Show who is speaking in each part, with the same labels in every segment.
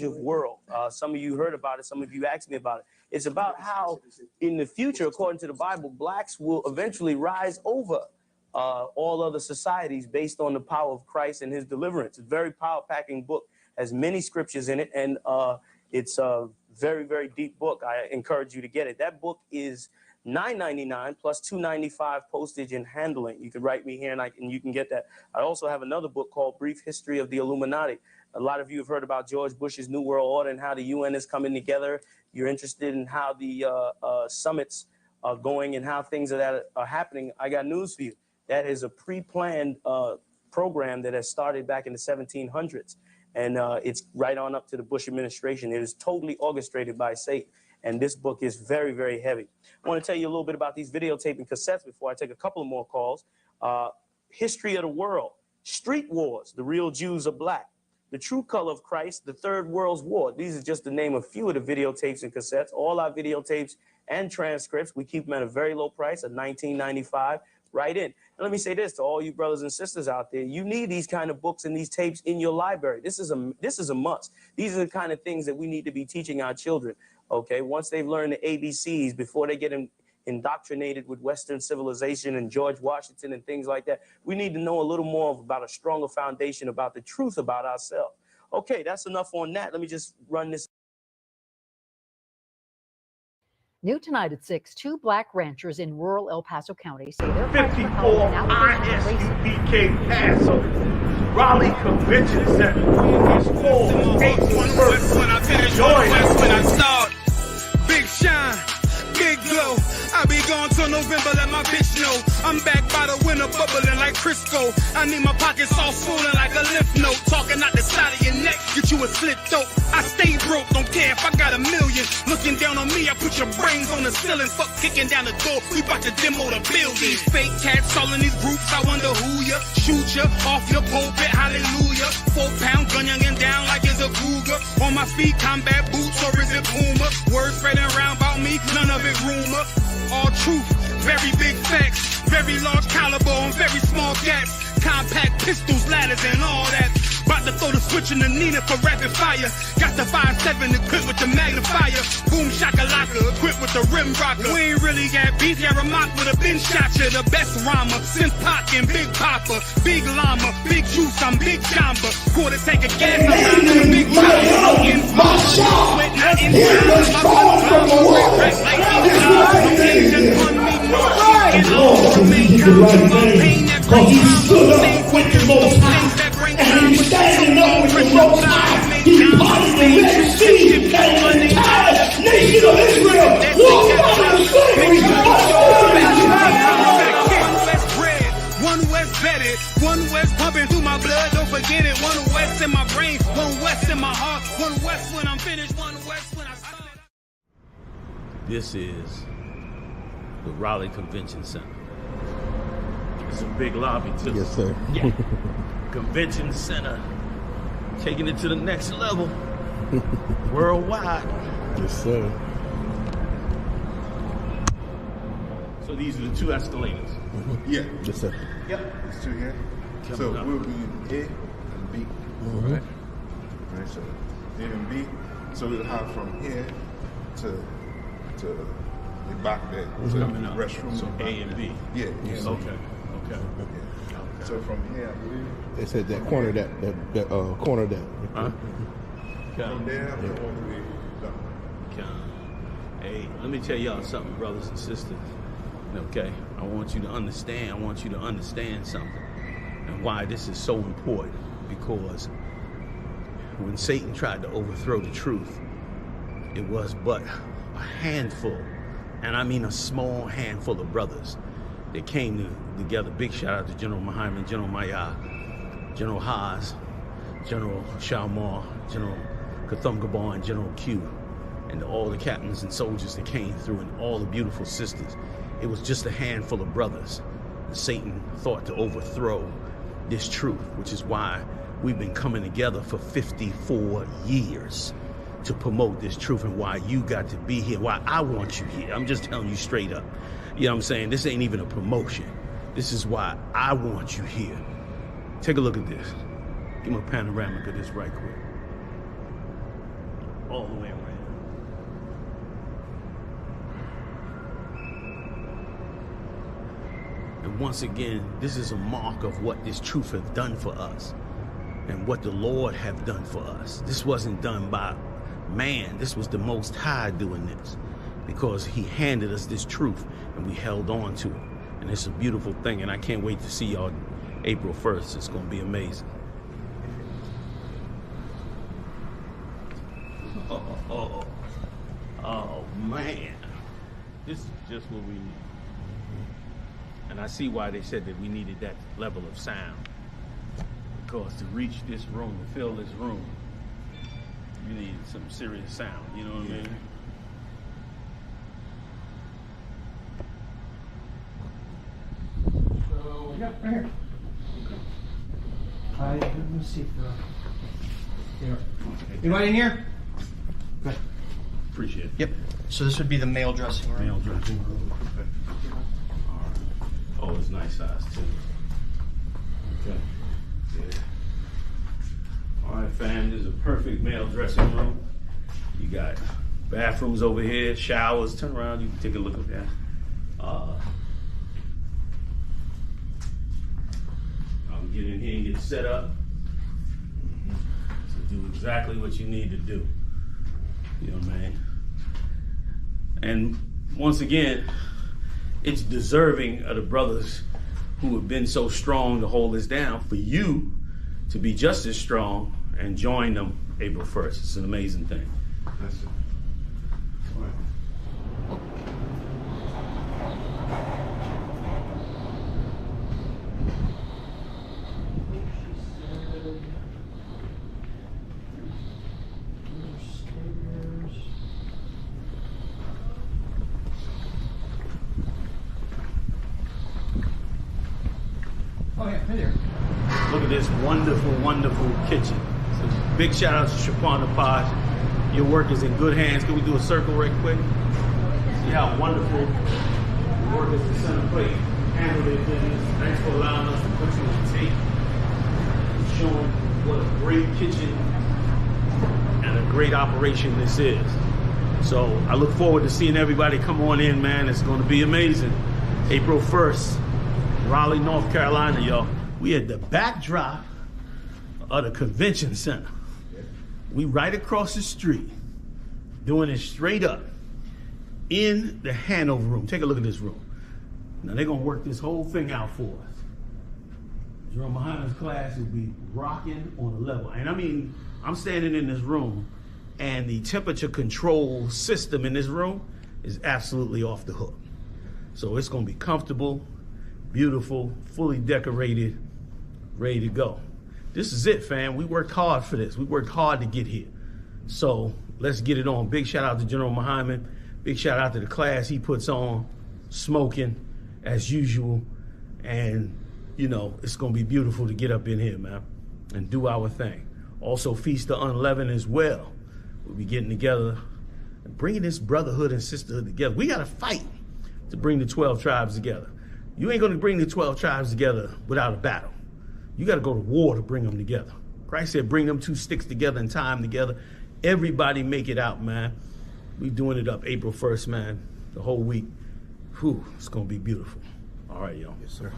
Speaker 1: of world. Some of you heard about it. Some of you asked me about it. It's about how in the future, according to the Bible, blacks will eventually rise over all other societies based on the power of Christ and his deliverance. It's a very power-packing book, has many scriptures in it, and it's a very, very deep book. I encourage you to get it. That book is $9.99 plus $2.95 postage and handling. You can write me here and you can get that. I also have another book called Brief History of the Illuminati. A lot of you have heard about George Bush's New World Order and how the UN is coming together. You're interested in how the summits are going and how things are happening. I got news for you. That is a pre-planned program that has started back in the 1700s. And it's right on up to the Bush administration. It is totally orchestrated by Satan. And this book is very, very heavy. I want to tell you a little bit about these videotaping cassettes before I take a couple of more calls. History of the World, Street Wars, The Real Jews Are Black, The True Color of Christ, The Third World's War. These are just to name a few of the videotapes and cassettes. All our videotapes and transcripts, we keep them at a very low price of $19.95. Right in. And let me say this to all you brothers and sisters out there: you need these kind of books and these tapes in your library. This is a must. These are the kind of things that we need to be teaching our children. Okay, once they've learned the ABCs, before they get indoctrinated with Western civilization and George Washington and things like that, we need to know a little more about a stronger foundation about the truth about ourselves. Okay, that's enough on that. Let me just run this.
Speaker 2: New tonight at 6, 2 black ranchers in rural El Paso County say they're
Speaker 3: 54 I.S.U.P.K. Passover. Raleigh Convention Center. It's full. 8 Join
Speaker 4: when I start. Big shine, big glow. I be gone till November, let my bitch know. I'm back by the winter, bubbling like Crisco. I need my pockets all swollen like a lymph node. Talking out the side of your neck, get you a slit throat. I stay broke, don't care if I got $1 million. Looking down on me, I put your brains on the ceiling. Fuck kicking down the door, we bout to demo the building. These fake cats all in these groups, I wonder who ya. Shoot ya off your pulpit, hallelujah. 4-pound gun youngin' down like it's a cougar. On my feet, combat boots, or is it Puma? Words spreading around about me, none of it rumor. All truth, very big facts, very large caliber and very small gaps, compact pistols, ladders and all that. About to throw the switch in the Nina for rapid fire. Got the 5.7 equipped with the magnifier. Boom shakalaka equipped with the rim rocker. We ain't really got beef, yeah, Ramak with a bin shot you. The best rhymer, Synth Pac and Big Papa. Big Llama, Big Juice, I'm Big Jamba. Quarter tank of gas, I'm out of the big top. In sweat, not in
Speaker 5: Cause he stood up with the Most High, and he's standing up with the Most High. He parted the Red Sea, and the entire nation of Israel walked out of slavery.
Speaker 4: One West bedded, one West pumping through my blood, don't forget it. One West in my brain, one West in my heart, one West when I'm finished, one West when I start.
Speaker 6: This is the Raleigh Convention Center.
Speaker 3: It's a big lobby too.
Speaker 7: Yes, sir.
Speaker 6: Yeah. Convention Center, taking it to the next level, worldwide.
Speaker 7: Yes, sir.
Speaker 3: So these are the 2 escalators.
Speaker 7: Yeah. Yes, sir.
Speaker 8: Yep. There's 2 here. So we'll be in A and B. Right? Right. So A and B. So we'll have from here to the back there. So
Speaker 6: coming up.
Speaker 8: Restroom.
Speaker 6: So A and B.
Speaker 8: Yeah.
Speaker 6: Okay. Okay.
Speaker 8: So from here, I believe.
Speaker 7: They said that corner, that corner that.
Speaker 6: Huh?
Speaker 8: From there, we're going to be done.
Speaker 6: Hey, let me tell y'all something, brothers and sisters. Okay, I want you to understand. I want you to understand something, and why this is so important. Because when Satan tried to overthrow the truth, it was but a handful, and I mean a small handful of brothers that came together. Big shout out to General Muhammad, General Maya, General Haas, General Shalmar, General Kathum Gabar, and General Q, and all the captains and soldiers that came through, and all the beautiful sisters. It was just a handful of brothers. Satan thought to overthrow this truth, which is why we've been coming together for 54 years to promote this truth, and why you got to be here, why I want you here. I'm just telling you straight up. You know what I'm saying? This ain't even a promotion. This is why I want you here. Take a look at this. Give me a panoramic of this right quick. all the way around. And once again, this is a mark of what this truth has done for us and what the Lord have done for us. This wasn't done by man. This was the Most High doing this, because he handed us this truth and we held on to it. And it's a beautiful thing, and I can't wait to see y'all April 1st. It's going to be amazing. Oh, man. This is just what we need. And I see why they said that we needed that level of sound. Because to reach this room, to fill this room, you need some serious sound. You know what I mean?
Speaker 9: So, yep, right here. Let me see if anybody in here? Good.
Speaker 6: Appreciate it.
Speaker 9: Yep. So this would be the male dressing room.
Speaker 6: Male dressing room. Okay. All right. Oh, it's nice size too. Okay. Yeah. All right, fam. This is a perfect male dressing room. You got bathrooms over here, showers. Turn around. You can take a look at that. I'll get in here and get set up. So do exactly what you need to do. You know what I mean? And once again, it's deserving of the brothers who have been so strong to hold us down for you to be just as strong and join them April 1st. It's an amazing thing.
Speaker 8: That's it. All right.
Speaker 9: Oh yeah, hey there.
Speaker 6: Look at this wonderful, wonderful kitchen. So big shout out to SHALAM. Your work is in good hands. Can we do a circle right quick? See how wonderful the work is the center plate. Handle their business. Thanks for allowing us to put you on tape. Showing what a great kitchen and a great operation this is. So I look forward to seeing everybody come on in, man. It's going to be amazing. April 1st. Raleigh, North Carolina, y'all. We at the backdrop of the convention center. We right across the street, doing it straight up in the Hanover room. Take a look at this room. Now they're gonna work this whole thing out for us. GEN.YAHANNA's class will be rocking on a level. And I mean, I'm standing in this room and the temperature control system in this room is absolutely off the hook. So it's gonna be comfortable, beautiful, fully decorated, ready to go. This is it, fam. We worked hard for this. We worked hard to get here. So let's get it on. Big shout out to General Muhammad. Big shout out to the class he puts on, smoking as usual. And, you know, it's going to be beautiful to get up in here, man, and do our thing. Also, Feast of Unleavened as well. We'll be getting together and bringing this brotherhood and sisterhood together. We got to fight to bring the 12 tribes together. You ain't going to bring the 12 tribes together without a battle. You got to go to war to bring them together. Christ said, bring them two sticks together and tie them together. Everybody make it out, man. We doing it up April 1st, man, the whole week. Whew, it's going to be beautiful. All right, yo.
Speaker 7: Yes, sir.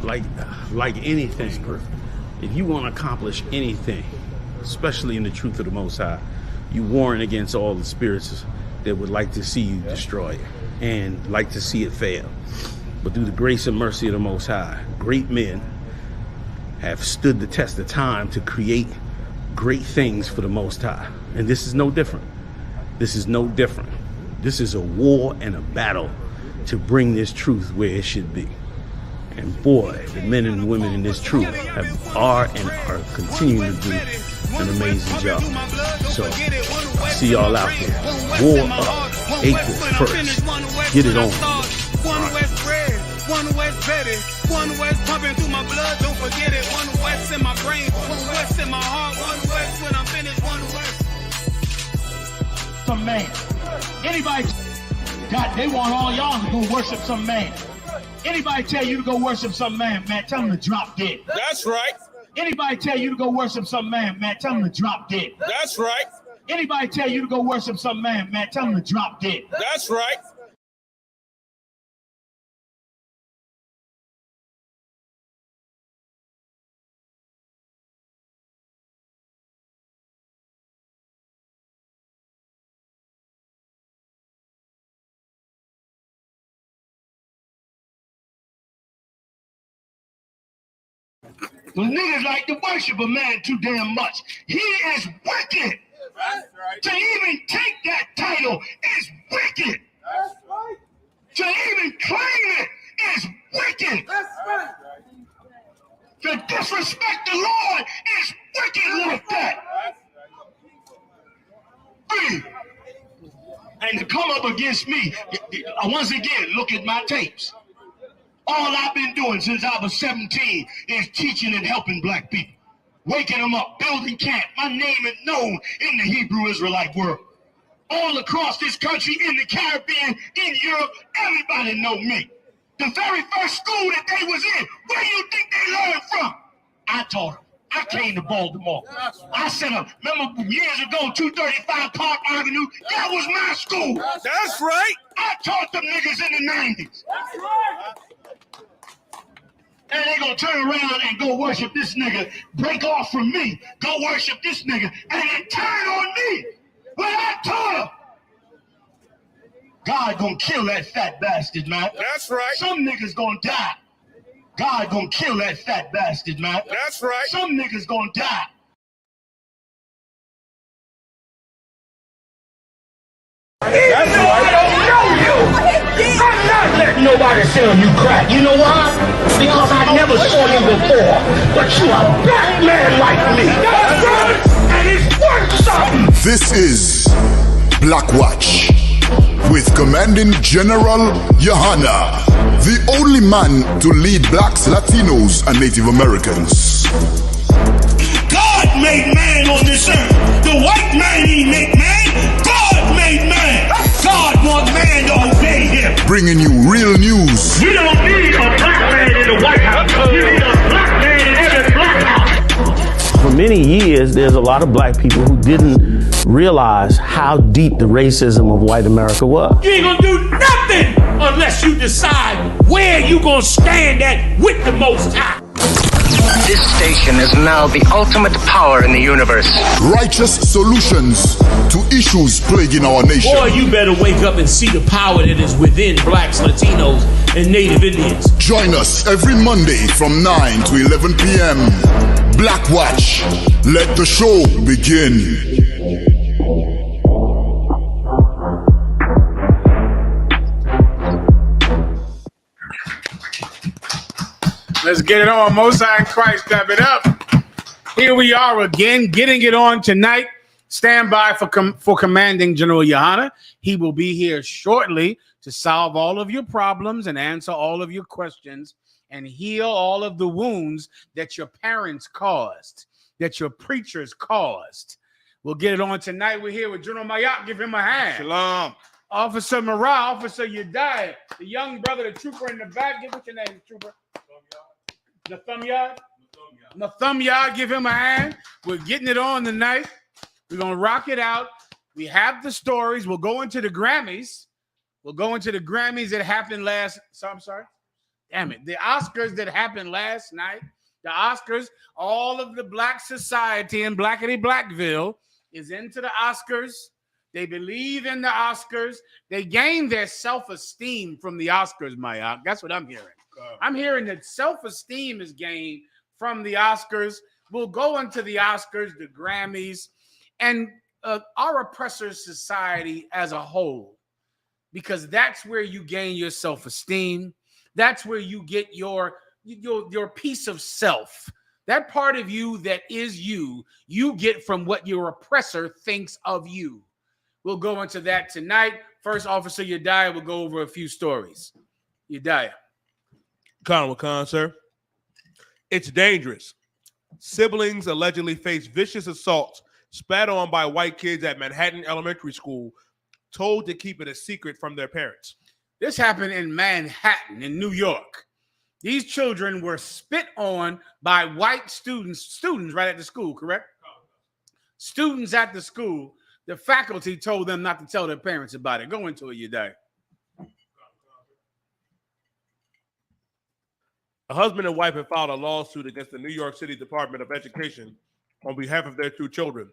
Speaker 6: Like anything, if you want to accomplish anything, especially in the truth of the Most High, you warn against all the spirits that would like to see you destroyed and like to see it fail. But through the grace and mercy of the Most High, great men have stood the test of time to create great things for the Most High. And this is no different. This is no different. This is a war and a battle to bring this truth where it should be. And boy, the men and women in this truth are continuing to do an amazing job. So, see y'all out there. War up April 1st. Get it on.
Speaker 4: One West bread, one West Betty, one West pumping through my blood, don't forget it. One West in my brain, one West in my heart, one West when I'm finished, one West.
Speaker 5: Some man. Anybody, God, they want all y'all to go worship some man. Anybody tell you to go worship some man, tell them to drop dead.
Speaker 4: That's right.
Speaker 5: Anybody tell you to go worship some man, tell them to drop dead.
Speaker 4: That's right.
Speaker 5: Anybody tell you to go worship some man, tell him to drop dead.
Speaker 4: That's right.
Speaker 5: Well, niggas like to worship a man too damn much. He is wicked.
Speaker 4: That's right.
Speaker 5: To even take that title is wicked.
Speaker 4: That's right.
Speaker 5: To even claim it is wicked.
Speaker 4: That's right.
Speaker 5: To disrespect the Lord is wicked like that. And to come up against me, once again, look at my tapes. All I've been doing since I was 17 is teaching and helping black people, waking them up, building camp. My name is known in the Hebrew Israelite world. All across this country, in the Caribbean, in Europe, everybody know me. The very first school that they was in, where do you think they learned from? I taught them. I came to Baltimore. I set up, remember years ago, 235 Park Avenue, that was my school.
Speaker 4: That's right.
Speaker 5: I taught them niggas in the 90s.
Speaker 4: That's right.
Speaker 5: And they gonna turn around and go worship this nigga, break off from me, go worship this nigga, and then turn on me. Well, I told them. God gonna kill that fat bastard, man.
Speaker 4: That's right.
Speaker 5: Some niggas gonna die. God gonna kill that fat bastard, man.
Speaker 4: That's right.
Speaker 5: Some niggas gonna die.
Speaker 4: That's right.
Speaker 5: I don't know you. I'm not letting nobody sell you crack. You know why? Because I never saw you before. But you a black man like me. That's right. And it's worth something.
Speaker 10: This is Black Watch with Commanding General Yahanna, the only man to lead blacks, Latinos, and Native Americans.
Speaker 5: God made man on this earth. The white man he make man. God made man. God wants man to obey him.
Speaker 10: Bringing you real news.
Speaker 5: You don't need a black man in the White House. You need a black man in every black house.
Speaker 1: For many years, there's a lot of black people who didn't realize how deep the racism of white America was.
Speaker 5: You ain't gonna do nothing unless you decide where you gonna stand at with the Most High.
Speaker 11: This station is now the ultimate power in the universe.
Speaker 10: Righteous solutions to issues plaguing our nation.
Speaker 6: Boy, you better wake up and see the power that is within blacks, Latinos, and Native Indians.
Speaker 10: Join us every Monday from 9 to 11 p.m. Black Watch. Let the show begin.
Speaker 12: Let's get it on. Most High in Christ, clap it up. Here we are again, getting it on tonight. Stand by for Commanding General Yahanna. He will be here shortly to solve all of your problems and answer all of your questions and heal all of the wounds that your parents caused, that your preachers caused. We'll get it on tonight. We're here with General I.S.U.P.K. Give him a hand.
Speaker 8: Shalom.
Speaker 12: Officer Morale, Officer Yediah, the young brother, the trooper in the back. Give what's your name, trooper? Nathumyard, give him a hand. We're getting it on tonight. We're going to rock it out. We have the stories. We'll go into the Grammys. We'll go into the Grammys that happened the Oscars that happened last night. The Oscars, all of the black society in Blackity Blackville is into the Oscars. They believe in the Oscars. They gain their self-esteem from the Oscars, Maya. That's what I'm hearing. I'm hearing that self-esteem is gained from the Oscars. We'll go into the Oscars, the Grammys, and our oppressor society as a whole, because that's where you gain your self-esteem. That's where you get your piece of self. That part of you that is you get from what your oppressor thinks of you. We'll go into that tonight. First, Officer Yediah will go over a few stories. Yediah.
Speaker 13: Con, sir. It's dangerous. Siblings allegedly face vicious assaults spat on by white kids at Manhattan Elementary School, told to keep it a secret from their parents.
Speaker 12: This happened in Manhattan, in New York. These children were spit on by white students right at the school, correct? Students at the school The faculty told them not to tell their parents about it. Go into it, you die.
Speaker 13: A husband and wife have filed a lawsuit against the New York City Department of Education on behalf of their two children.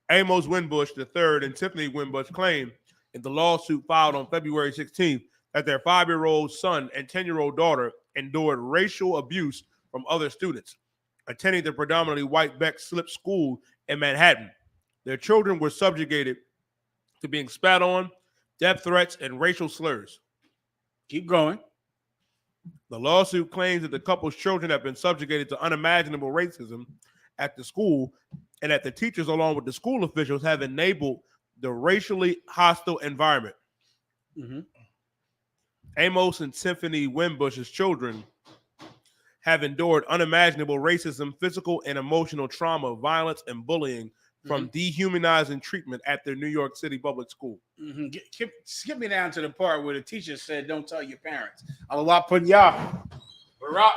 Speaker 13: Amos Winbush III and Tiffany Winbush claim in the lawsuit filed on February 16th that their 5-year-old son and 10-year-old daughter endured racial abuse from other students attending the predominantly white Beck Slip School in Manhattan. Their children were subjugated to being spat on, death threats, and racial slurs.
Speaker 12: Keep going.
Speaker 13: The lawsuit claims that the couple's children have been subjugated to unimaginable racism at the school, and that the teachers, along with the school officials, have enabled the racially hostile environment. Amos and Tiffany Winbush's children have endured unimaginable racism, physical and emotional trauma, violence, and bullying from dehumanizing treatment at their New York City public school.
Speaker 12: Skip me down to the part where the teacher said, "Don't tell your parents." Allah put y'all. Barack.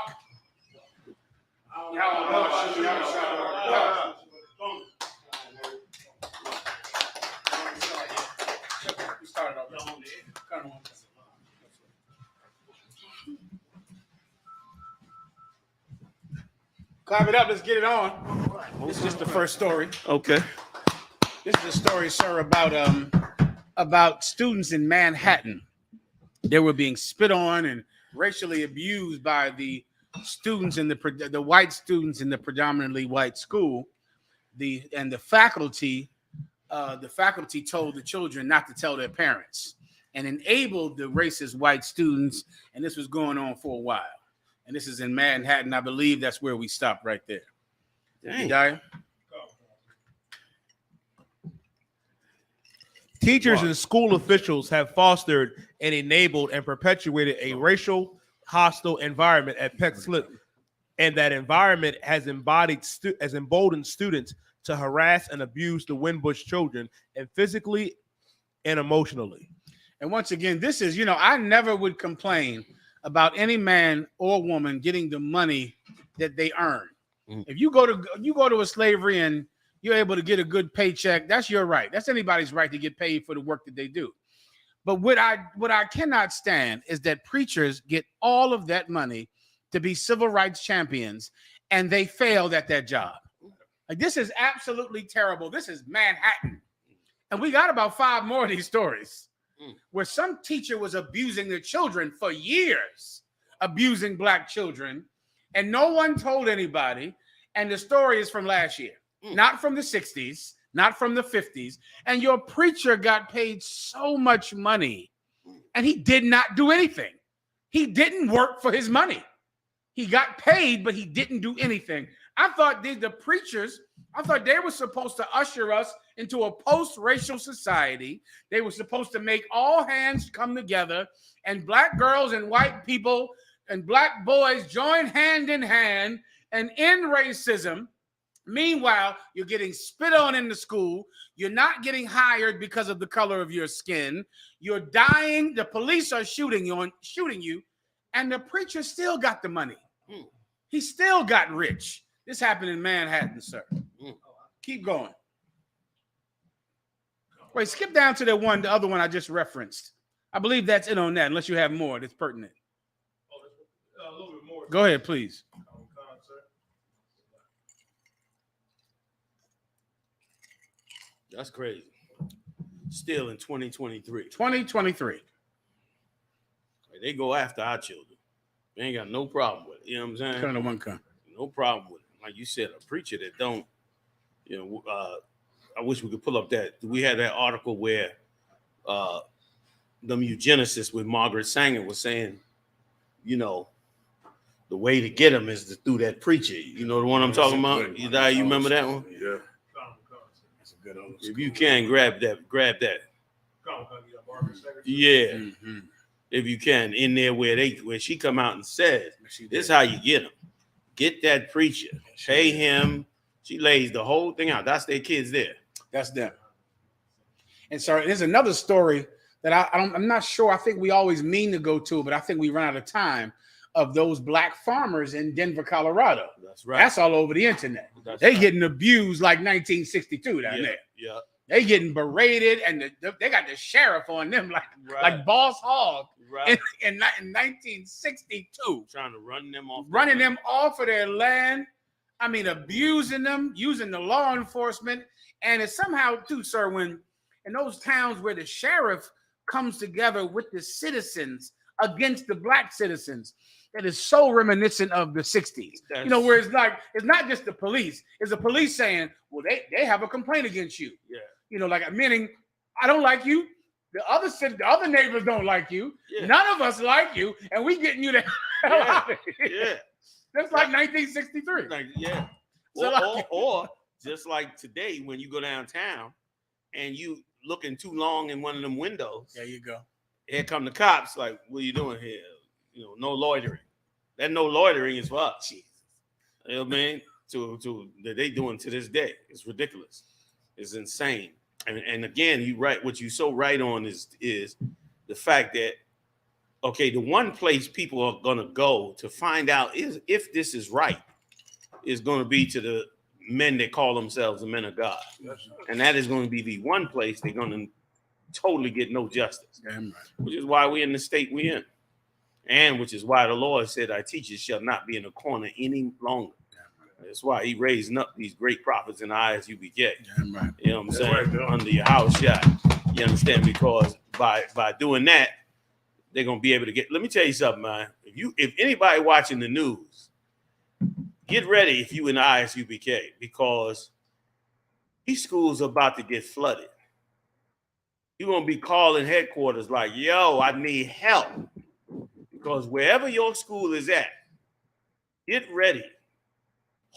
Speaker 12: Clap it up. Let's get it on. This is just the first story.
Speaker 1: Okay.
Speaker 12: This is a story, sir, about students in Manhattan. They were being spit on and racially abused by the students in the white students in the predominantly white school. The faculty told the children not to tell their parents and enabled the racist white students. And this was going on for a while. And this is in Manhattan. I believe that's where we stopped right there. Dang.
Speaker 13: Teachers and school officials have fostered and enabled and perpetuated a racial hostile environment at Peck Slip, and that environment has emboldened students to harass and abuse the Winbush children, and physically and emotionally.
Speaker 12: And once again, this is, I never would complain about any man or woman getting the money that they earn. If you go to a slavery and you're able to get a good paycheck, that's your right. That's anybody's right to get paid for the work that they do. But what I cannot stand is that preachers get all of that money to be civil rights champions and they failed at that job. Like, this is absolutely terrible. This is Manhattan. And we got about 5 more of these stories where some teacher was abusing their children for years, abusing black children, and no one told anybody. And the story is from last year, not from the 60s, not from the 50s. And your preacher got paid so much money and he did not do anything. He didn't work for his money. He got paid, but he didn't do anything. I thought the preachers, I thought they were supposed to usher us into a post-racial society. They were supposed to make all hands come together and black girls and white people and black boys join hand in hand and end racism. Meanwhile, you're getting spit on in the school. You're not getting hired because of the color of your skin. You're dying. The police are shooting you, and the preacher still got the money. He still got rich. This happened in Manhattan, sir. Keep going. Wait, skip down to the other one I just referenced. I believe that's it on that, unless you have more that's pertinent.
Speaker 13: A little bit more.
Speaker 12: Go ahead, please.
Speaker 1: That's crazy. Still in 2023.
Speaker 12: 2023.
Speaker 1: They go after our children. They ain't got no problem with it. You know what I'm saying?
Speaker 12: Colonel One.
Speaker 1: No problem with it. Like you said, a preacher that don't, I wish we could pull up that. We had that article where them eugenicists with Margaret Sanger was saying, the way to get them is through that preacher. You know the one I'm talking about? You remember that one?
Speaker 8: Yeah.
Speaker 1: If you can, grab that. Yeah. Mm-hmm. If you can, in there where she come out and says, this is how you get them. Get that preacher. Pay him. She lays the whole thing out. That's their kids there.
Speaker 12: That's them. And so there's another story that I'm not sure. I think we always mean to go to, but I think we run out of time, of those black farmers in Denver, Colorado. That's right. That's all over the internet. They getting abused like 1962 down there.
Speaker 1: Yeah.
Speaker 12: They getting berated, and they got the sheriff on them like Boss Hogg in 1962.
Speaker 6: Trying to run them off.
Speaker 12: Running them off of their land. I mean, abusing them, using the law enforcement. And it's somehow, too, sir, when in those towns where the sheriff comes together with the citizens against the black citizens, that is so reminiscent of the 60s. You know, where it's like, it's not just the police. It's the police saying, well, they have a complaint against you.
Speaker 6: Yeah.
Speaker 12: You know, like, meaning, I don't like you. The other neighbors don't like you. Yeah. None of us like you. And we getting you the hell out of here.
Speaker 6: Yeah.
Speaker 12: That's like 1963.
Speaker 6: Like, yeah.
Speaker 12: So
Speaker 6: or just like today, when you go downtown and you looking too long in one of them windows.
Speaker 12: There you go.
Speaker 6: Here come the cops. Like, what are you doing here? You know, no loitering. That no loitering is for us. You know what I mean? To that they doing to this day. It's ridiculous. It's insane. And again, you right. What you so right on is the fact that, okay, the one place people are gonna go to find out is if this is right is going to be to the men that call themselves the men of God, and that is going to be the one place they're going to totally get no justice.
Speaker 12: Damn right.
Speaker 6: Which is why we're in the state we're in, and which is why the Lord said, "Our teachers shall not be in a corner any longer." That's why He raising up these great prophets in the I.S.U.P.K.
Speaker 12: Right.
Speaker 6: You know what I'm saying? Under your house shot. You understand? Because by doing that, they're gonna be able to get. Let me tell you something, man. If anybody watching the news, get ready if you in the I.S.U.P.K. because these schools are about to get flooded. You're gonna be calling headquarters like, "Yo, I need help," because wherever your school is at, get ready.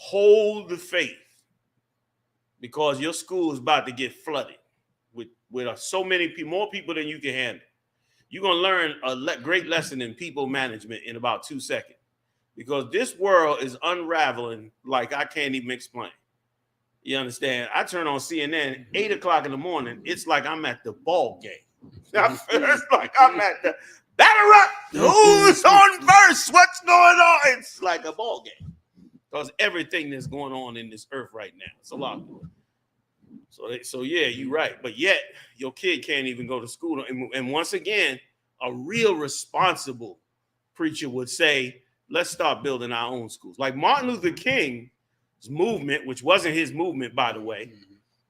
Speaker 6: Hold the faith, because your school is about to get flooded with so many more people than you can handle. You're going to learn a great lesson in people management in about 2 seconds, because this world is unraveling like I can't even explain. You understand? I turn on CNN 8 o'clock in the morning. It's like I'm at the ball game. It's like I'm at the batter up. Who's on first? What's going on? It's like a ball game. Because everything that's going on in this earth right now, it's a lot. So yeah, you're right. But yet, your kid can't even go to school. And once again, a real responsible preacher would say, let's start building our own schools. Like Martin Luther King's movement, which wasn't his movement, by the way.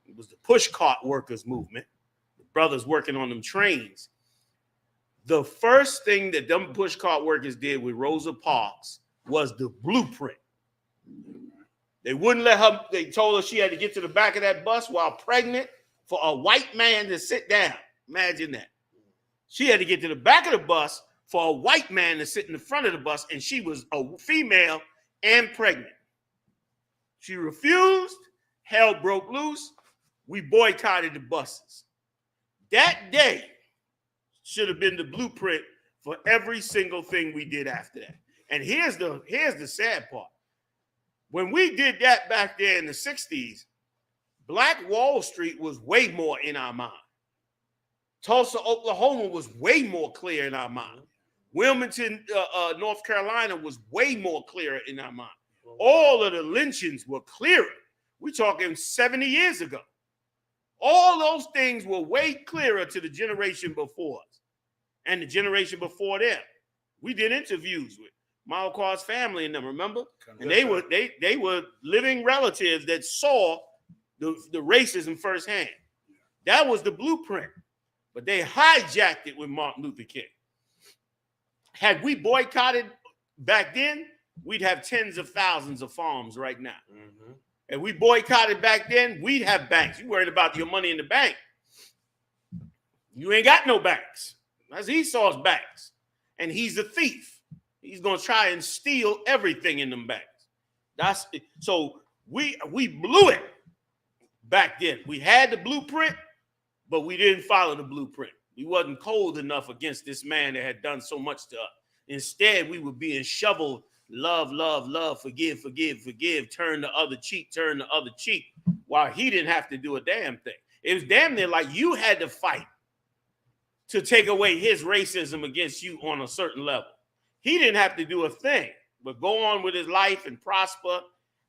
Speaker 6: It was the push cart workers movement. The brothers working on them trains. The first thing that them push cart workers did with Rosa Parks was the blueprint. They wouldn't let her, they told her she had to get to the back of that bus while pregnant for a white man to sit down. Imagine that. She had to get to the back of the bus for a white man to sit in the front of the bus, and she was a female and pregnant. She refused, hell broke loose. We boycotted the buses. That day should have been the blueprint for every single thing we did after that. And here's the sad part. When we did that back there in the 60s, Black Wall Street was way more in our mind. Tulsa, Oklahoma was way more clear in our mind. Wilmington, North Carolina was way more clear in our mind. All of the lynchings were clearer. We're talking 70 years ago. All those things were way clearer to the generation before us and the generation before them. We did interviews with Malqua's family and them, remember? And they were living relatives that saw the racism firsthand. That was the blueprint. But they hijacked it with Martin Luther King. Had we boycotted back then, we'd have tens of thousands of farms right now. Mm-hmm. And we boycotted back then, we'd have banks. You worried about your money in the bank. You ain't got no banks. That's Esau's banks. And he's a thief. He's going to try and steal everything in them banks. So we blew it back then. We had the blueprint, but we didn't follow the blueprint. We wasn't cold enough against this man that had done so much to us. Instead, we were being shoveled, love, love, love, forgive, forgive, forgive, turn the other cheek, while he didn't have to do a damn thing. It was damn near like you had to fight to take away his racism against you on a certain level. He didn't have to do a thing, but go on with his life and prosper,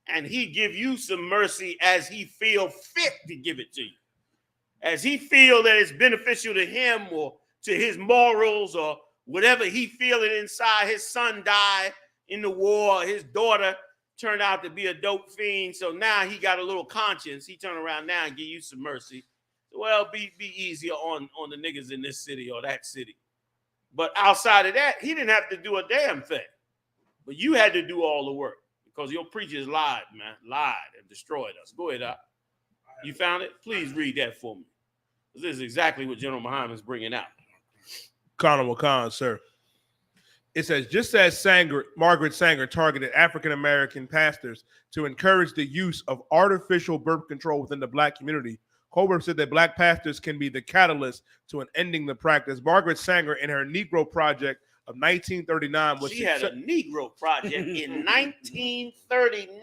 Speaker 6: and he give you some mercy as he feel fit to give it to you.
Speaker 14: as he feel that it's beneficial to him or to his morals or whatever he feeling inside. His son died in the war. His daughter turned out to be a dope fiend. So now he got a little conscience. He turn around now and give you some mercy. Well, be easier on the niggas in this city or that city. But outside of that, he didn't have to do a damn thing. But you had to do all the work because your preachers lied, man. Lied and destroyed us. Go ahead, Doc. You found it? Please read that for me. This is exactly what General Muhammad is bringing out.
Speaker 13: Colonel Khan, sir. It says, just as Margaret Sanger targeted African-American pastors to encourage the use of artificial birth control within the black community, Colbert said that black pastors can be the catalyst to an ending the practice. Margaret Sanger, in her Negro Project of 1939, was
Speaker 14: she had a Negro Project in 1939.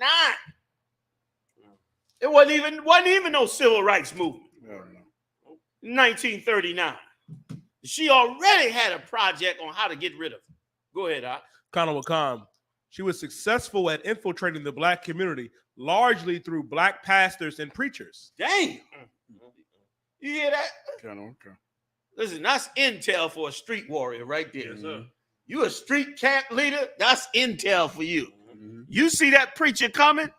Speaker 14: It wasn't even no civil rights movement. 1939. She already had a project on how to get rid of it. Go ahead,
Speaker 13: Colonel Khan. She was successful at infiltrating the black community, largely through black pastors and preachers.
Speaker 14: Damn. You hear that?
Speaker 15: Okay.
Speaker 14: Listen, that's intel for a street warrior right there.
Speaker 15: Yes, sir.
Speaker 14: You a street camp leader? That's intel for you. You see that preacher coming?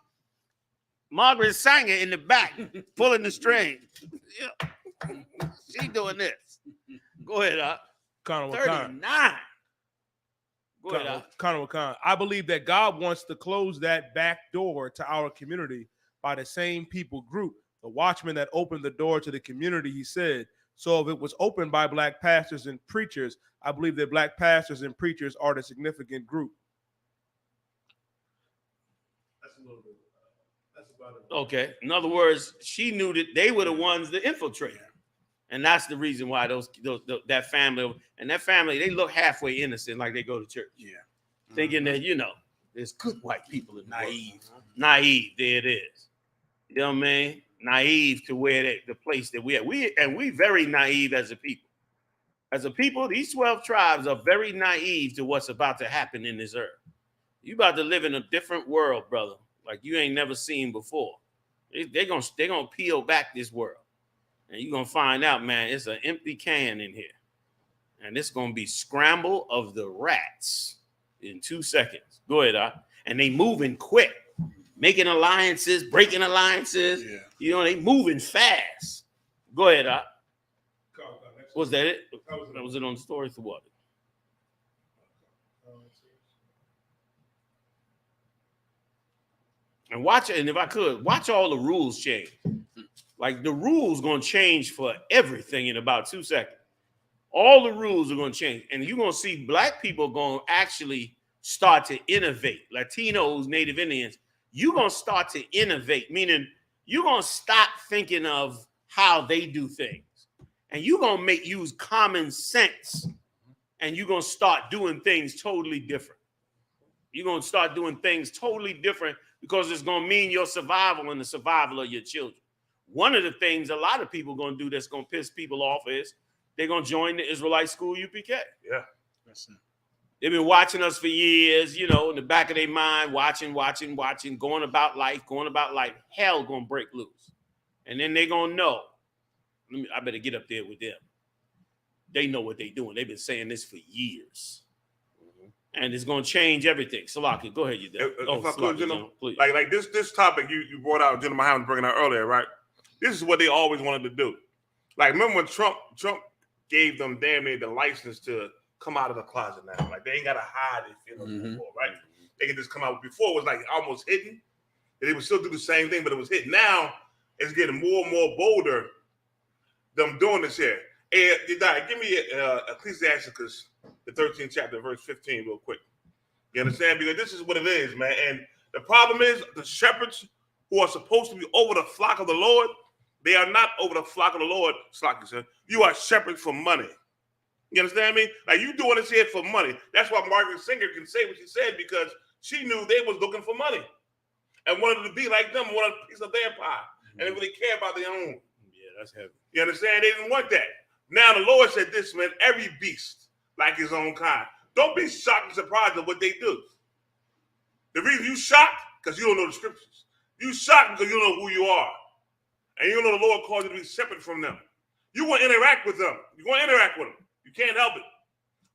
Speaker 14: Margaret Sanger in the back, pulling the string. Yeah. She doing this. Go ahead,
Speaker 13: Colonel
Speaker 14: 39. Go ahead,
Speaker 13: Colonel Khan. I believe that God wants to close that back door to our community by the same people group, the watchman that opened the door to the community, he said. So if it was opened by black pastors and preachers, I believe that black pastors and preachers are the significant group.
Speaker 3: That's a little bit. That's about it.
Speaker 14: Okay. In other words, she knew that they were the ones that infiltrated. And that's the reason why that family, they look halfway innocent, like they go to church.
Speaker 15: Yeah.
Speaker 14: Thinking that, there's good white people in naive. Naive, there it is. You know what I mean? Naive to where the place that we are. We very naive as a people. As a people, these 12 tribes are very naive to what's about to happen in this earth. You about to live in a different world, brother, like you ain't never seen before. They're gonna peel back this world. And you're going to find out, man, it's an empty can in here. And it's going to be scramble of the rats in 2 seconds. Go ahead, and they moving quick, making alliances, breaking alliances. Yeah. They moving fast. Go ahead, Was that it? That was it on the story for what? And watch it, and if I could, watch all the rules change. Like the rules going to change for everything in about 2 seconds. All the rules are going to change. And you're going to see black people going to actually start to innovate. Latinos, Native Indians, you're going to start to innovate, meaning you're going to stop thinking of how they do things. And you're going to use common sense. And you're going to start doing things totally different. You're going to start doing things totally different because it's going to mean your survival and the survival of your children. One of the things a lot of people are going to do that's going to piss people off is they're going to join the Israelite school UPK.
Speaker 15: Yeah. That's it.
Speaker 14: They've been watching us for years, in the back of their mind, watching, going about life. Hell going to break loose. And then they're going to know. I better get up there with them. They know what they're doing. They've been saying this for years. And it's going to change everything. Salaki, go ahead, you do.
Speaker 16: If I could, please. Like this topic you brought out, General Muhammad bringing out earlier, right? This is what they always wanted to do. Like, remember when Trump gave them damn near the license to come out of the closet now? Like, they ain't got to hide their feelings before, right? They can just come out. Before it was like almost hidden. They would still do the same thing, but it was hidden. Now it's getting more and more bolder. Them doing this here. And give me Ecclesiastes, the 13th chapter, verse 15, real quick. You understand? Because this is what it is, man. And the problem is the shepherds who are supposed to be over the flock of the Lord, they are not over the flock of the Lord. You are shepherds for money. You understand me? Like, you doing this here for money. That's why Margaret Sanger can say what she said, because she knew they was looking for money and wanted to be like them, wanted a piece of their pie, and they really care about their own.
Speaker 14: Yeah, that's heavy.
Speaker 16: You understand? They didn't want that. Now the Lord said this, man, every beast like his own kind. Don't be shocked and surprised at what they do. The reason you shocked, because you don't know the scriptures. You shocked because you don't know who you are. And you know the Lord called you to be separate from them. You want to interact with them. You want to interact with them. You can't help it.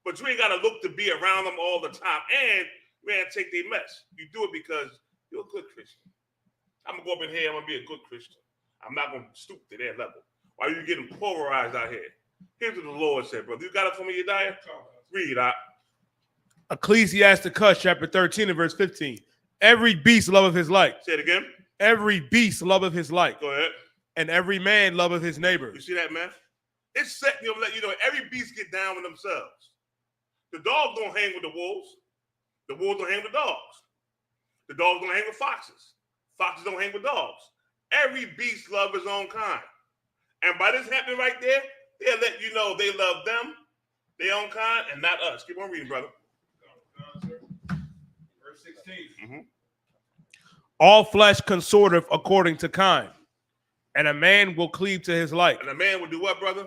Speaker 16: But you ain't got to look to be around them all the time. And you ain't take their mess. You do it because you're a good Christian. I'm going to go up in here. I'm going to be a good Christian. I'm not going to stoop to their level. Why are you getting polarized out here? Here's what the Lord said, brother. You got it for me, Yediah? Read, out.
Speaker 13: Ecclesiasticus chapter 13 and verse 15. Every beast loveth his like.
Speaker 16: Say it again.
Speaker 13: Every beast loveth his like.
Speaker 16: Go ahead.
Speaker 13: And every man loveth his neighbor.
Speaker 16: You see that, man? It's setting you up, let you know every beast get down with themselves. The dogs don't hang with the wolves. The wolves don't hang with dogs. The dogs don't hang with foxes. Foxes don't hang with dogs. Every beast loves his own kind. And by this happening right there, they'll let you know they love them, their own kind, and not us. Keep on reading, brother.
Speaker 13: Verse 16. All flesh consorteth according to kind, and a man will cleave to his like.
Speaker 16: And a man will do what, brother?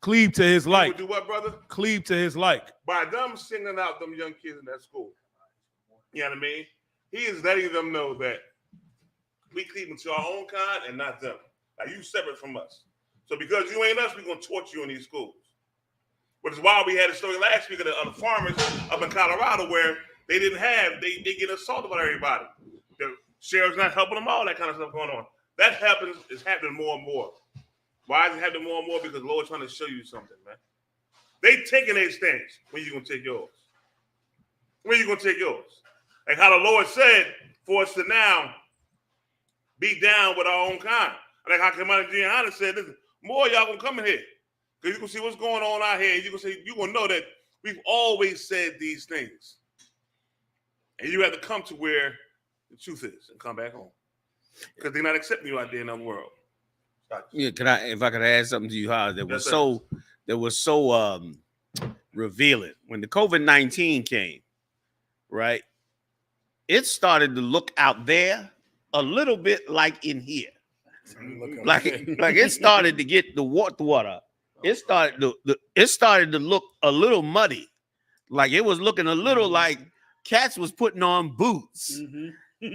Speaker 13: Cleave to his like.
Speaker 16: Will do what, brother?
Speaker 13: Cleave to his like.
Speaker 16: By them singling out them young kids in that school, you know what I mean? He is letting them know that we cleave to our own kind and not them. Like, you separate from us. So because you ain't us, we're going to torture you in these schools. Which is why we had a story last week of the farmers up in Colorado where they didn't have, they get assaulted by everybody. The sheriff's not helping them, all that kind of stuff going on. That happens, it's happening more and more. Why is it happening more and more? Because the Lord's trying to show you something, man. They taking their stance. When you going to take yours? When you going to take yours? Like how the Lord said for us to now be down with our own kind. Like how GEN.YAHANNA said, listen, more of y'all going to come in here. Because you can see what's going on out here. You can see, you're going to know that we've always said these things. And you have to come to where the truth is and come back home. Because they're not accepting you out there in the world.
Speaker 14: Yeah, if I could add something to you, how that was so revealing. When the COVID-19 came, right? It started to look out there a little bit like in here. Like it started to get the water. It started to look a little muddy. Like it was looking a little like cats was putting on boots,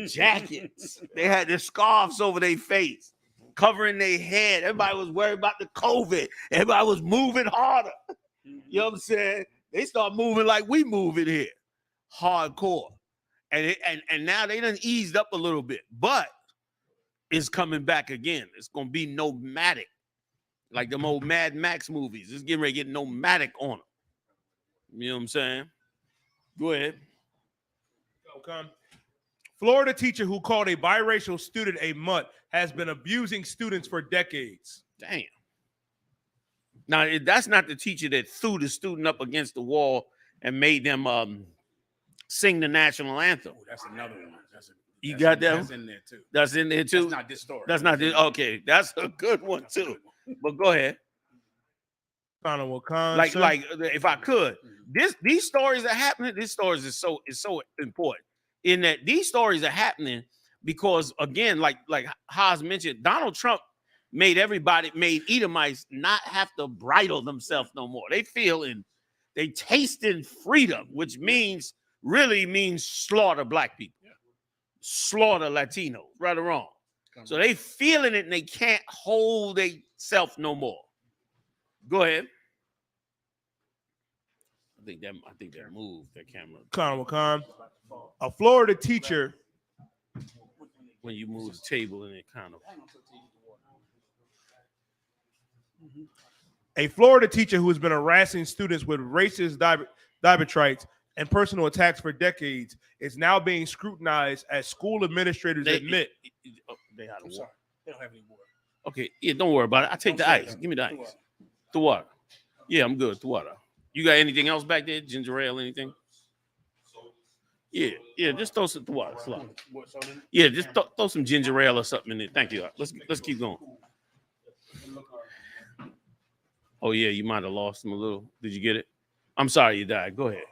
Speaker 14: jackets. They had their scarves over their face, covering their head. Everybody was worried about the COVID. Everybody was moving harder. You know what I'm saying? They start moving like we move in here, hardcore. And now they done eased up a little bit, but it's coming back again. It's gonna be nomadic, like them old Mad Max movies. It's getting ready to get nomadic on them. You know what I'm saying? Go ahead.
Speaker 13: Okay. Florida teacher who called a biracial student a mutt has been abusing students for decades.
Speaker 14: Damn. Now, that's not the teacher that threw the student up against the wall and made them sing the national anthem.
Speaker 12: Oh, that's another one.
Speaker 14: You got that?
Speaker 12: That's in there too.
Speaker 14: That's in there too?
Speaker 12: That's not this story.
Speaker 14: That's not this. Okay, that's a good one too. But go ahead. Like if I could, these stories are happening. These stories is so important in that these stories are happening because again, like Haas mentioned, Donald Trump made Edomites not have to bridle themselves no more. They tasting freedom, which really means slaughter black people, slaughter Latinos, right or wrong. So they feeling it and they can't hold themselves no more. Go ahead. I think that moved that camera.
Speaker 13: A Florida teacher.
Speaker 14: When you move the table and it kind of.
Speaker 13: A Florida teacher who has been harassing students with racist diatribes and personal attacks for decades is now being scrutinized as school administrators admit.
Speaker 12: I'm sorry. They don't have any water.
Speaker 14: Okay, yeah, don't worry about it. I take the ice. Give me the ice. The water. Yeah, I'm good. The water. You got anything else back there? Ginger ale, anything? Yeah, just throw some water. Yeah, just throw some ginger ale or something in there. Thank you. Let's keep going. Oh yeah, you might have lost them a little. Did you get it? I'm sorry you died. Go ahead.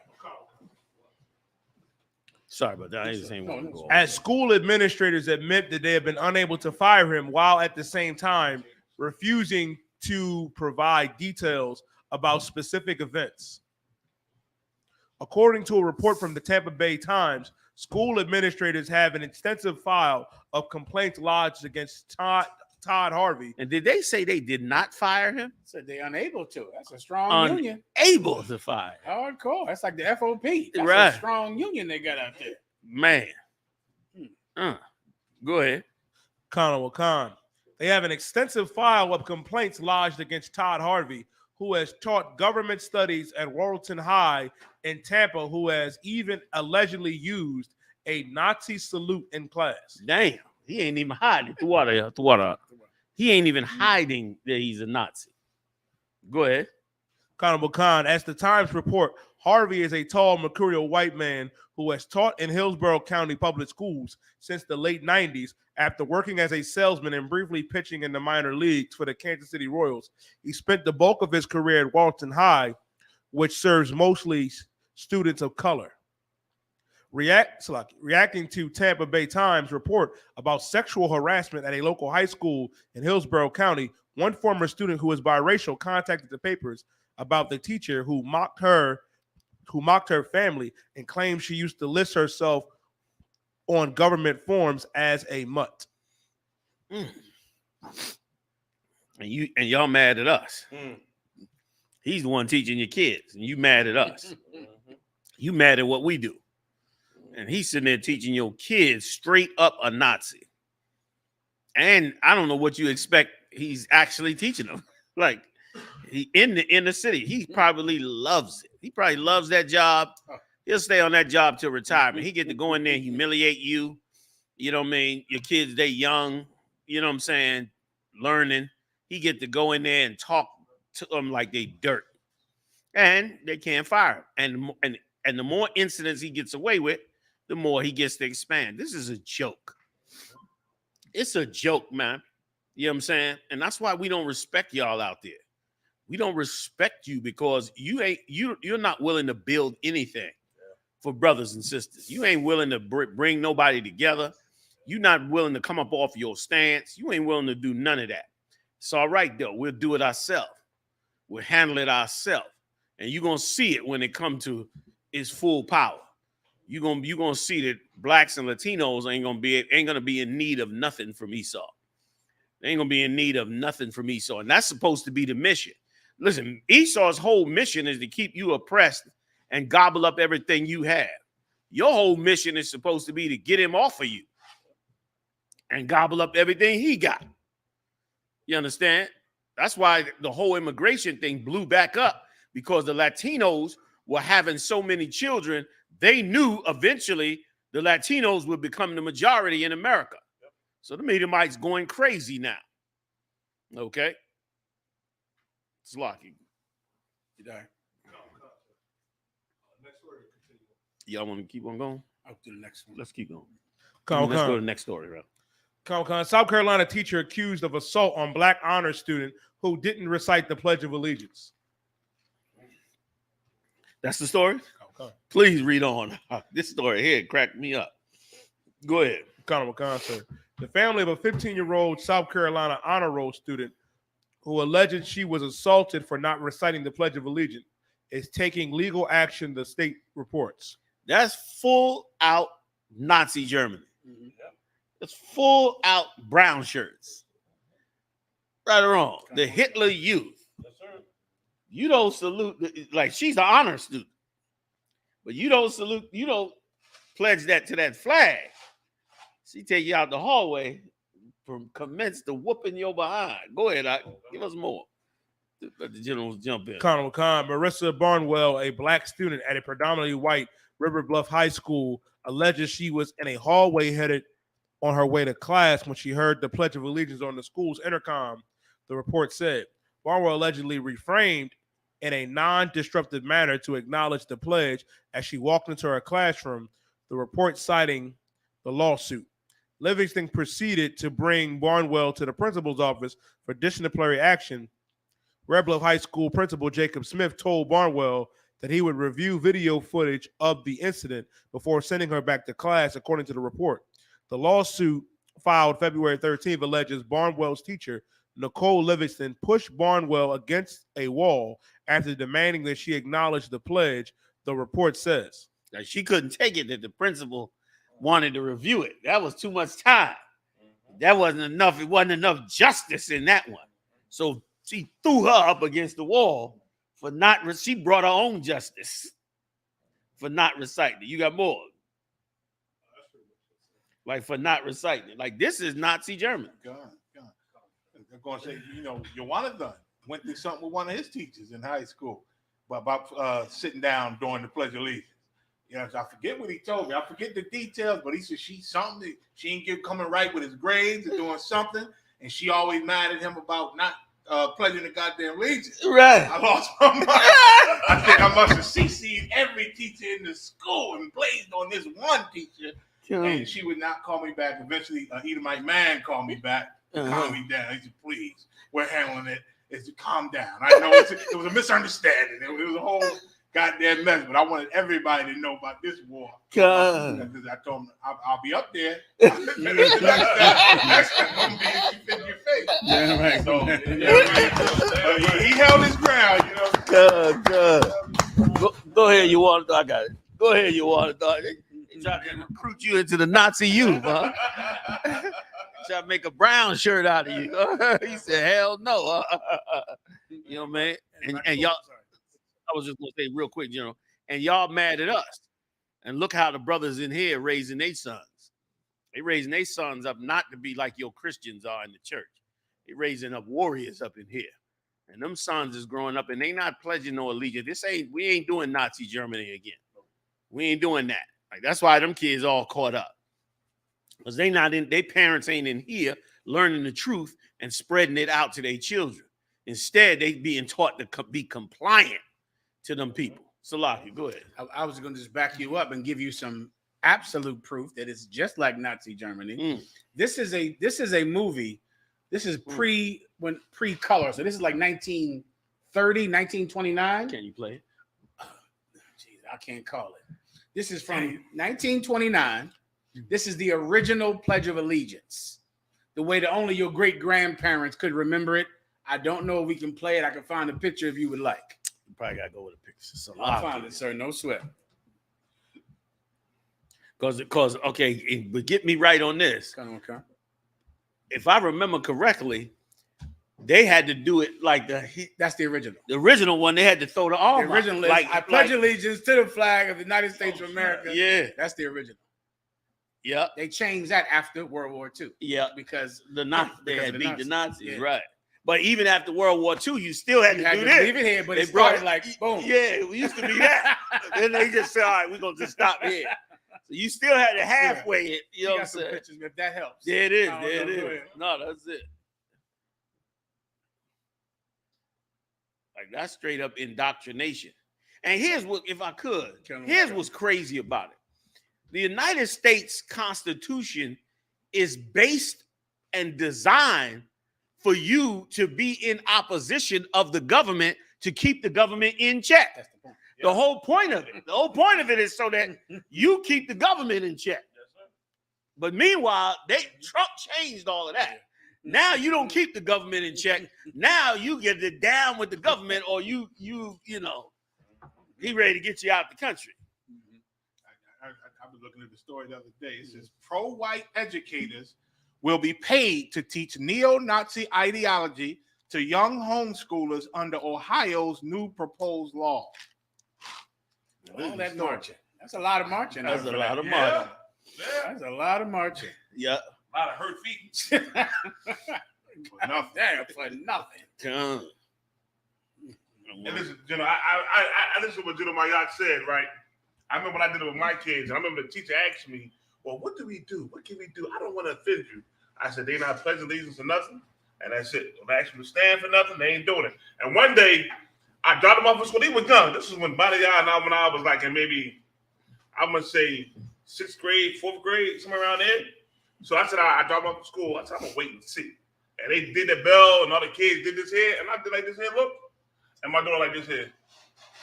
Speaker 14: Sorry about that. I just ain't want to go.
Speaker 13: As school administrators admit that they have been unable to fire him while at the same time refusing to provide details about specific events. According to a report from the Tampa Bay Times, school administrators have an extensive file of complaints lodged against Todd Harvey.
Speaker 14: And did they say they did not fire him?
Speaker 12: Said they're unable to. That's a strong union.
Speaker 14: Unable to fire.
Speaker 12: Hardcore. That's like the FOP. That's
Speaker 14: Right.
Speaker 12: a strong union they got out there.
Speaker 14: Man. Go ahead.
Speaker 13: Conwell Khan. They have an extensive file of complaints lodged against Todd Harvey, who has taught government studies at Warrenton High in Tampa, who has even allegedly used a Nazi salute in class.
Speaker 14: Damn, he ain't even hiding. He ain't even hiding that he's a Nazi. Go ahead.
Speaker 13: Conwell Khan. As the Times report, Harvey is a tall, mercurial white man who has taught in Hillsborough County public schools since the late 90s. After working as a salesman and briefly pitching in the minor leagues for the Kansas City Royals, he spent the bulk of his career at Walton High, which serves mostly students of color. Reacting to Tampa Bay Times report about sexual harassment at a local high school in Hillsborough County, one former student who is biracial contacted the papers about the teacher who mocked her family and claimed she used to list herself on government forms as a mutt.
Speaker 14: And y'all mad at us. He's the one teaching your kids, and you mad at us. You mad at what we do. And he's sitting there teaching your kids straight up a Nazi. And I don't know what you expect he's actually teaching them. Like, he in the inner city, he probably loves it. He probably loves that job. He'll stay on that job till retirement. He get to go in there and humiliate you. You know what I mean? Your kids, they young. You know what I'm saying? Learning. He get to go in there and talk to them like they dirt. And they can't fire him. And the more incidents he gets away with, the more he gets to expand. This is a joke. It's a joke, man. You know what I'm saying? And that's why we don't respect y'all out there. We don't respect you because you're not willing to build anything for brothers and sisters. You ain't willing to bring nobody together. You're not willing to come up off your stance. You ain't willing to do none of that. It's all right, though. We'll do it ourselves. We'll handle it ourselves. And you're going to see it when it comes to its full power. You're gonna see that blacks and Latinos ain't gonna be in need of nothing from Esau. They ain't gonna be in need of nothing from Esau. And that's supposed to be the mission. Listen, Esau's whole mission is to keep you oppressed and gobble up everything you have. Your whole mission is supposed to be to get him off of you and gobble up everything he got. You understand? That's why the whole immigration thing blew back up, because the Latinos were having so many children. They knew eventually the Latinos would become the majority in America. So the Edomites going crazy now. Okay? It's lucky. You there? Y'all want to keep on going?
Speaker 12: I'll do the next one.
Speaker 14: Let's keep going.
Speaker 13: Let's
Speaker 14: go to the next story, bro.
Speaker 13: South Carolina teacher accused of assault on black honor student who didn't recite the Pledge of Allegiance.
Speaker 14: That's the story? Please read on. This story here cracked me up. Go ahead.
Speaker 13: Sir. The family of a 15-year-old South Carolina honor roll student who alleged she was assaulted for not reciting the Pledge of Allegiance is taking legal action, the state reports.
Speaker 14: That's full out Nazi Germany. It's full out brown shirts. Right or wrong? The Hitler Youth. Yes, sir. You don't salute, like she's an honor student, but you don't salute, you don't pledge that to that flag. She take you out the hallway from commence to whooping your behind. Go ahead, give us more. Let the generals jump in.
Speaker 13: Colonel Khan, Marissa Barnwell, a black student at a predominantly white River Bluff High School, alleges she was in a hallway headed on her way to class when she heard the Pledge of Allegiance on the school's intercom, the report said. Barnwell allegedly refrained in a non-disruptive manner to acknowledge the pledge as she walked into her classroom, the report citing the lawsuit. Livingston proceeded to bring Barnwell to the principal's office for disciplinary action. Red Bluff High School principal Jacob Smith told Barnwell that he would review video footage of the incident before sending her back to class, according to the report. The lawsuit filed February 13th alleges Barnwell's teacher, Nicole Livingston, pushed Barnwell against a wall after demanding that she acknowledge the pledge, the report says.
Speaker 14: Now, she couldn't take it that the principal wanted to review it. That was too much time. that wasn't enough. It wasn't enough justice in that one. So she threw her up against the wall for not. She brought her own justice for not reciting. You got more. Like for not reciting it. Like this is Nazi Germany.
Speaker 15: God. I'm going to say, Johanna went through something with one of his teachers in high school about sitting down during the Pledge of Allegiance. I forget what he told me. I forget the details, but he said she ain't coming right with his grades or doing something, and she always mad at him about not pledging the goddamn allegiance.
Speaker 14: Right.
Speaker 15: I lost my mind. I think I must have CC'd every teacher in the school and blazed on this one teacher, and she would not call me back. Eventually, Edomite man called me back to calm me down. He said, "Please, we're handling it. It's to calm down. I know it was a misunderstanding. It was a whole goddamn mess, but I wanted everybody to know about this war. Because I told him I'll be up there. Next time I'm gonna be in your face.
Speaker 12: Yeah, right.
Speaker 15: So, he held his ground,
Speaker 14: Go ahead, you want to. I got it. Go ahead, you want to. They try to recruit you into the Nazi youth, huh? Try to make a brown shirt out of you. He said, "Hell no." You know, man. And y'all. I was just gonna say real quick, and y'all mad at us. And look how the brothers in here raising their sons. They raising their sons up not to be like your Christians are in the church. They raising up warriors up in here. And them sons is growing up and they not pledging no allegiance. We ain't doing Nazi Germany again. We ain't doing that. Like that's why them kids all caught up. Because their parents ain't in here learning the truth and spreading it out to their children. Instead, they being taught to be compliant to them people. Salaki, go ahead.
Speaker 12: I was going to just back you up and give you some absolute proof that it's just like Nazi Germany. This is a movie. This is pre-color. So this is like 1930, 1929.
Speaker 14: Can you play it?
Speaker 12: I can't call it. This is from 1929. This is the original Pledge of Allegiance. The way that only your great-grandparents could remember it. I don't know if we can play it. I can find a picture if you would like.
Speaker 14: You probably got to go with a picture. So
Speaker 12: I'll find it, sir. No sweat.
Speaker 14: Because okay, but get me right on this.
Speaker 12: Okay.
Speaker 14: If I remember correctly, they had to do it like
Speaker 12: that's the original.
Speaker 14: The original one, they had to throw the arm.
Speaker 12: The original is I pledge allegiance to the flag of the United States of America.
Speaker 14: Yeah.
Speaker 12: That's the original.
Speaker 14: Yeah.
Speaker 12: They changed that after World War II.
Speaker 14: Yeah.
Speaker 12: Because
Speaker 14: they had beat the Nazis, right. But even after World War II, you still had to do this.
Speaker 12: Leave it here, but it started like boom.
Speaker 14: Yeah, we used to be that. Then they just said, all right, we're going to just stop here. So you still had to halfway it. You know what I'm saying?
Speaker 12: Pictures, if that helps.
Speaker 14: There it is. There it is. No, that's it. Like that's straight up indoctrination. And here's what, if I could, here's what's crazy about it. The United States Constitution is based and designed for you to be in opposition of the government to keep the government in check. That's the point. Yeah. The whole point of it is so that you keep the government in check. But meanwhile, Trump changed all of that. Now you don't keep the government in check. Now you get it down with the government, or you know, he ready to get you out the country.
Speaker 15: I was looking at the story the other day. It says pro-white educators will be paid to teach neo-Nazi ideology to young homeschoolers under Ohio's new proposed law.
Speaker 12: All that marching. That's a lot of marching.
Speaker 14: That's a lot of marching.
Speaker 12: That's a lot of marching.
Speaker 14: Yeah.
Speaker 15: A lot of hurt feet.
Speaker 12: For nothing. Damn, for nothing.
Speaker 16: And listen, I listen to what GEN.YAHANNA said, right? I remember when I did it with my kids, and I remember the teacher asked me, well, what do we do? What can we do? I don't want to offend you. I said, they're not pledging allegiance to nothing. And that's it. Don't ask them to stand for nothing. They ain't doing it. And one day, I dropped them off from school. They were young. This is when when I was like in maybe, I'm going to say 6th grade, 4th grade, somewhere around there. So I said, I dropped them off from school. I said, I'm going to wait and see. And they did the bell, and all the kids did this here. And I did like this here, look. And my daughter like this here.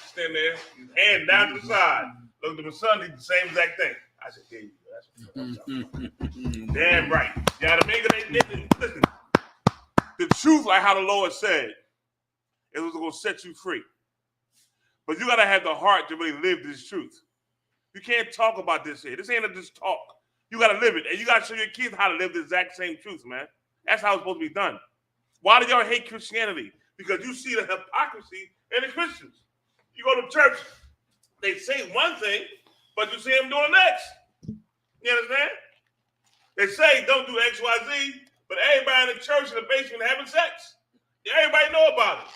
Speaker 16: Stand there, hand down to the side. Looked at my son, did the same exact thing. I said, there you go. That's what I'm talking about. Damn right. You know what I mean? Listen, the truth, like how the Lord said, it was going to set you free. But you got to have the heart to really live this truth. You can't talk about this here. This ain't just talk. You got to live it. And you got to show your kids how to live the exact same truth, man. That's how it's supposed to be done. Why do y'all hate Christianity? Because you see the hypocrisy in the Christians. You go to church, they say one thing, but you see them doing the next. You understand? They say don't do X, Y, Z, but everybody in the church in the basement having sex. Everybody know about it.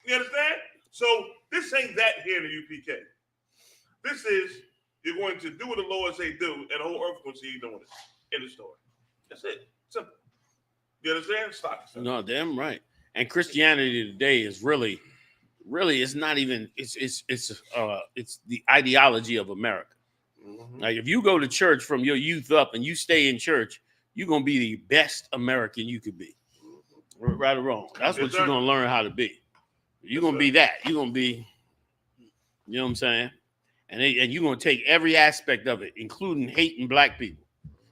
Speaker 16: You understand? So this ain't that here in the UPK. This is you're going to do what the Lord say do, and the whole earth going to see you doing it. In the story. That's it. Simple. You understand? Stop.
Speaker 14: No, damn right. And Christianity today is really, it's not even. It's the ideology of America. Mm-hmm. Like if you go to church from your youth up and you stay in church, you're gonna be the best American you could be. Right or wrong. That's what you're gonna learn how to be. You're gonna be that. You're gonna be, you know what I'm saying? And you're gonna take every aspect of it, including hating black people.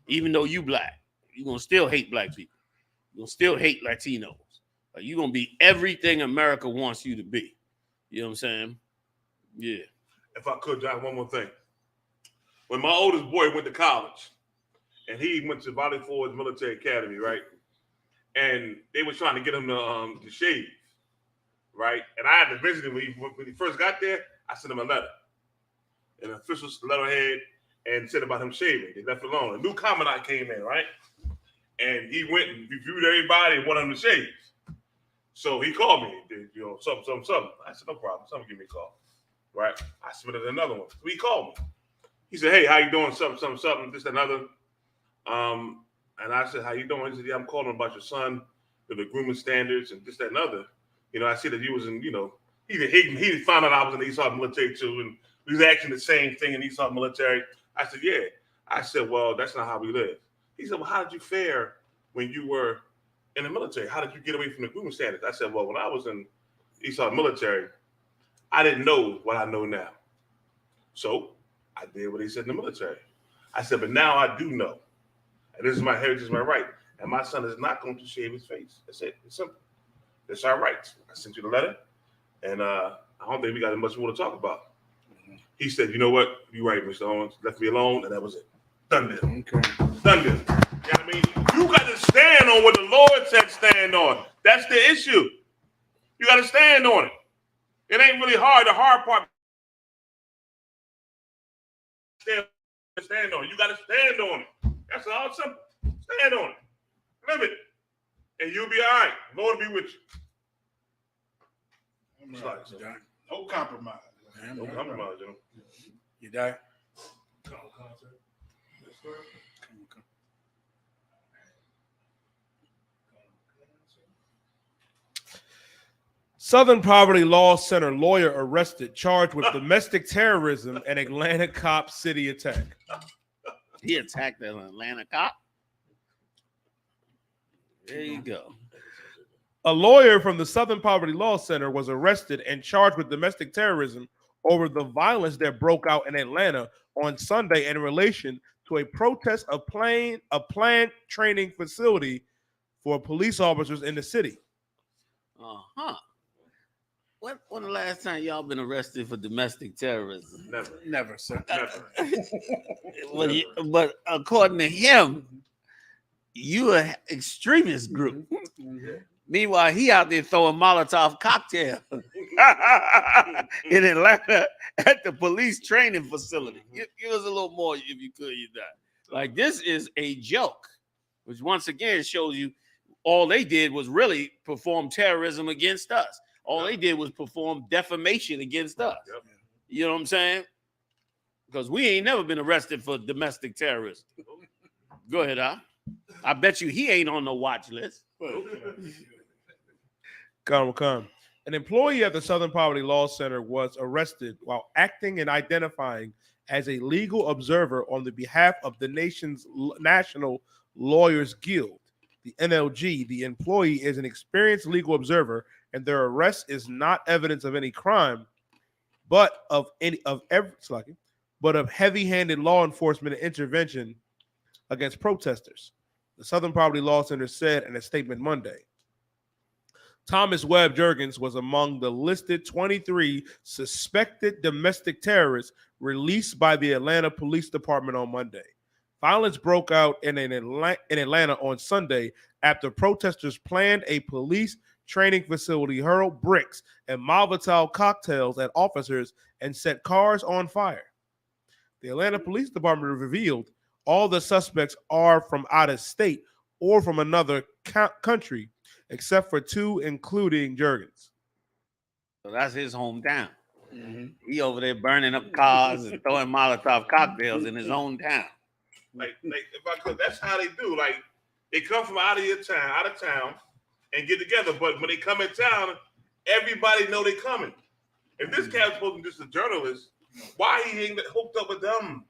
Speaker 14: Even though you black, you're gonna still hate black people. You're gonna still hate Latinos. You're gonna be everything America wants you to be. You know what I'm saying? Yeah.
Speaker 16: If I could, John, one more thing. When my oldest boy went to college, and he went to Valley Forge Military Academy, right? And they were trying to get him to shave, right? And I had to visit him when he first got there. I sent him a letter, an official letterhead, and said about him shaving. They left it alone. A new commandant came in, right? And he went and reviewed everybody and wanted him to shave. So he called me, you know, something. I said, no problem. Someone give me a call, right? I submitted another one. So he called me. He said, hey, how you doing? Something, this, another. And I said, how you doing? He said, yeah, I'm calling about your son, the grooming standards and this, that, and other. You know, I see that you was in, you know, he found out I was in the Esau military too, and we was actually the same thing in Esau military. I said, yeah. I said, well, that's not how we live. He said, well, how did you fare when you were in the military? How did you get away from the grooming standards? I said, well, when I was in Esau military, I didn't know what I know now. So I did what he said in the military. I said, but now I do know. And this is my heritage, this is my right. And my son is not going to shave his face. That's it. It's simple. That's our right. I sent you the letter. And I don't think we got much more to talk about. He said, you know what? You're right, Mr. Owens. Left me alone, and that was it. Done deal. Okay. Done deal. You know what I mean? You got to stand on what the Lord said stand on. That's the issue. You got to stand on it. It ain't really hard. The hard part stand on it. You got to stand on it. That's all simple. Stand on it. Live it. And you'll be all right. Lord be with you.
Speaker 12: Right, no compromise.
Speaker 16: No compromise, you know.
Speaker 12: You die?
Speaker 13: Southern Poverty Law Center lawyer arrested, charged with domestic terrorism and Atlanta cop city attack.
Speaker 14: He attacked an Atlanta cop? There you go.
Speaker 13: A lawyer from the Southern Poverty Law Center was arrested and charged with domestic terrorism over the violence that broke out in Atlanta on Sunday in relation to a protest of a planned training facility for police officers in the city.
Speaker 14: When the last time y'all been arrested for domestic terrorism?
Speaker 12: Never, sir.
Speaker 14: Never. But according to him, you an extremist group. Meanwhile, he out there throwing Molotov cocktails in Atlanta at the police training facility. Give us a little more if you could, you die. Like, this is a joke, which once again shows you all they did was really perform terrorism against us. All they did was perform defamation against us. Yep. You know what I'm saying? Because we ain't never been arrested for domestic terrorism. Go ahead, Al. I bet you he ain't on no watch list.
Speaker 13: Come. An employee at the Southern Poverty Law Center was arrested while acting and identifying as a legal observer on the behalf of the nation's National Lawyers Guild, the NLG. The employee is an experienced legal observer, and their arrest is not evidence of any crime, but of heavy-handed law enforcement intervention against protesters. The Southern Poverty Law Center said in a statement Monday. Thomas Webb Jurgens was among the listed 23 suspected domestic terrorists released by the Atlanta Police Department on Monday. Violence broke out in Atlanta on Sunday after protesters planned a police training facility, hurled bricks and Molotov cocktails at officers, and set cars on fire. The Atlanta Police Department revealed all the suspects are from out of state or from another country, except for 2, including Jurgens.
Speaker 14: So that's his hometown. He over there burning up cars and throwing Molotov cocktails in his own town.
Speaker 16: Like if I could, that's how they do. Like they come from out of town, and get together. But when they come in town, everybody know they coming. If this cat's supposed to be just a journalist, why he ain't hooked up with them?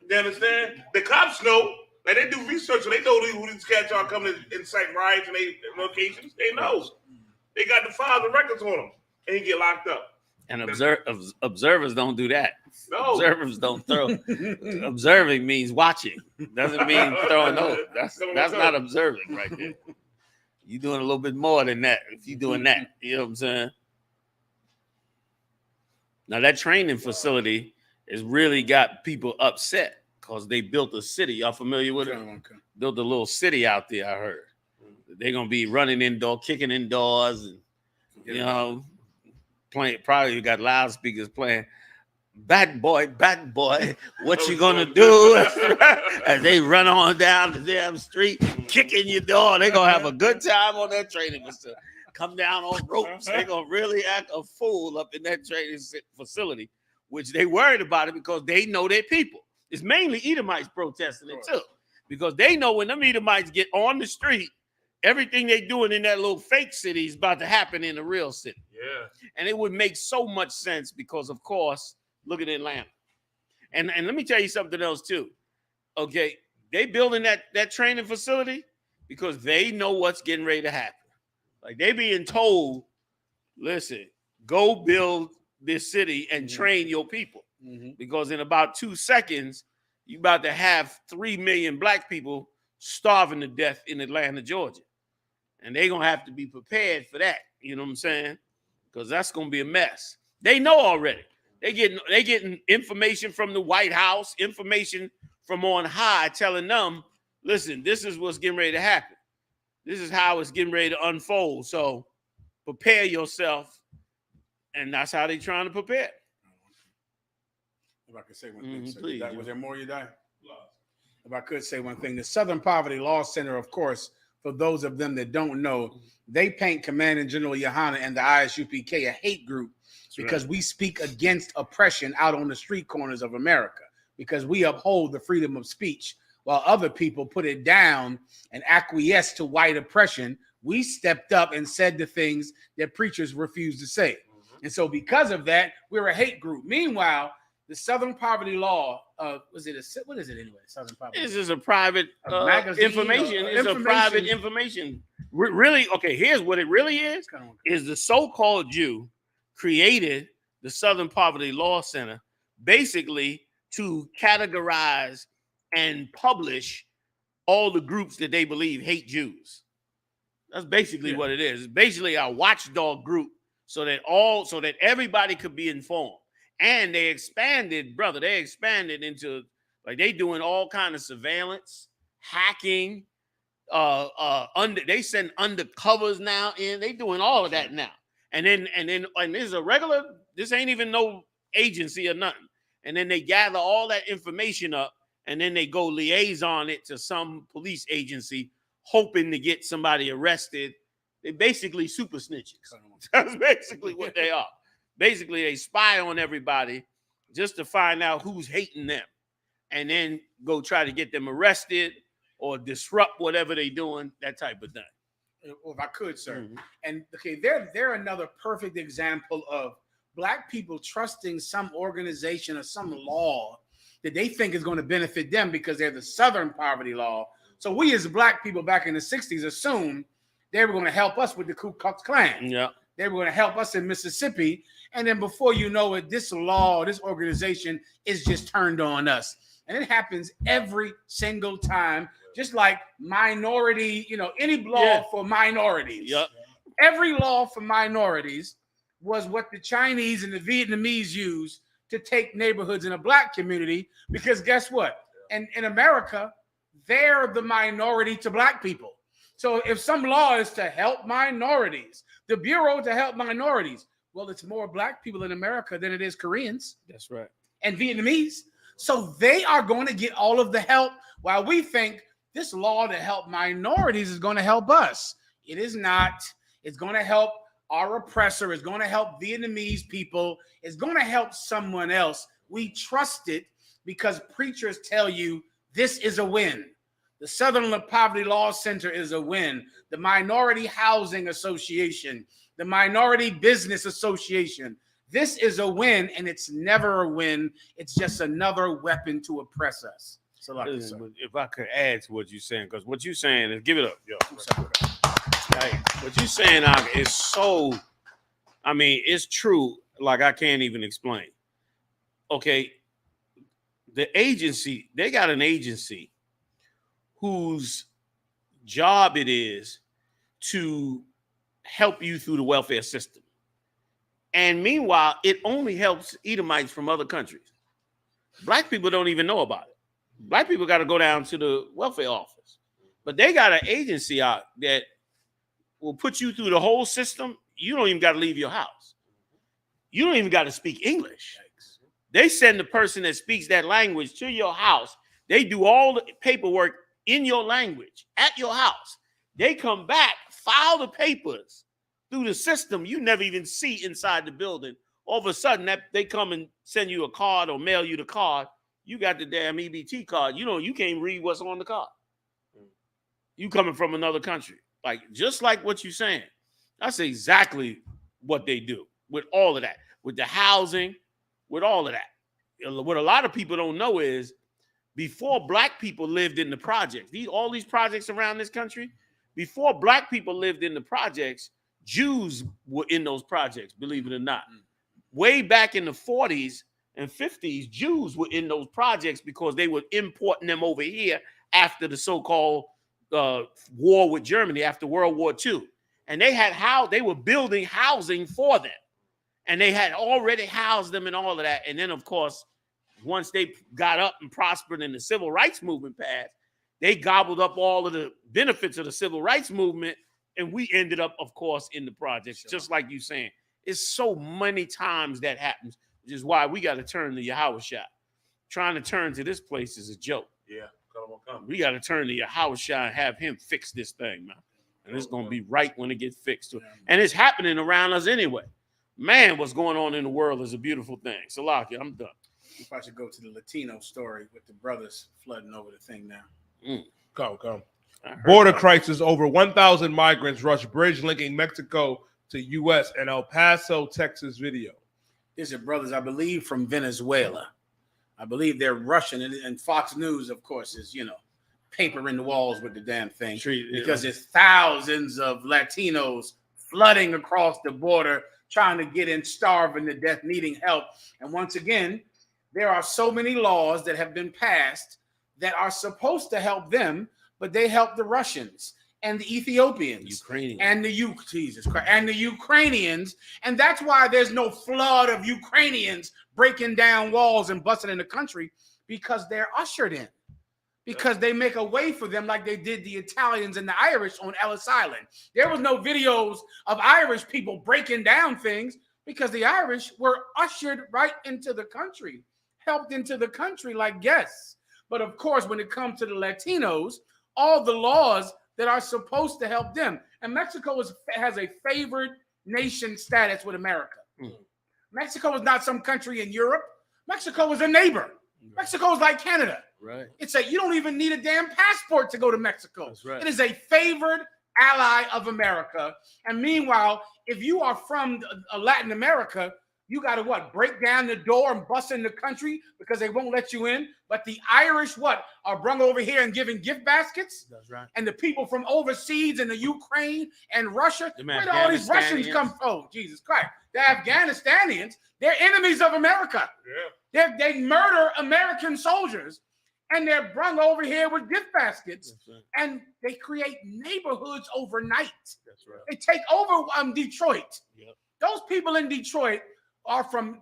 Speaker 16: You understand? The cops know. Like they do research, and they know who these cats are coming to incite riots and they locations. They know. They got the files and records on them, and he get locked up.
Speaker 14: And observers don't do that.
Speaker 16: No.
Speaker 14: Observers don't throw. Observing means watching. Doesn't mean throwing over. That's not observing right there. You're doing a little bit more than that if you're doing that. You know what I'm saying? Now that training facility has really got people upset because they built a city. Y'all familiar with it? Built a little city out there, I heard. They're gonna be running indoor, kicking indoors, and you know, playing. Probably got loudspeakers playing. Bad boy, what you gonna do? As they run on down the damn street, kicking your door. They're gonna have a good time on that training facility. Come down on ropes. They're gonna really act a fool up in that training facility, which they worried about it because they know their people. It's mainly Edomites protesting it too, because they know when them Edomites get on the street, everything they doing in that little fake city is about to happen in the real city.
Speaker 16: Yeah.
Speaker 14: And it would make so much sense because, of course, look at Atlanta. And let me tell you something else too. Okay, they building that training facility because they know what's getting ready to happen. Like they being told, listen, go build this city and train your people. Because in about 2 seconds, you about to have 3 million black people starving to death in Atlanta, Georgia. And they're going to have to be prepared for that. You know what I'm saying? Because that's going to be a mess. They know already. They getting information from the White House, information from on high telling them, listen, this is what's getting ready to happen. This is how it's getting ready to unfold. So prepare yourself. And that's how they're trying to prepare.
Speaker 12: If I could say one thing, sir.
Speaker 14: Please,
Speaker 12: Was there more you died? If I could say one thing, the Southern Poverty Law Center, of course, for those of them that don't know, they paint Commanding General Yohanna and the I.S.U.P.K a hate group because we speak against oppression out on the street corners of America, because we uphold the freedom of speech while other people put it down and acquiesce to white oppression. We stepped up and said the things that preachers refuse to say. And so because of that, we're a hate group. Meanwhile, the Southern Poverty Law, what is it anyway? Southern Poverty.
Speaker 14: This is a private information. It's a private information. Really, okay, here's what it really is the so-called Jew created the Southern Poverty Law Center basically to categorize and publish all the groups that they believe hate Jews. That's basically what it is. It's basically a watchdog group so that everybody could be informed. And they expanded, into, like, they doing all kind of surveillance, hacking, they send undercovers now in. They doing all of that now. And this is this ain't even no agency or nothing. And then they gather all that information up, and then they go liaison it to some police agency, hoping to get somebody arrested. They basically super snitches. That's basically what they are. Basically, they spy on everybody just to find out who's hating them, and then go try to get them arrested or disrupt whatever they're doing, that type of thing.
Speaker 12: Well, if I could, sir. And okay, they're another perfect example of black people trusting some organization or some law that they think is going to benefit them because they're the Southern Poverty Law. So we as black people back in the 60s assumed they were going to help us with the Ku Klux Klan.
Speaker 14: Yeah.
Speaker 12: They were going to help us in Mississippi. And then before you know it, this law, this organization is just turned on us. And it happens every single time, just like minority, any law for minorities.
Speaker 14: Yep.
Speaker 12: Every law for minorities was what the Chinese and the Vietnamese used to take neighborhoods in a black community, because guess what? And in America, they're the minority to black people. So if some law is to help minorities, the Bureau to help minorities, well, it's more black people in America than it is Koreans.
Speaker 1: That's right.
Speaker 12: And Vietnamese. So they are going to get all of the help while we think this law to help minorities is going to help us. It is not. It's going to help our oppressor. It's going to help Vietnamese people. It's going to help someone else. We trust it because preachers tell you this is a win. The Southern Poverty Law Center is a win. The Minority Housing Association, the Minority Business Association. This is a win, and it's never a win. It's just another weapon to oppress us. So,
Speaker 14: if I could add to what you're saying, because what you're saying is, give it up, yo. What you're saying is so, I mean, it's true. Like I can't even explain. Okay, the agency, they got an agency whose job it is to help you through the welfare system. And meanwhile, it only helps Edomites from other countries. Black people don't even know about it. Black people got to go down to the welfare office. But they got an agency out that will put you through the whole system. You don't even got to leave your house. You don't even got to speak English. They send the person that speaks that language to your house. They do all the paperwork in your language at your house. They come back, file the papers through the system you never even see inside the building. All of a sudden, that they come and send you a card or mail you the card. You got the damn EBT card. You can't read what's on the card. You coming from another country. Like, just like what you're saying. That's exactly what they do with all of that. With the housing, with all of that. What a lot of people don't know is before black people lived in the projects, all these projects around this country, before black people lived in the projects, Jews were in those projects, believe it or not. Way back in the 40s and 50s, Jews were in those projects because they were importing them over here after the so-called war with Germany, after World War II. And they were building housing for them. And they had already housed them and all of that. And then, of course, once they got up and prospered and the civil rights movement passed, they gobbled up all of the benefits of the civil rights movement. And we ended up, of course, in the projects, just like you saying. It's so many times that happens, which is why we got to turn to Yahushua. Trying to turn to this place is a joke.
Speaker 16: Yeah,
Speaker 14: we got to turn to Yahushua and have him fix this thing, man. And it's going to be right when it gets fixed. And it's happening around us anyway. Man, what's going on in the world is a beautiful thing. So, Lockie, I'm done.
Speaker 12: If I should go to the Latino story with the brothers flooding over the thing now.
Speaker 13: Come. Border crisis. Over 1,000 migrants rush bridge linking Mexico to U.S. and El Paso, Texas video.
Speaker 12: These are brothers, I believe, from Venezuela. I believe they're Russian. And Fox News, of course, is, paper in the walls with the damn thing. Because there's thousands of Latinos flooding across the border, trying to get in, starving to death, needing help. And once again, there are so many laws that have been passed that are supposed to help them, but they help the Russians and the Ethiopians,
Speaker 14: Ukrainians,
Speaker 12: and the Ukrainians. And that's why there's no flood of Ukrainians breaking down walls and busting in the country, because they're ushered in, because they make a way for them like they did the Italians and the Irish on Ellis Island. There was no videos of Irish people breaking down things because the Irish were ushered right into the country, helped into the country like guests. But of course, when it comes to the Latinos, all the laws that are supposed to help them. And Mexico has a favored nation status with America. Mexico is not some country in Europe. Mexico is a neighbor. Mexico is like Canada.
Speaker 1: Right.
Speaker 12: You don't even need a damn passport to go to Mexico.
Speaker 1: That's right.
Speaker 12: It is a favored ally of America. And meanwhile, if you are from Latin America, you got to break down the door and bust in the country because they won't let you in. But the Irish are brung over here and given gift baskets.
Speaker 1: That's right.
Speaker 12: And the people from overseas in the Ukraine and Russia, where do all these Russians come from? Oh, Jesus Christ. The Afghanistanians, they're enemies of America.
Speaker 16: Yeah.
Speaker 12: They murder American soldiers, and they're brung over here with gift baskets.
Speaker 1: Right.
Speaker 12: And they create neighborhoods overnight.
Speaker 1: That's right.
Speaker 12: They take over Detroit.
Speaker 1: Yep.
Speaker 12: Those people in Detroit are from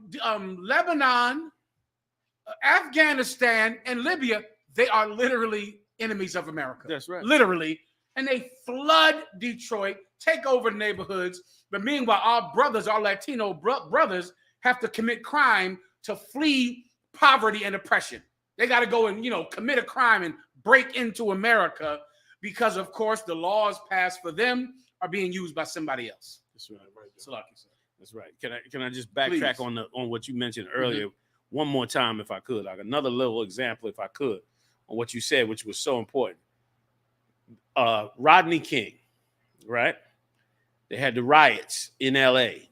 Speaker 12: Lebanon, Afghanistan, and Libya. they are literally enemies of America.
Speaker 14: That's right.
Speaker 12: Literally. And they flood Detroit, take over neighborhoods. But meanwhile, our brothers, our Latino brothers, have to commit crime to flee poverty and oppression. They got to go and, commit a crime and break into America because, of course, the laws passed for them are being used by somebody else.
Speaker 14: That's right.
Speaker 12: Salaki, sir.
Speaker 14: That's right. Can I just backtrack on what you mentioned earlier one more time, if I could? Like another little example, if I could, on what you said, which was so important. Rodney King, right? They had the riots in L.A.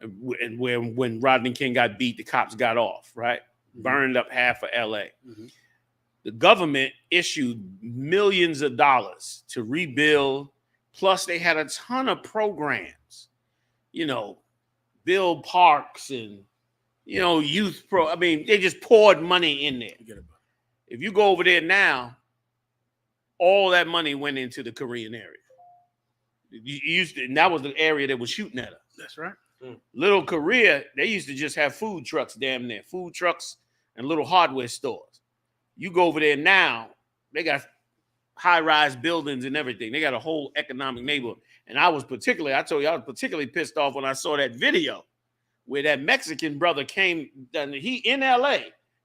Speaker 14: and when Rodney King got beat, the cops got off, right? Burned up half of L.A. The government issued millions of dollars to rebuild. Plus, they had a ton of programs, build parks and, youth they just poured money in there. If you go over there now, all that money went into the Korean area. And that was the area that was shooting at us.
Speaker 12: That's right.
Speaker 14: Little Korea, they used to just have food trucks damn near. Food trucks and little hardware stores. You go over there now, they got high-rise buildings and everything. They got a whole economic neighborhood. And I told you, I was particularly pissed off when I saw that video where that Mexican brother came, he in LA,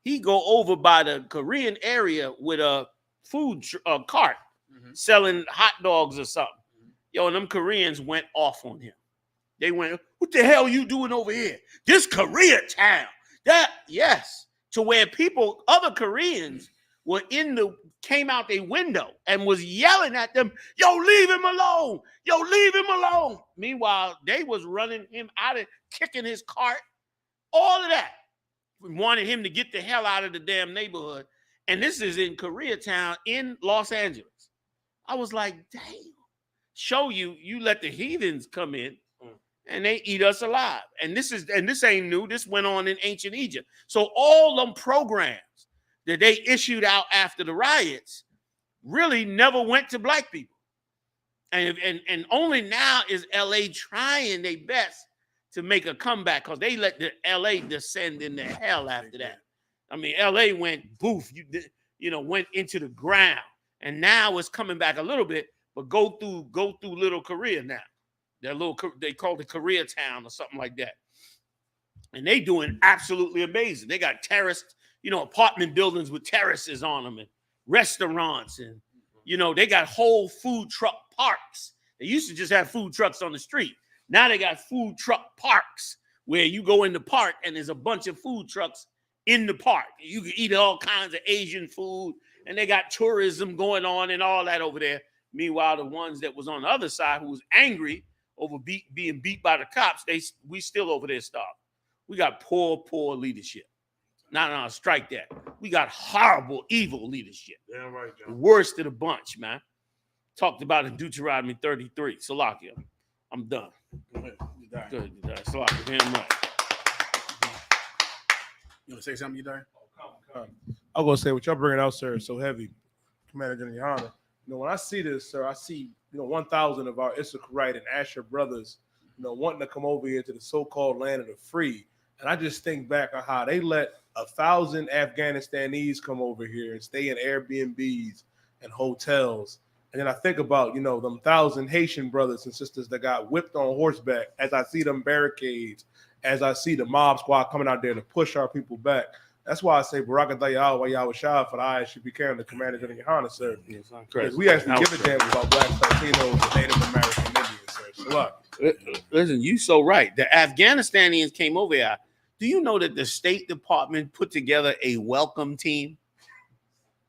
Speaker 14: he go over by the Korean area with a food cart selling hot dogs or something. And them Koreans went off on him. They went, what the hell you doing over here? This Koreatown. Yes. To where other Koreans came out their window and was yelling at them, yo, leave him alone. Yo, leave him alone. Meanwhile, they was running him out of, kicking his cart, all of that. We wanted him to get the hell out of the damn neighborhood. And this is in Koreatown in Los Angeles. I was like, damn. Show you let the heathens come in and they eat us alive. And this ain't new. This went on in ancient Egypt. So all them programs that they issued out after the riots really never went to black people. And only now is LA trying their best to make a comeback because they let the LA descend into hell after that. I mean, LA went boof, went into the ground. And now it's coming back a little bit, but go through Little Korea now. They call it Koreatown or something like that. And they doing absolutely amazing. They got terraced, apartment buildings with terraces on them and restaurants. And, they got whole food truck parks. They used to just have food trucks on the street. Now they got food truck parks where you go in the park and there's a bunch of food trucks in the park. You can eat all kinds of Asian food and they got tourism going on and all that over there. Meanwhile, the ones that was on the other side who was angry over being beat by the cops, we still over there starving. We got poor leadership. No, strike that. We got horrible, evil leadership.
Speaker 16: Damn right, John.
Speaker 14: The worst of the bunch, man. Talked about in Deuteronomy 33. Salakia. I'm done. Good. Salakia. Damn right.
Speaker 12: You want to say something, you done?
Speaker 13: I'm going to say what y'all bringing out, sir, is so heavy. Commander Gen.YAHANNA. When I see this, sir, I see 1,000 of our Issacharite and Asher brothers, wanting to come over here to the so-called land of the free. And I just think back on how they let 1,000 Afghanistanis come over here and stay in Airbnbs and hotels. And then I think about, them 1,000 Haitian brothers and sisters that got whipped on horseback as I see them barricades, as I see the mob squad coming out there to push our people back. That's why I say Barakatah Yahweh Yahweh for the I.S.U.P.K and the Commander Gen.YAHANNA, sir. Because we actually give a damn about Blacks, Latinos, and Native American Indians, sir. So look.
Speaker 14: Listen, you so right. The Afghanistanians came over here. Do you know that the State Department put together a welcome team?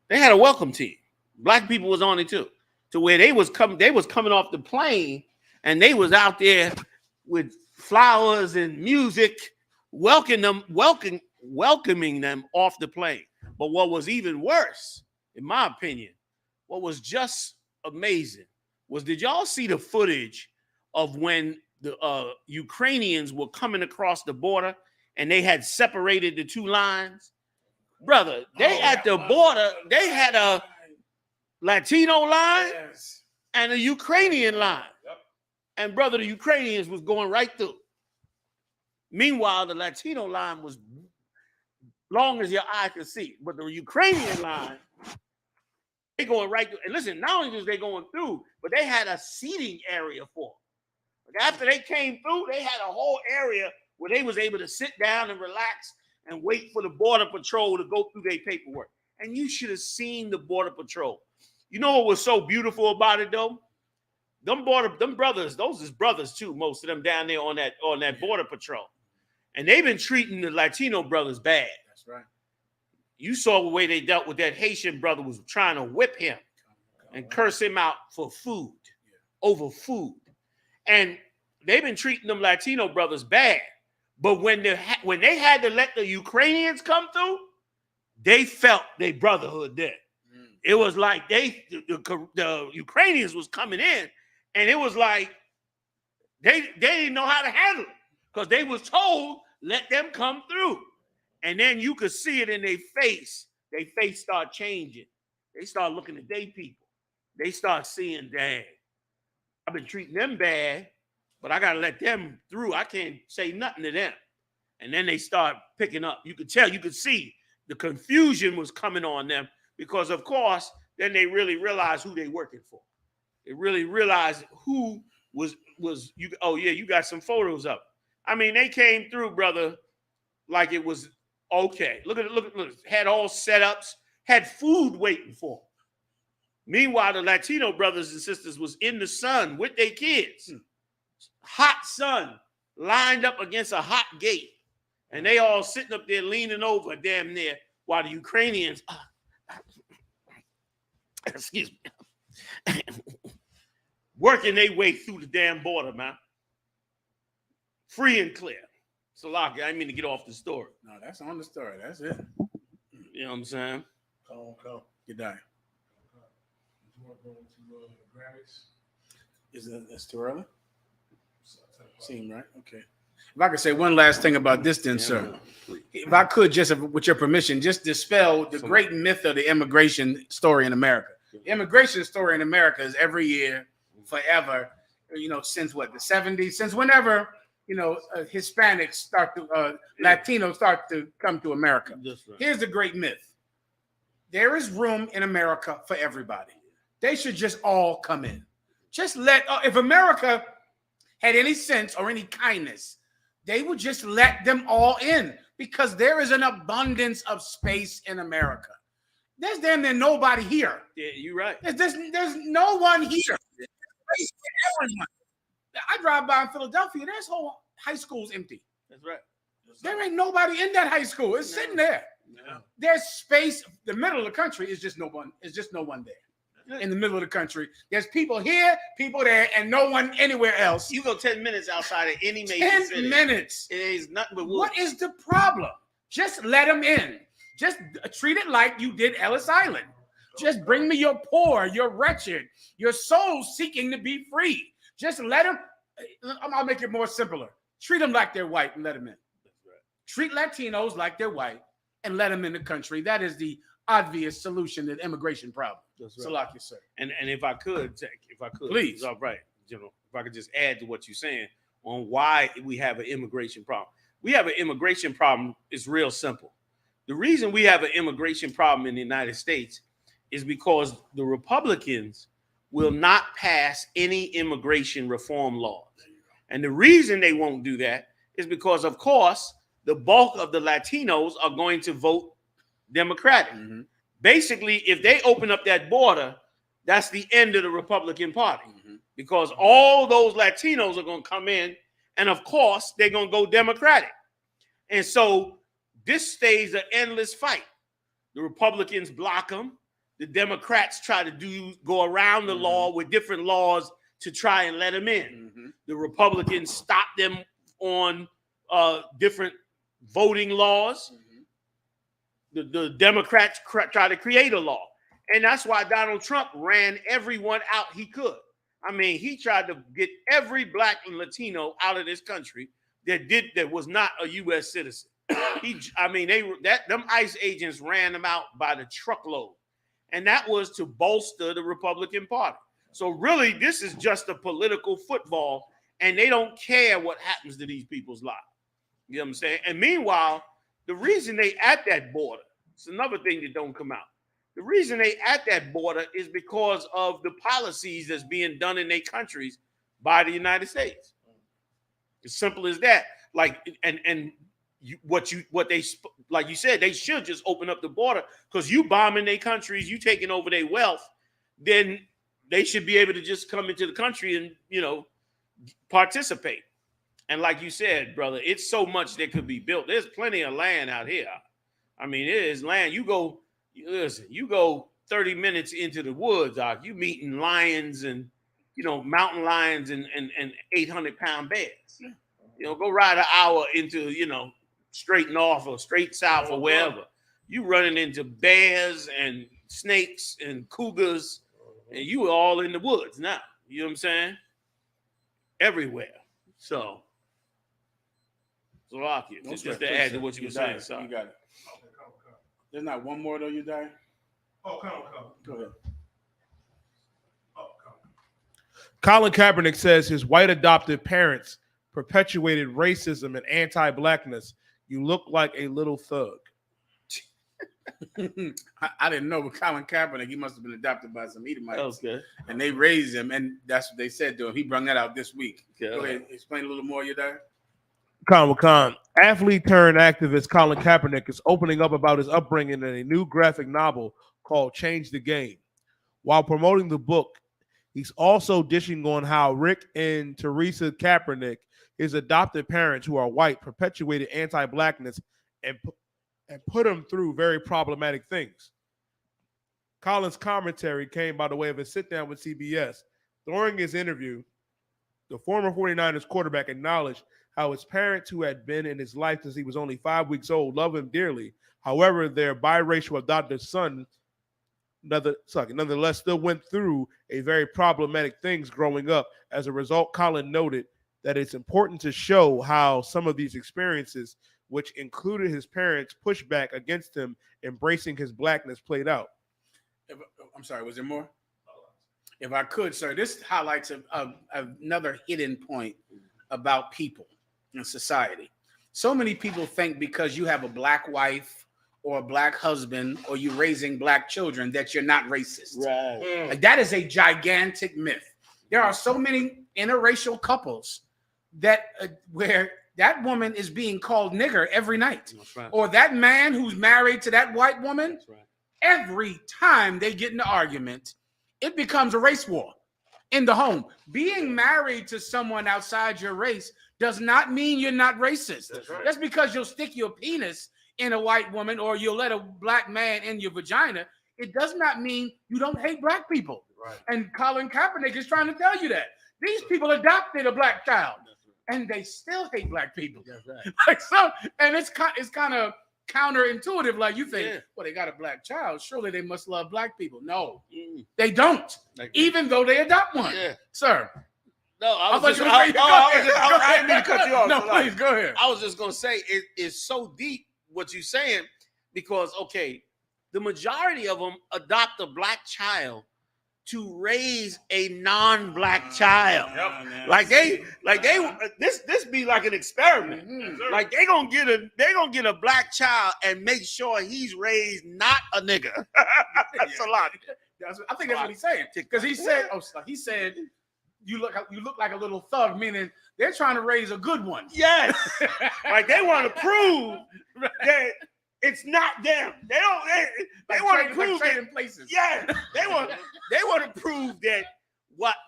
Speaker 14: They had a welcome team. Black people was on it too. To where they was coming off the plane and they was out there with flowers and music, welcoming them off the plane. But what was even worse, in my opinion, what was just amazing was, did y'all see the footage of when the Ukrainians were coming across the border and they had separated the two lines? Brother, at the border, they had a Latino line and a Ukrainian line. And brother, the Ukrainians was going right through. Meanwhile, the Latino line was long as your eye can see. But the Ukrainian line, they going right through. And listen, not only was they going through, but they had a seating area for them. Like after they came through, they had a whole area where they was able to sit down and relax and wait for the border patrol to go through their paperwork. And you should have seen the border patrol. You know what was so beautiful about it though? Them brothers, those is brothers too, most of them down there on that border patrol. And they've been treating the Latino brothers bad.
Speaker 12: That's right.
Speaker 14: You saw the way they dealt with that Haitian brother was trying to whip him and curse him out for food, over food. And they've been treating them Latino brothers bad. But when they had to let the Ukrainians come through, they felt their brotherhood there. It was like the Ukrainians was coming in, and it was like they didn't know how to handle it because they was told, let them come through. And then you could see it in their face. Their face start changing. They start looking at their people. They start seeing, dang, I've been treating them bad, but I got to let them through. I can't say nothing to them. And then they start picking up. You could tell, you could see the confusion was coming on them because, of course, then they really realized who they working for. They really realized who was you. Oh, yeah, you got some photos up. I mean, they came through, brother, like it was okay. Look at it. Had all setups, had food waiting for them. Meanwhile, the Latino brothers and sisters was in the sun with their kids. Hot sun, lined up against a hot gate. And they all sitting up there leaning over damn near while the Ukrainians, excuse me, working their way through the damn border, man. Free and clear. Salaki, I didn't mean to get off the story.
Speaker 12: No, that's on the story. That's it.
Speaker 14: You know what I'm saying?
Speaker 12: Go. Good day. It's too early? Seem right? Okay. If I could say one last thing about this then, sir. If I could, just with your permission, just dispel the great myth of the immigration story in America. The immigration story in America is every year, forever, since what, the 70s? Since whenever, Hispanics start to, Latinos start to come to America.
Speaker 14: Right.
Speaker 12: Here's the great myth. There is room in America for everybody. They should just all come in. Just if America had any sense or any kindness, they would just let them all in because there is an abundance of space in America. There's damn near nobody here.
Speaker 14: Yeah, you're right.
Speaker 12: There's no one here. There's space for everyone. I drive by in Philadelphia. There's whole high schools empty.
Speaker 14: That's right.
Speaker 12: There ain't nobody in that high school. It's sitting there.
Speaker 14: No.
Speaker 12: There's space. The middle of the country is just no one. It's just no one there. In the middle of the country, there's people here, people there, and no one anywhere else.
Speaker 14: You go 10 minutes outside of any major
Speaker 12: 10
Speaker 14: city.
Speaker 12: minutes.
Speaker 14: It is nothing but woods.
Speaker 12: What is the problem? Just let them in. Just treat it like you did Ellis Island. Just bring me your poor, your wretched, your soul seeking to be free. Just let them. I'll make it more simpler. Treat them like they're white and let them in.
Speaker 14: That's right.
Speaker 12: Treat Latinos like they're white and let them in the country. That is the obvious solution to the immigration problem.
Speaker 14: That's right.
Speaker 12: Salaki, sir.
Speaker 14: And if I could,
Speaker 12: Please.
Speaker 14: all right, General, if I could just add to what you're saying on why we have an immigration problem. We have an immigration problem. It's real simple. The reason we have an immigration problem in the United States is because the Republicans will not pass any immigration reform laws. And the reason they won't do that is because, of course, the bulk of the Latinos are going to vote Democratic. Mm-hmm. Basically, if they open up that border, that's the end of the Republican Party, because all those Latinos are going to come in, and of course, they're going to go Democratic. And so this stays an endless fight. The Republicans block them. The Democrats try to go around the law with different laws to try and let them in. The Republicans stop them on different voting laws. The Democrats try to create a law. And that's why Donald Trump ran everyone out he could. I mean, he tried to get every black and Latino out of this country that was not a U.S. citizen. Them ICE agents ran them out by the truckload. And that was to bolster the Republican Party. So really, this is just a political football, and they don't care what happens to these people's lives. You know what I'm saying? And meanwhile, the reason they at that border, it's another thing that don't come out. The reason they at that border is because of the policies that's being done in their countries by the United States. As simple as that. Like, what they, like you said, they should just open up the border, because you bombing their countries, you taking over their wealth, then they should be able to just come into the country and, you know, participate. And like you said, brother, it's so much that could be built. There's plenty of land out here. I mean, it is land. You go 30 minutes into the woods, you meeting lions and, you know, mountain lions and 800-pound bears. You know, go ride an hour into, you know, straight north or straight south or wherever. You running into bears and snakes and cougars, and you are all in the woods now. You know what I'm saying? Everywhere. So just to add to what you were saying.
Speaker 12: You got it. There's not one more though, you die?
Speaker 3: Oh, come.
Speaker 12: Go ahead.
Speaker 13: Colin Kaepernick says his white adoptive parents perpetuated racism and anti-blackness. You look like a little thug.
Speaker 12: I didn't know, but Colin Kaepernick, he must have been adopted by some Edomites.
Speaker 14: Okay.
Speaker 12: And they raised him, and that's what they said to him. He brought that out this week.
Speaker 14: Yeah.
Speaker 12: Go ahead, explain a little more, you there?
Speaker 13: Khan. Athlete turned activist Colin Kaepernick is opening up about his upbringing in a new graphic novel called Change the Game. While promoting the book, he's also dishing on how Rick and Teresa Kaepernick, his adopted parents who are white, perpetuated anti-blackness and put him through very problematic things. Colin's commentary came by the way of a sit-down with CBS. During his interview, the former 49ers quarterback acknowledged how his parents, who had been in his life since he was only 5 weeks old, love him dearly. However, their biracial adopted son nonetheless still went through a very problematic things growing up. As a result, Colin noted that it's important to show how some of these experiences, which included his parents' pushback against him embracing his blackness, played out.
Speaker 12: I'm sorry, was there more? If I could, sir, this highlights another hidden point about people in society. So many people think because you have a black wife or a black husband or you're raising black children that you're not racist.
Speaker 14: Right.
Speaker 12: That is a gigantic myth. There are so many interracial couples that where that woman is being called nigger every night.
Speaker 14: Right.
Speaker 12: Or that man who's married to that white woman,
Speaker 14: right.
Speaker 12: Every time they get in an argument, it becomes a race war in the home. Being married to someone outside your race does not mean you're not racist.
Speaker 14: That's right.
Speaker 12: Just because you'll stick your penis in a white woman or you'll let a black man in your vagina, it does not mean you don't hate black people.
Speaker 14: Right.
Speaker 12: And Colin Kaepernick is trying to tell you that. These people adopted a black child and they still hate black people.
Speaker 14: That's right.
Speaker 12: Like so, and it's kind of counterintuitive. Like you think, well, they got a black child, surely they must love black people. No, they don't. Even though they adopt one.
Speaker 14: Yeah.
Speaker 12: Sir.
Speaker 14: No, I didn't mean to cut you off.
Speaker 12: No, please go ahead.
Speaker 14: I was just gonna say it is so deep what you're saying, because the majority of them adopt a black child to raise a non-black child. This be like an experiment.
Speaker 12: Mm-hmm.
Speaker 14: Like they gonna get a black child and make sure he's raised not a nigga. That's a lot.
Speaker 12: I think that's what he's saying. Because he said you look like a little thug, meaning they're trying to raise a good one.
Speaker 14: Yes. Like they want to prove that it's not them. They want to prove that
Speaker 12: places.
Speaker 14: Yeah. They want to prove that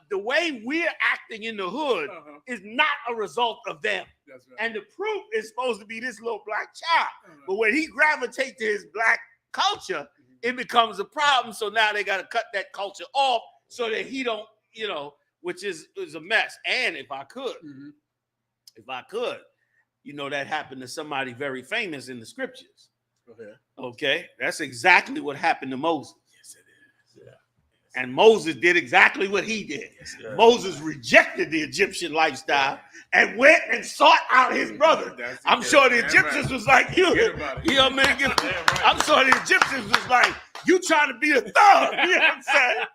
Speaker 14: the way we're acting in the hood is not a result of them.
Speaker 12: That's right.
Speaker 14: And the proof is supposed to be this little black child. But when he gravitates to his black culture, it becomes a problem. So now they got to cut that culture off so that he don't, which is a mess. And if I could, that happened to somebody very famous in the scriptures. Okay, that's exactly what happened to Moses.
Speaker 12: Yes, it is. Yeah.
Speaker 14: And Moses did exactly what he did. Yes, Moses rejected the Egyptian lifestyle and went and sought out his brother. I'm sure the Egyptians was like, you know what I mean? I'm sure the Egyptians was like, you trying to be a thug. You know what I'm saying?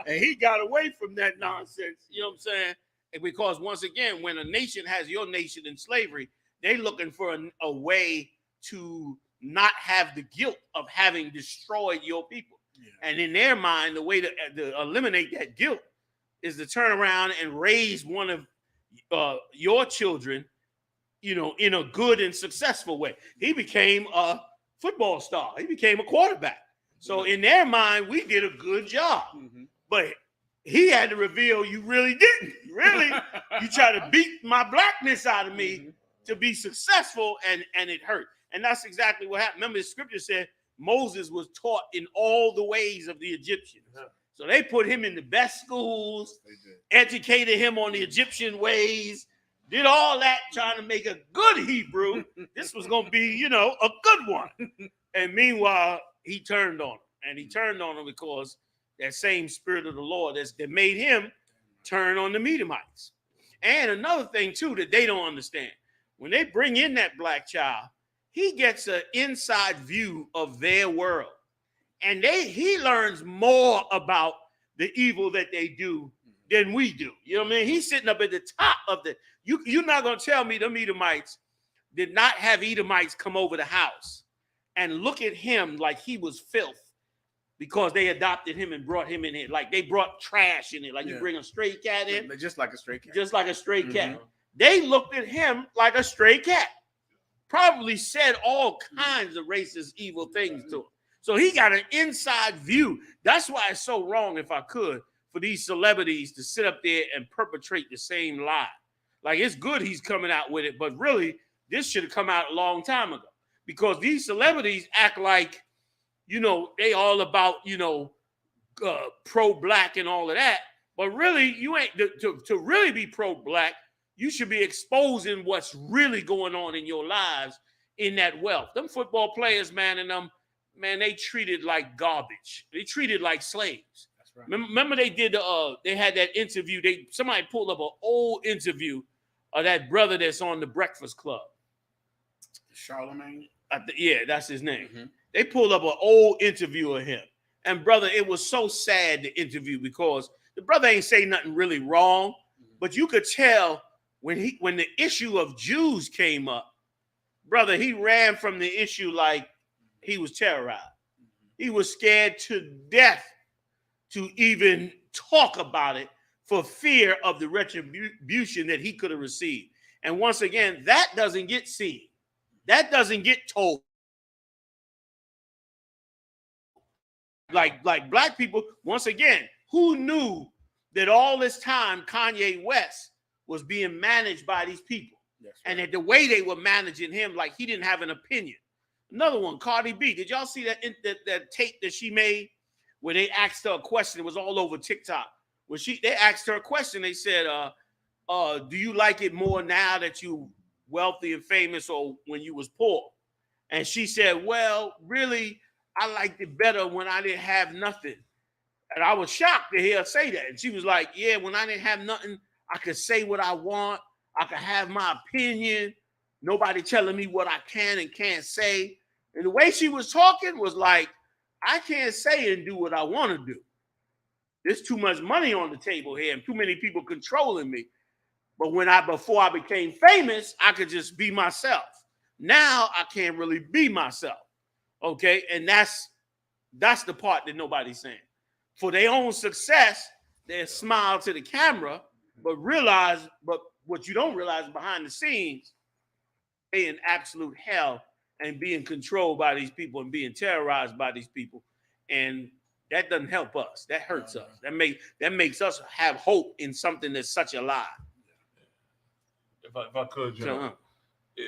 Speaker 14: And he got away from that nonsense. You know what I'm saying? And because once again, when a nation has your nation in slavery, they looking for a way to not have the guilt of having destroyed your people. And in their mind, the way to eliminate that guilt is to turn around and raise one of your children, you know, in a good and successful way. He became a football star. He became a quarterback. So in their mind, we did a good job. But he had to reveal you really didn't. Really, you tried to beat my blackness out of me to be successful, and it hurt. And that's exactly what happened. Remember, the scripture said Moses was taught in all the ways of the Egyptians. So they put him in the best schools, educated him on the Egyptian ways, did all that trying to make a good Hebrew. This was going to be, you know, a good one. And meanwhile, he turned on him. And he turned on him because that same spirit of the Lord that made him turn on the Medomites. And another thing, too, that they don't understand. When they bring in that black child, he gets an inside view of their world. And he learns more about the evil that they do than we do. You know what I mean? He's sitting up at the top of the... You're not going to tell me the Edomites did not have Edomites come over the house and look at him like he was filth because they adopted him and brought him in here. Like they brought trash in it. Like you bring a stray cat in.
Speaker 12: Just like a stray cat.
Speaker 14: Just like a stray cat. They looked at him like a stray cat. Probably said all kinds of racist, evil things to him. So he got an inside view. That's why it's so wrong, if I could, for these celebrities to sit up there and perpetrate the same lie. Like, it's good he's coming out with it, but really, this should have come out a long time ago. Because these celebrities act like, you know, they all about, you know, pro-black and all of that. But really, you ain't, to really be pro-black, you should be exposing what's really going on in your lives in that wealth. Them football players, man, and them, man, they treated like garbage. They treated like slaves. That's right. Remember they did they had that interview. Somebody pulled up an old interview of that brother that's on the Breakfast Club.
Speaker 12: Charlemagne?
Speaker 14: Yeah, that's his name. They pulled up an old interview of him. And brother, it was so sad, the interview, because the brother ain't say nothing really wrong, but you could tell when the issue of Jews came up, brother, he ran from the issue like he was terrorized. He was scared to death to even talk about it for fear of the retribution that he could have received. And once again, that doesn't get seen. That doesn't get told. Like black people, once again, who knew that all this time Kanye West was being managed by these people? Right. And that the way they were managing him, like he didn't have an opinion. Another one, Cardi B. Did y'all see that tape that she made where they asked her a question? It was all over TikTok. When they asked her a question, they said, do you like it more now that you wealthy and famous or when you was poor? And she said, well, really, I liked it better when I didn't have nothing. And I was shocked to hear her say that. And she was like, yeah, when I didn't have nothing, I could say what I want. I could have my opinion. Nobody telling me what I can and can't say. And the way she was talking was like, I can't say and do what I want to do. There's too much money on the table here and too many people controlling me. But before I became famous, I could just be myself. Now I can't really be myself. Okay, and that's the part that nobody's saying. For their own success, they smile to the camera, but what you don't realize behind the scenes, they in absolute hell and being controlled by these people and being terrorized by these people, and that doesn't help us. That hurts us. That makes us have hope in something that's such a lie.
Speaker 16: If I could, you know,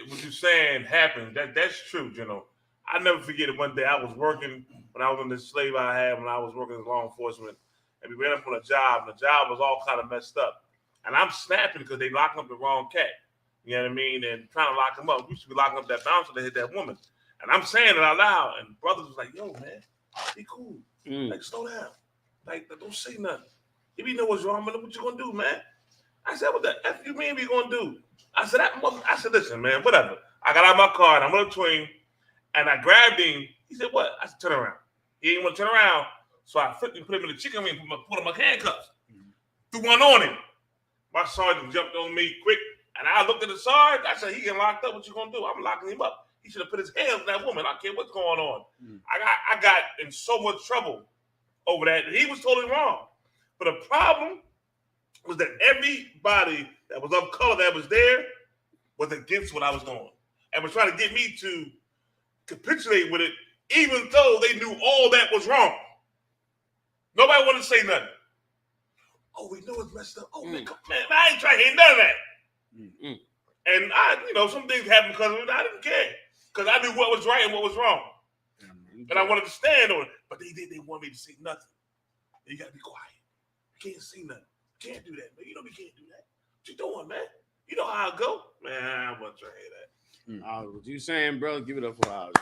Speaker 16: what you're saying happened. That's true, you know. I never forget it. One day I was working when I was on this slave I had when I was working as law enforcement, and we went up on a job, and the job was all kind of messed up. And I'm snapping because they locking up the wrong cat. You know what I mean? And trying to lock him up. We should be locking up that bouncer that hit that woman. And I'm saying it out loud, and brothers was like, yo, man, be cool. Like, slow down. Like, don't say nothing. If you know what's wrong, man, what you gonna do, man? I said, what the F you mean we gonna do? I said, listen, man, whatever. I got out my car, and I'm on a twin, and I grabbed him. He said, what? I said, turn around. He didn't want to turn around, so I put him in the chicken wing and put on my handcuffs. Threw one on him. My sergeant jumped on me quick, and I looked at the sergeant. I said, he getting locked up. What you gonna do? I'm locking him up. He should have put his hands on that woman. I don't care what's going on. I got in so much trouble over that. He was totally wrong. But the problem was that everybody that was of color that was there was against what I was doing and was trying to get me to capitulate with it, even though they knew all that was wrong. Nobody wanted to say nothing. Oh, we know it's messed up. Oh, man, I ain't trying to hear none of that. And some things happened because of it. I didn't care because I knew what was right and what was wrong. And I wanted to stand on it. But they want me to say nothing. You got to be quiet. You can't say nothing. You can't do that, man. You know we can't do that. What you doing, man? You know how I go. Man, I wasn't trying to hear that.
Speaker 14: What you saying, brother? Give it up for ours.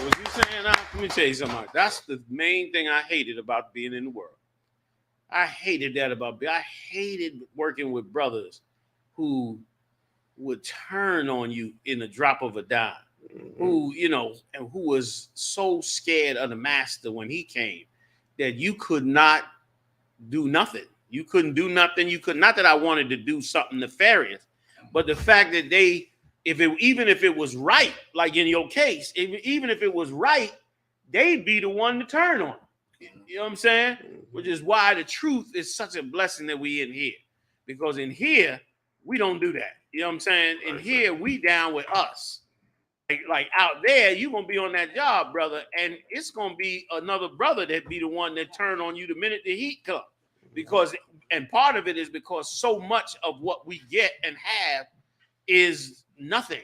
Speaker 14: What you saying? Let me tell you something. That's the main thing I hated about being in the world. I hated that I hated working with brothers who would turn on you in a drop of a dime. Who, and who was so scared of the master when he came that you could not do nothing. You couldn't do nothing. Not that I wanted to do something nefarious, but the fact that even if it was right, like in your case, even if it was right, they'd be the one to turn on. You know what I'm saying? Which is why the truth is such a blessing that we in here. Because in here, we don't do that. You know what I'm saying? In here, we down with us. Like out there, you're going to be on that job, brother, and it's going to be another brother that be the one that turn on you the minute the heat comes. And part of it is because so much of what we get and have is nothing.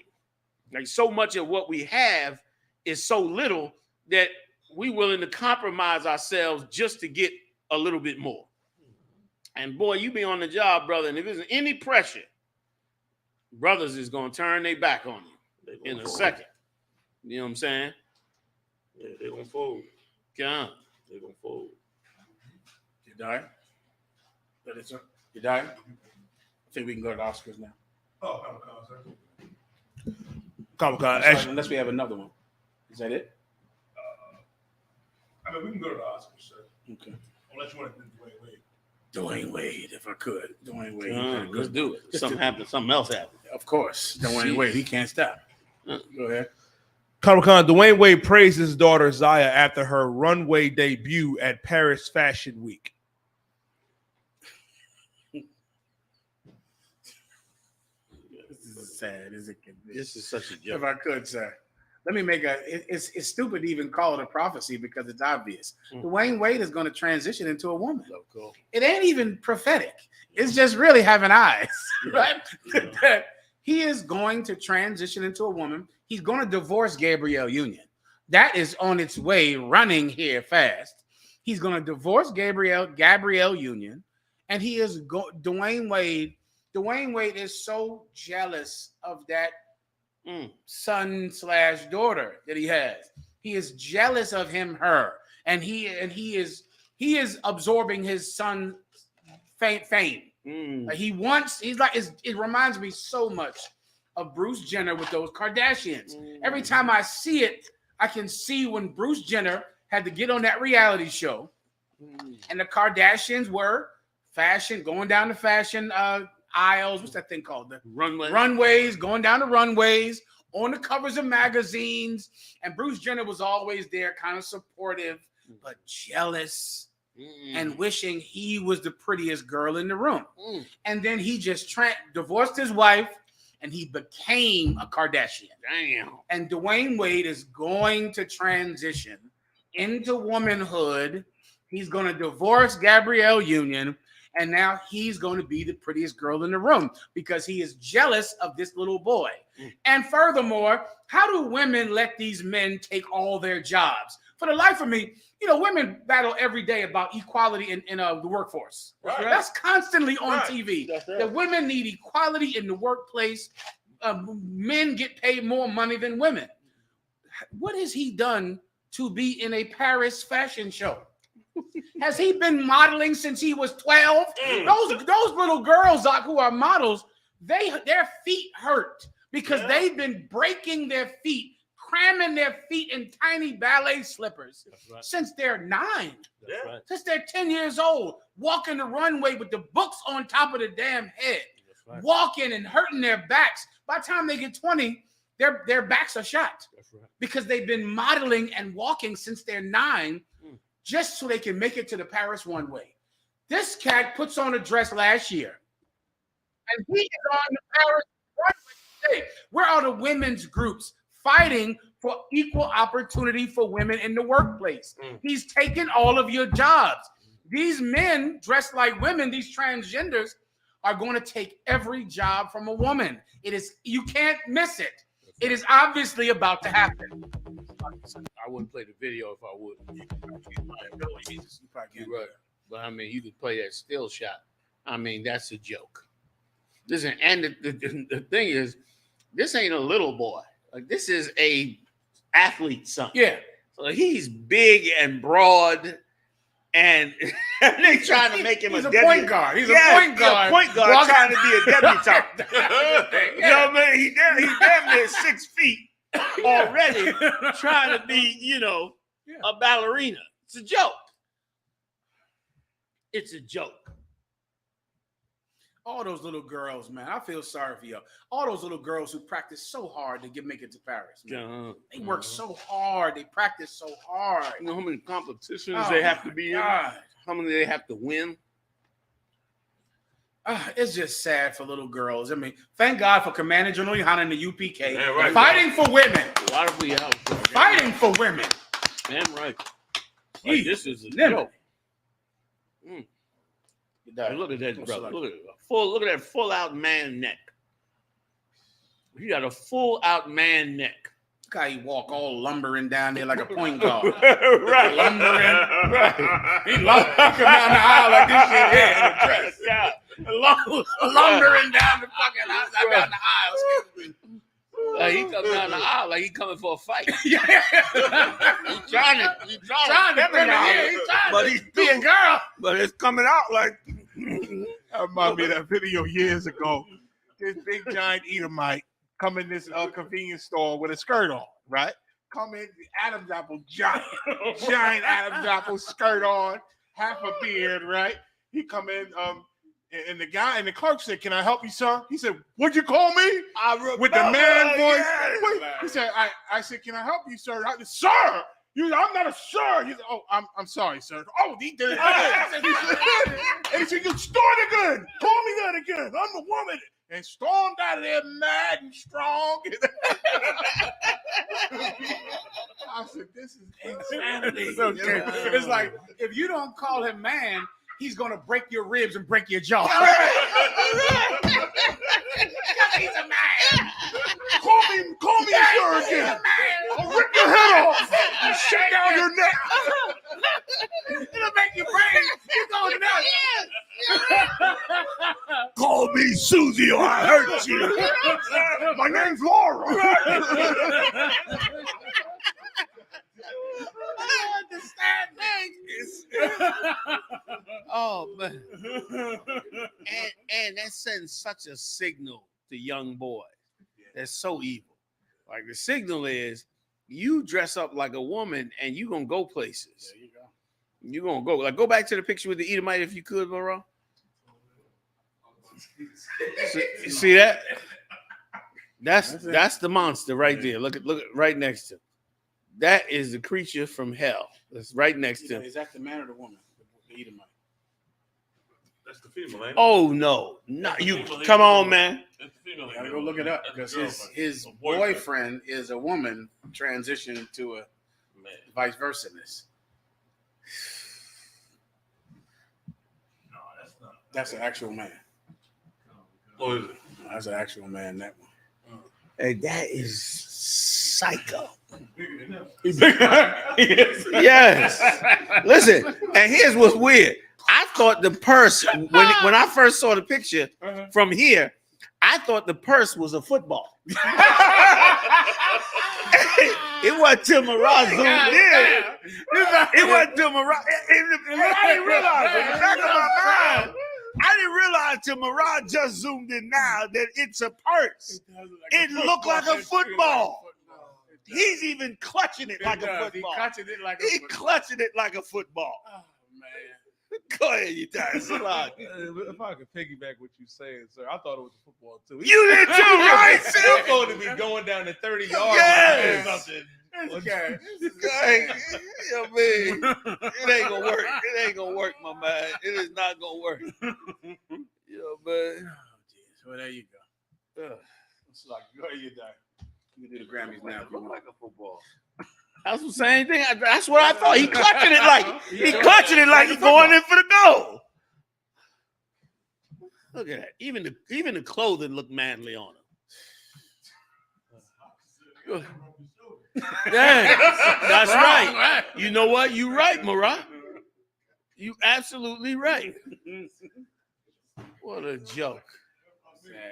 Speaker 14: Like so much of what we have is so little that we willing to compromise ourselves just to get a little bit more. And boy, you be on the job, brother, and if there's any pressure, brothers is going to turn their back on you in a second. You know what I'm saying?
Speaker 16: Yeah, they're going to fold.
Speaker 14: God.
Speaker 16: They're going to fold.
Speaker 12: You dying? You dying? I think we can go to the Oscars now.
Speaker 3: Oh, sir.
Speaker 13: Comic-Con.
Speaker 12: Unless we have another one. Is that it?
Speaker 3: I mean, we can go to the Oscars, sir.
Speaker 12: Okay.
Speaker 3: Unless you want to do Dwayne Wade.
Speaker 12: Dwayne Wade, if I could. Dwayne Wade.
Speaker 14: Let's do it. Something else happened.
Speaker 12: Of course. Dwayne Wade, he can't stop. Go ahead.
Speaker 13: Comic-Con, Dwayne Wade praised his daughter Zaya after her runway debut at Paris Fashion Week.
Speaker 12: This is sad, isn't it?
Speaker 14: This is such a joke.
Speaker 12: If I could, sir. Let me make it's stupid to even call it a prophecy because it's obvious. Dwayne Wade is going to transition into a woman.
Speaker 14: So cool.
Speaker 12: It ain't even prophetic. It's just really having eyes, right? He is going to transition into a woman. He's going to divorce Gabrielle Union. That is on its way, running here fast. He's going to divorce Gabrielle Union, and he is Dwayne Wade. Dwayne Wade is so jealous of that son/daughter that he has. He is jealous of her, and he is absorbing his son's fame. It reminds me so much of Bruce Jenner with those Kardashians. Every time I see it, I can see when Bruce Jenner had to get on that reality show, and the Kardashians were going down the fashion aisles. What's that thing called? The runways, going down the runways, on the covers of magazines. And Bruce Jenner was always there, kind of supportive, but jealous and wishing he was the prettiest girl in the room. And then he just divorced his wife and he became a Kardashian.
Speaker 14: Damn.
Speaker 12: And Dwayne Wade is going to transition into womanhood. He's going to divorce Gabrielle Union. And now he's going to be the prettiest girl in the room because he is jealous of this little boy. And furthermore, how do women let these men take all their jobs? For the life of me, women battle every day about equality in the workforce. Right. That's constantly on TV. Right. That women need equality in the workplace. Men get paid more money than women. What has he done to be in a Paris fashion show? Has he been modeling since he was 12? Those little girls who are models, their feet hurt because they've been breaking their feet, cramming their feet in tiny ballet slippers since they're 9. Since they're 10 years old, walking the runway with the books on top of the damn head, walking and hurting their backs. By the time they get 20, their backs are shot.
Speaker 14: That's right.
Speaker 12: Because they've been modeling and walking since they're 9 just so they can make it to the Paris runway. This cat puts on a dress last year, and he is on the Paris runway today. Where are the women's groups fighting for equal opportunity for women in the workplace? He's taken all of your jobs. These men dressed like women, these transgenders, are going to take every job from a woman. It is, you can't miss it. It is obviously about to happen.
Speaker 14: I wouldn't play the video if I would. You're right. But I mean, you could play that still shot. I mean, that's a joke. Listen, and the thing is, this ain't a little boy. Like, this is a athlete son.
Speaker 12: Yeah.
Speaker 14: So he's big and broad, and they trying to make him
Speaker 12: He's
Speaker 14: a
Speaker 12: a point guard. He's a point guard.
Speaker 14: Point guard trying to be a debutante. You know what I mean? He damn near 6 feet already, trying to be, you know, a ballerina. It's a joke. It's a joke.
Speaker 12: All those little girls, man, I feel sorry for you. All those little girls who practice so hard to make it to Paris. Man. They work so hard. They practice so hard.
Speaker 14: You know how many competitions they have to be in? How many they have to win?
Speaker 12: It's just sad for little girls. I mean, thank God for Commander General Yohanna and the UPK fighting for women.
Speaker 14: A lot of we out there.
Speaker 12: Fighting for women.
Speaker 14: Damn right. Like, this is a joke. Look at that, brother. Look at that full out man neck. He got a full out man neck.
Speaker 12: Look how he walk all lumbering down there like a point guard.
Speaker 14: Right.
Speaker 12: Lumbering. Right. He come down the aisle like this shit here in a dress.
Speaker 14: Yeah.
Speaker 12: Lumbering down the fucking down the aisle. Excuse me.
Speaker 14: Like he come down the aisle like he coming for a fight.
Speaker 12: Yeah.
Speaker 14: He's trying to
Speaker 12: but he's being girl.
Speaker 14: But it's coming out like
Speaker 15: That reminded me of that video years ago. This big giant Edomite come in this convenience store with a skirt on, right? Come in, Adam's apple, giant Adam's apple skirt on, half a beard, right? He come in, and the guy and the clerk said, "Can I help you, sir?" He said, "What'd you call me?" With the man voice.
Speaker 14: Yes.
Speaker 15: He said, I said, "Can I help you, sir?" I said, "Sir." I'm not a sir. He said, "Oh, I'm sorry, sir." Oh, he did it. And he said, "You started again. Call me that again. I'm the woman." And stormed out of there mad and strong. I said, "This is insanity."
Speaker 12: It's okay. It's like, if you don't call him man, he's gonna break your ribs and break your jaw. He's a man.
Speaker 15: Call me sir again. I'll rip your head off and shut down your neck.
Speaker 12: It'll make your brain. You go nuts.
Speaker 15: Call me Susie or I hurt you. My name's Laura.
Speaker 12: I understand things.
Speaker 14: Oh man. And that sends such a signal to young boys. That's so evil. Like the signal is you dress up like a woman and you're gonna go places.
Speaker 12: There you go.
Speaker 14: You're gonna go. Like go back to the picture with the Edomite if you could, Laura. See that? That's the monster right there. Look at right next to him. That is the creature from hell. That's right next to him.
Speaker 12: Is that the man or the woman? The Edomite.
Speaker 16: That's the female, ain't it?
Speaker 14: Oh no, not you. Come on, man.
Speaker 16: That's the female.
Speaker 12: Gotta go look it up because his boyfriend is a woman transitioned to a vice versa.
Speaker 16: No, that's not.
Speaker 12: That's an actual man.
Speaker 16: Oh, is it?
Speaker 12: That's an actual man. That one.
Speaker 14: Hey, that is psycho.
Speaker 12: Yes.
Speaker 14: Yes. Listen, and here's what's weird. I thought the purse, when I first saw the picture from here, I thought the purse was a football. It wasn't till Mirage zoomed in. It wasn't till Mirage. I didn't realize it. In the back of my mind, I didn't realize till Mirage just zoomed in now that it's a purse. It looked like a football. He's even clutching it like a football.
Speaker 12: He clutching it like a
Speaker 14: football.
Speaker 12: Oh, man.
Speaker 6: Go ahead, you die.
Speaker 13: If I could piggyback what you saying, sir, I thought it was football too.
Speaker 6: You did too, right?
Speaker 13: I'm supposed to be going down to 30 yards.
Speaker 6: Yes.
Speaker 13: Or something.
Speaker 6: Okay. You know what I mean? It ain't gonna work. It ain't gonna work, my man. It is not gonna work. You know, man.
Speaker 12: Well, there you go.
Speaker 13: It's like, go ahead, you die.
Speaker 12: You can do the Grammys now.
Speaker 6: Look like a football. That's the same thing. That's what I thought. He clutching it like he going in for the goal. Look at that. Even the clothing look manly on him. Yeah, that's right. You know what? You right, Mara. You absolutely right. What a joke.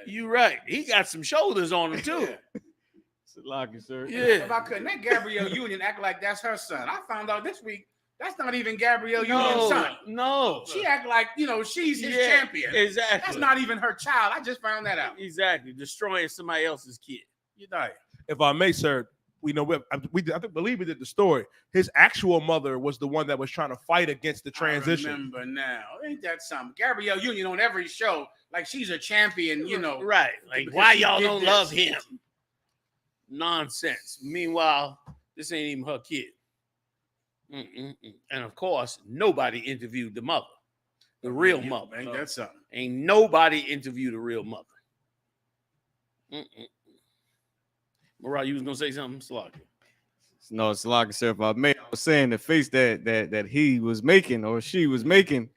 Speaker 6: You right. He got some shoulders on him too.
Speaker 17: Lucky, sir.
Speaker 12: Yeah. If I couldn't, that Gabrielle Union act like that's her son. I found out this week that's not even Gabrielle Union's son.
Speaker 6: No.
Speaker 12: She act like, she's his champion.
Speaker 6: Exactly.
Speaker 12: That's not even her child. I just found that out.
Speaker 6: Exactly. Destroying somebody else's kid.
Speaker 12: You die.
Speaker 13: If I may, sir, I believe we did the story. His actual mother was the one that was trying to fight against the transition.
Speaker 12: I remember now. Ain't that something? Gabrielle Union on every show, like she's a champion,
Speaker 6: Right. Like, why y'all don't love him? Nonsense. Meanwhile, this ain't even her kid. And of course, nobody interviewed the mother, the real mother.
Speaker 12: Ain't that something?
Speaker 6: Ain't nobody interviewed the real mother. Mariah, you was gonna say something, Slocky?
Speaker 17: No, it's lucky, sir. If I may, I was saying the face that he was making or she was making,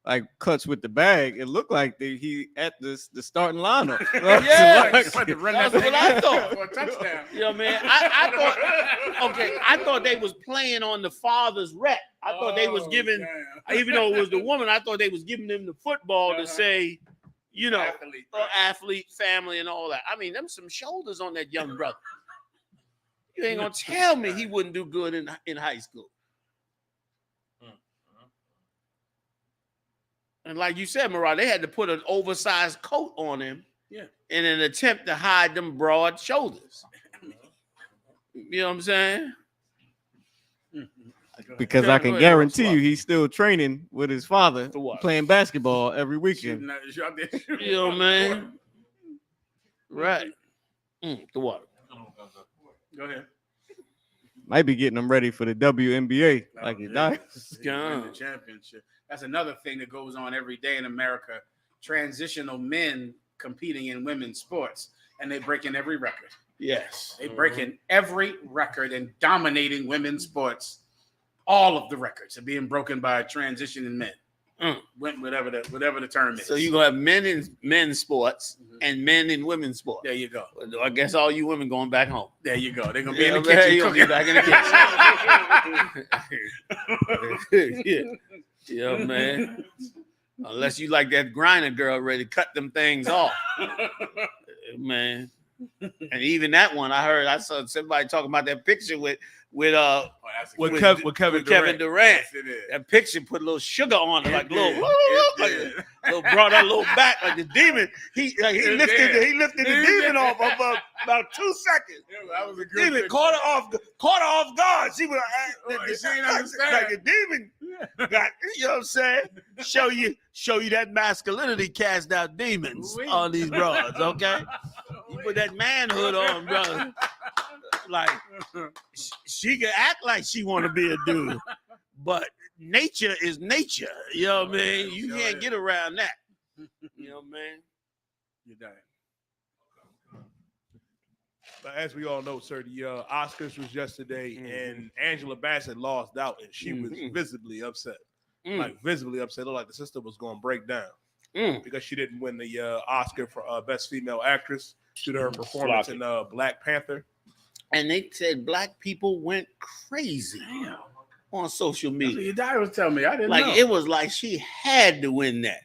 Speaker 17: like cuts with the bag. It looked like he at the starting lineup.
Speaker 6: Yeah,
Speaker 12: that's what
Speaker 6: I thought.
Speaker 12: For a touchdown.
Speaker 6: You know what I mean? I thought they was playing on the father's rep. I thought they was giving, even though it was the woman, I thought they was giving them the football to say, athlete, family, and all that. I mean, them some shoulders on that young brother. You ain't gonna tell me he wouldn't do good in high school. And like you said, Mariah, they had to put an oversized coat on him in an attempt to hide them broad shoulders. You know what I'm saying?
Speaker 17: Because I can guarantee you he's still training with his father playing basketball every weekend.
Speaker 6: You know, man. Right. The water.
Speaker 12: Go ahead.
Speaker 17: Might be getting them ready for the WNBA, like he died.
Speaker 12: The championship. That's another thing that goes on every day in America. Transitional men competing in women's sports, and they're breaking every record.
Speaker 6: Yes.
Speaker 12: They're breaking every record and dominating women's sports. All of the records are being broken by transitioning men. Whatever the term is.
Speaker 6: So you're gonna have men in men's sports and men in women's sports.
Speaker 12: There you go.
Speaker 6: I guess all you women going back home.
Speaker 12: There you go. They're gonna be in the kitchen.
Speaker 6: You'll be back in the kitchen. Yeah, man. Unless you like that grinder girl ready to cut them things off. Man. And even that one, I saw somebody talking about that picture with Kevin Durant. That picture put a little sugar on it, like little brought that little back like the demon. He lifted the demon off about 2 seconds.
Speaker 12: That was a good
Speaker 6: demon
Speaker 12: picture.
Speaker 6: caught her off guard. She was like the demon got, you know what I'm saying? Show you that masculinity cast out demons on these broads, okay? You put that manhood on, brother. Like she can act like she want to be a dude, but nature is nature. You know what I mean? You can't get around that. You know what I mean?
Speaker 12: You're done.
Speaker 13: But as we all know, sir, the Oscars was yesterday, and Angela Bassett lost out, and she was visibly upset. Like visibly upset. Looked like the sister was going to break down because she didn't win the Oscar for Best Female Actress due to her performance in Black Panther.
Speaker 6: And they said black people went crazy on social media.
Speaker 12: Your dad was telling me. I didn't know.
Speaker 6: It was like she had to win that.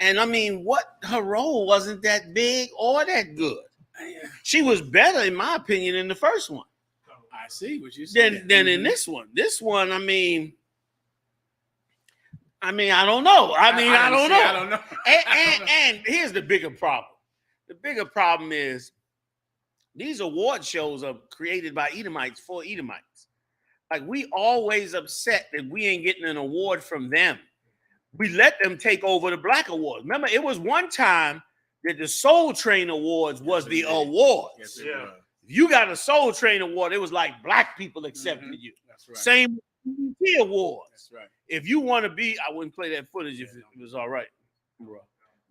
Speaker 6: And I mean, her role wasn't that big or that good. She was better, in my opinion, in the first one.
Speaker 12: I see what you said.
Speaker 6: Than in this one. This one, I mean, I don't know. I don't know. And here's the bigger problem. The bigger problem is these award shows are created by Edomites for Edomites. Like, we always upset that we ain't getting an award from them.
Speaker 14: we let them take over the Black Awards. Remember, it was one time that the Soul Train Awards was the awards.
Speaker 12: Yes, yeah.
Speaker 14: If you got a Soul Train Award, it was like black people accepted you.
Speaker 12: That's right.
Speaker 14: Same with the awards.
Speaker 12: That's right.
Speaker 14: If you want to be, I wouldn't play that footage if it was all right, bro.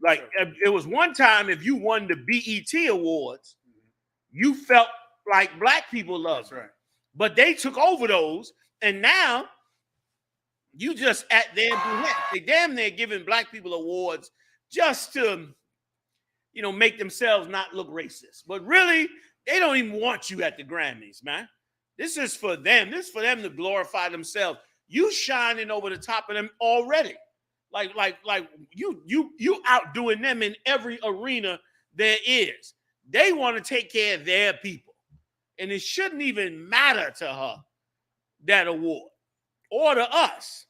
Speaker 14: Like it was one time if you won the BET Awards, you felt like black people loved.
Speaker 12: That's right.
Speaker 14: But they took over those, and now you just at their behest. They damn near giving black people awards just to, you know, make themselves not look racist. But really, they don't even want you at the Grammys, man. This is for them. This is for them to glorify themselves. You shining over the top of them already. Like you outdoing them in every arena there is. They want to take care of their people. And it shouldn't even matter to her, that award, or to us.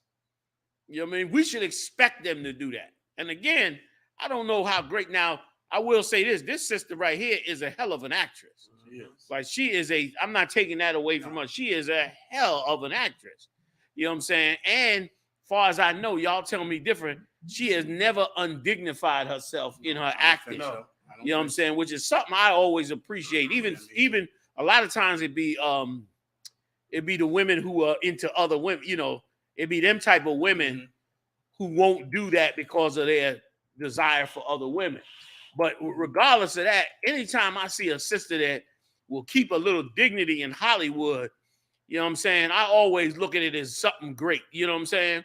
Speaker 14: You know what I mean? We should expect them to do that. And again, I don't know how great. Now, I will say this sister right here is a hell of an actress. Like she is I'm not taking that away from her. She is a hell of an actress. You know what I'm saying? And far as I know, y'all tell me different. She has never undignified herself in her acting. You know what I'm saying? Which is something I always appreciate. Even a lot of times it'd be the women who are into other women. You know, it'd be them type of women who won't do that because of their desire for other women. But regardless of that, anytime I see a sister that will keep a little dignity in Hollywood, you know what I'm saying? I always look at it as something great. You know what I'm saying?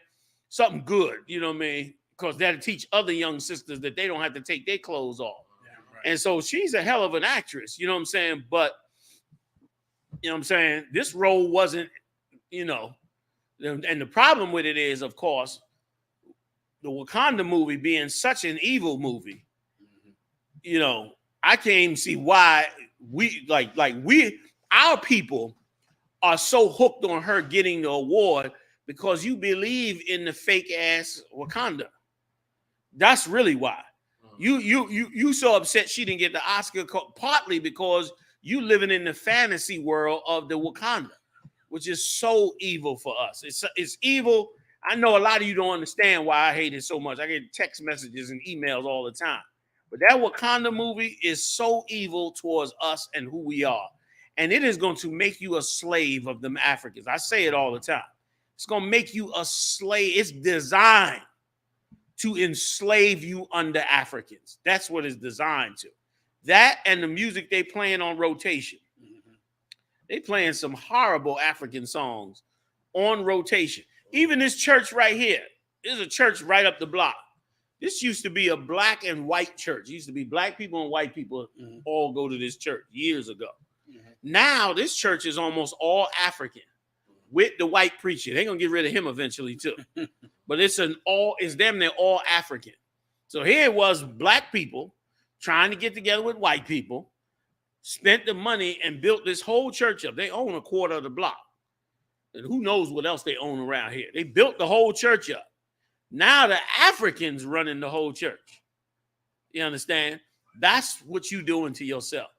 Speaker 14: Something good. You know what I mean? Because that'll teach other young sisters that they don't have to take their clothes off. Yeah, right. And so she's a hell of an actress. You know what I'm saying? But, you know what I'm saying? This role wasn't, you know, and the problem with it is, of course, the Wakanda movie being such an evil movie, you know, I can't even see why our people are so hooked on her getting the award because you believe in the fake ass Wakanda. That's really why. You so upset she didn't get the Oscar, partly because you living in the fantasy world of the Wakanda, which is so evil for us. It's evil. I know a lot of you don't understand why I hate it so much. I get text messages and emails all the time. But that Wakanda movie is so evil towards us and who we are. And it is going to make you a slave of them Africans. I say it all the time. It's going to make you a slave. It's designed to enslave you under Africans. That's what it's designed to. That and the music they playing on rotation. They playing some horrible African songs on rotation. Even this church right here. There's a church right up the block. This used to be a black and white church. It used to be black people and white people all go to this church years ago. Now this church is almost all African with the white preacher. They're gonna get rid of him eventually too. But it's damn near all African. So here it was, black people trying to get together with white people, spent the money and built this whole church up. They own a quarter of the block. And who knows what else they own around here. They built the whole church up. Now the Africans running the whole church. You understand? That's what you doing to yourself.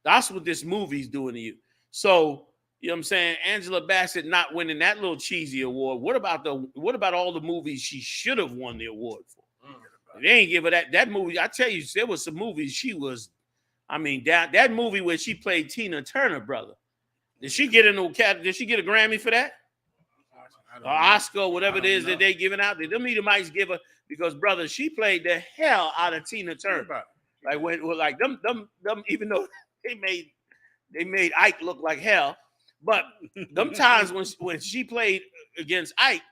Speaker 14: That's what this movie's doing to you. So, you know what I'm saying? Angela Bassett not winning that little cheesy award. What about all the movies she should have won the award for? They ain't give her that movie. I tell you, there was some movies she was, that movie where she played Tina Turner, brother. Did she get a Grammy for that? Or Oscar, whatever it is that they giving out. Them Edomites give her, because brother, she played the hell out of Tina Turner. Like them, even though they made Ike look like hell, but them times when she played against Ike,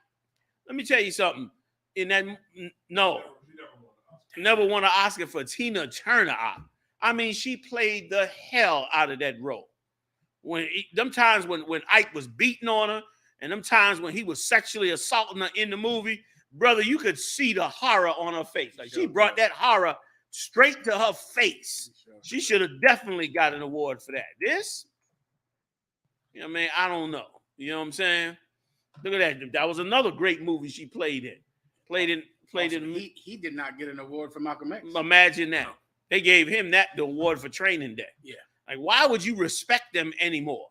Speaker 14: let me tell you something. Never won an Oscar for Tina Turner. She played the hell out of that role. Them times when Ike was beating on her, and them times when he was sexually assaulting her in the movie, brother, you could see the horror on her face. Like she brought that horror straight to her face. She should have definitely got an award for that. This, I don't know. You know what I'm saying? Look at that. That was another great movie she played in.
Speaker 12: He did not get an award for Malcolm X.
Speaker 14: Imagine that. They gave him the award for Training Day.
Speaker 12: Yeah.
Speaker 14: Like, why would you respect them anymore?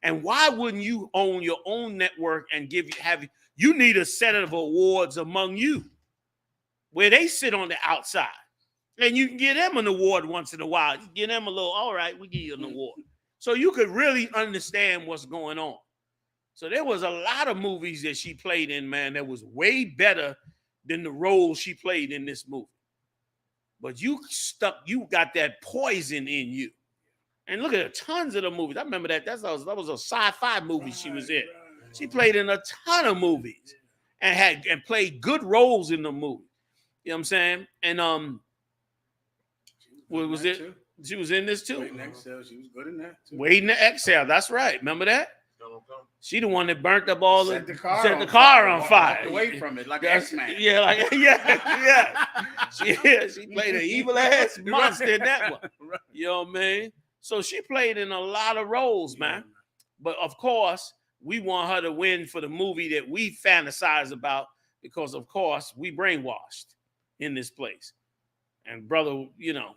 Speaker 14: And why wouldn't you own your own network and you need a set of awards among you? where they sit on the outside. And you can give them an award once in a while. You give them a little, all right, we give you an award. So you could really understand what's going on. So there was a lot of movies that she played in, man, that was way better than the role she played in this movie. But you got that poison in you. And look at tons of the movies. I remember that. That was a sci-fi movie she was in. She played in a ton of movies and played good roles in the movie. You know what I'm saying? And what was it? She was in this too.
Speaker 12: Waiting to Exhale. She was good in that too.
Speaker 14: Waiting to Exhale. That's right. Remember that? She the one that burnt up all
Speaker 12: Set
Speaker 14: the
Speaker 12: car
Speaker 14: car on fire.
Speaker 12: Walked away from it like X-Man.
Speaker 14: Yeah, like She played an evil ass monster in that one. You know what I mean? So she played in a lot of roles, man. But of course, we want her to win for the movie that we fantasize about because, of course, we brainwashed in this place. And brother, you know,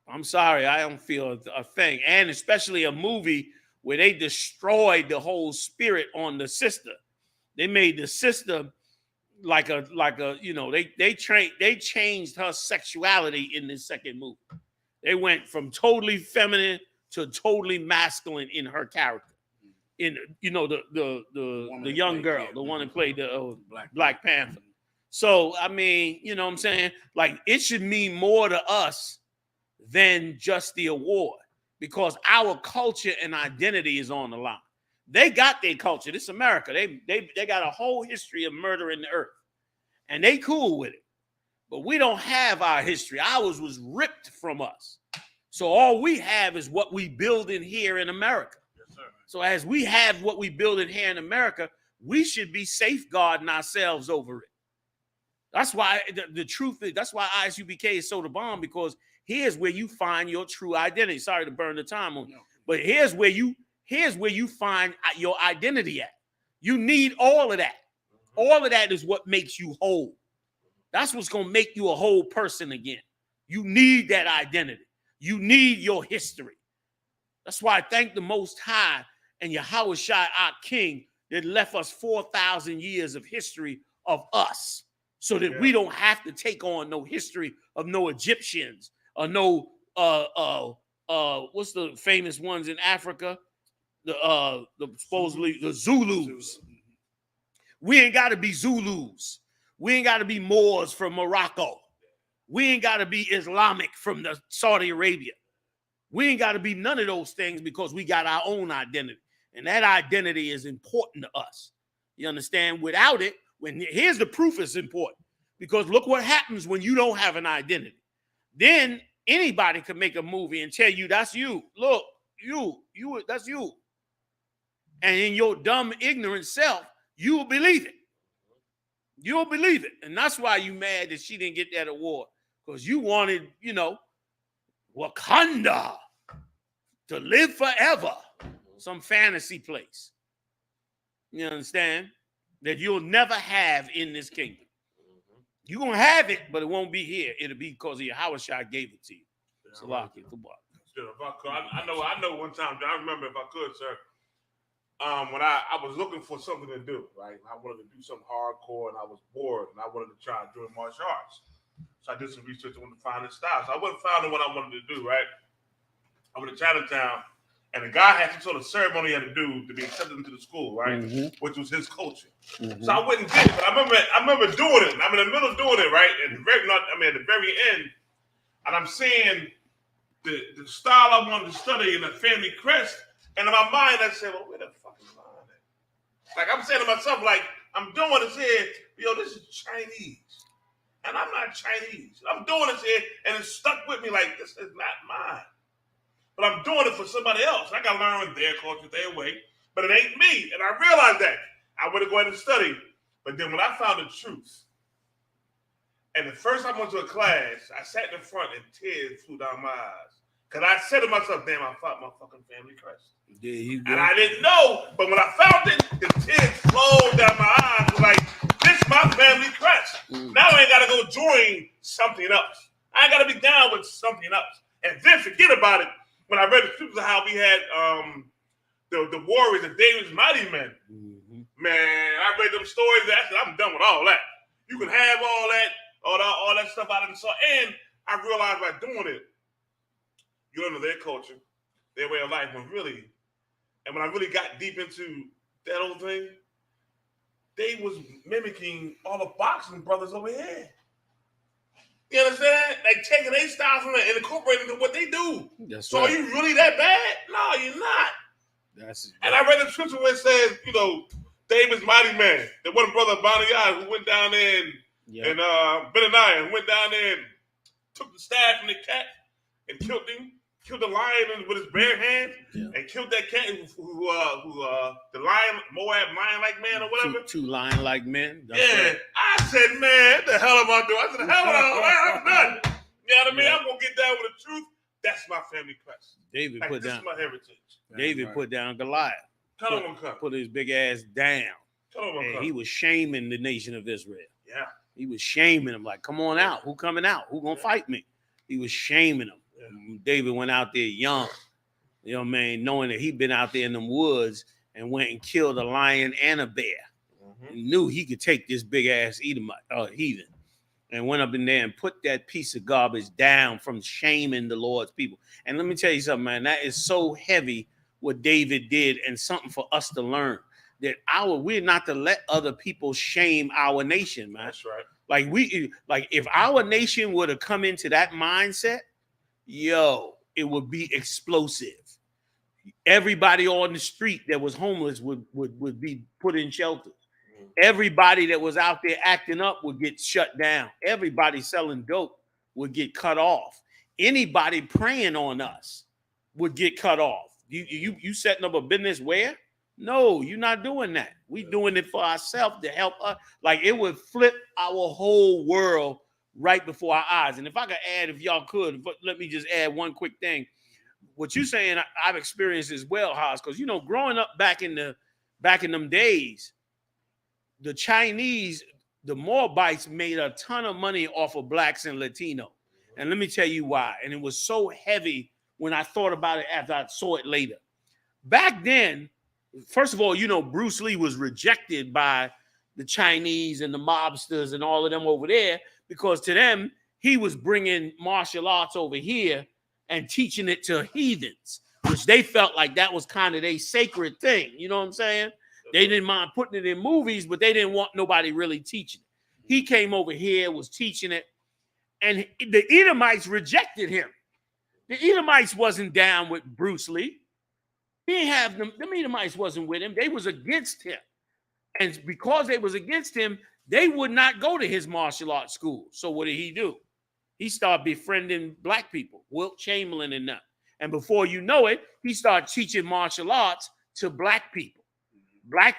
Speaker 14: I'm sorry, I don't feel a thing. And especially a movie where they destroyed the whole spirit on the sister. They made the sister like a you know, they changed her sexuality in this second movie. They went from totally feminine to totally masculine in her character. In, you know, the young girl, the one that played the Black Panther. So I mean, you know what I'm saying? Like, it should mean more to us than just the award, because our culture and identity is on the line. They got their culture. This is America. They got a whole history of murder in the earth, and they cool with it. But we don't have our history. Ours was ripped from us. So all we have is what we build in here in America. Yes, sir. So as we have what we build in here in America, we should be safeguarding ourselves over it. That's why the truth is, that's why I.S.U.P.K is so the bomb, because here's where you find your true identity. Sorry to burn the time on you, but here's where you find your identity at. You need all of that. All of that is what makes you whole. That's what's going to make you a whole person again. You need that identity. You need your history. That's why I thank the Most High and Yahweh our King that left us 4,000 years of history of us, so that we don't have to take on no history of no Egyptians or no what's the famous ones in Africa? The supposedly the Zulus. We ain't got to be Zulus. We ain't got to be Moors from Morocco. We ain't got to be Islamic from the Saudi Arabia. We ain't got to be none of those things, because we got our own identity. And that identity is important to us. You understand? Without it, here's the proof it's important. Because look what happens when you don't have an identity. Then anybody can make a movie and tell you that's you. Look, that's you. And in your dumb, ignorant self, you will believe it. You'll believe it. And that's why you mad that she didn't get that award. Because you wanted, you know, Wakanda to live forever. Some fantasy place. You understand? That you'll never have in this kingdom. You're going to have it, but it won't be here. It'll be because of Yahweh gave it to you. Salaki,
Speaker 16: I know one time, I remember, if I could, sir, when I was looking for something to do, right? I wanted to do something hardcore, and I was bored, and I wanted to try and join martial arts. So I did some research. I wanted to find the style. So I wasn't finding what I wanted to do, right? I went to Chinatown, and the guy had some sort of ceremony he had to do to be accepted into the school, right? Which was his culture. So I went and did it. But I remember doing it. I'm in the middle of doing it, right? At the very end, and I'm seeing the style I wanted to study in a family crest, and in my mind I said, well, where the fuck is mine at? Like, I'm saying to myself, like, I'm doing this here, yo, this is Chinese. And I'm not Chinese. I'm doing this here, and it stuck with me like, this is not mine. But I'm doing it for somebody else. I got to learn their culture, their way, but it ain't me. And I realized that. I would have gone and studied. But then when I found the truth, and the first time I went to a class, I sat in the front and tears flew down my eyes. Because I said to myself, damn, I fought my fucking family crest.
Speaker 14: There you go.
Speaker 16: And I didn't know, but when I found it, the tears flowed down my eyes. Like, this is my family crest. Now I ain't got to go join something else. I ain't got to be down with something else. And then forget about it. When I read the scriptures of how we had the warriors, the David's mighty men. Man, I read them stories. I said, I'm done with all that. You can have all that. all that stuff out of the soil. And I realized by doing it, you learn their culture, their way of life. And when I really got deep into that whole thing, they was mimicking all the boxing brothers over here. You understand? Like taking their styles from it and incorporating into what they do.
Speaker 12: That's
Speaker 16: so
Speaker 12: right.
Speaker 16: Are you really that bad? No, you're not. And I read the scripture where it says, David's mighty man, the one brother Bonaiah who went down there and Benaniah who went down there and took the staff from the cat and killed the lion with his bare hand and killed that cat who the lion, Moab lion-like man or whatever.
Speaker 14: Two lion-like men.
Speaker 16: That's right. I said, man, what the hell am I doing? I said, the hell I'm done. You know what I mean? I'm going to get down with the truth. That's my family crest.
Speaker 14: David put
Speaker 16: this
Speaker 14: down.
Speaker 16: is my heritage.
Speaker 14: David put down Goliath. Put his big ass down. And he was shaming the nation of Israel.
Speaker 16: Yeah.
Speaker 14: He was shaming them like, come on out. Who coming out? Who going to fight me? He was shaming them. Yeah. David went out there young, knowing that he'd been out there in them woods and went and killed a lion and a bear. And knew he could take this big ass heathen, and went up in there and put that piece of garbage down from shaming the Lord's people. And let me tell you something, man, that is so heavy what David did, and something for us to learn, that we're not to let other people shame our nation, man.
Speaker 16: That's right.
Speaker 14: Like if our nation were to come into that mindset, it would be explosive. Everybody on the street that was homeless would be put in shelters. Everybody that was out there acting up would get shut down. Everybody selling dope would get cut off. Anybody preying on us would get cut off. You setting up a business where? No, you're not doing that. We doing it for ourselves to help us. Like it would flip our whole world right before our eyes. And if I could add, if y'all could, but let me just add one quick thing. What you're saying, I've experienced as well, Haas, because growing up back in them days, the Chinese, the Moabites made a ton of money off of blacks and Latino. And let me tell you why. And it was so heavy when I thought about it after I saw it later. Back then, first of all, Bruce Lee was rejected by the Chinese and the mobsters and all of them over there, because to them, he was bringing martial arts over here and teaching it to heathens, which they felt like that was kind of their sacred thing. You know what I'm saying? They didn't mind putting it in movies, but they didn't want nobody really teaching it. He came over here, was teaching it, and the Edomites rejected him. The Edomites wasn't down with Bruce Lee. He didn't have them. The Edomites wasn't with him. They was against him. And because they was against him, they would not go to his martial arts school. So what did he do? He started befriending black people, Wilt Chamberlain and them. And before you know it, he started teaching martial arts to black people.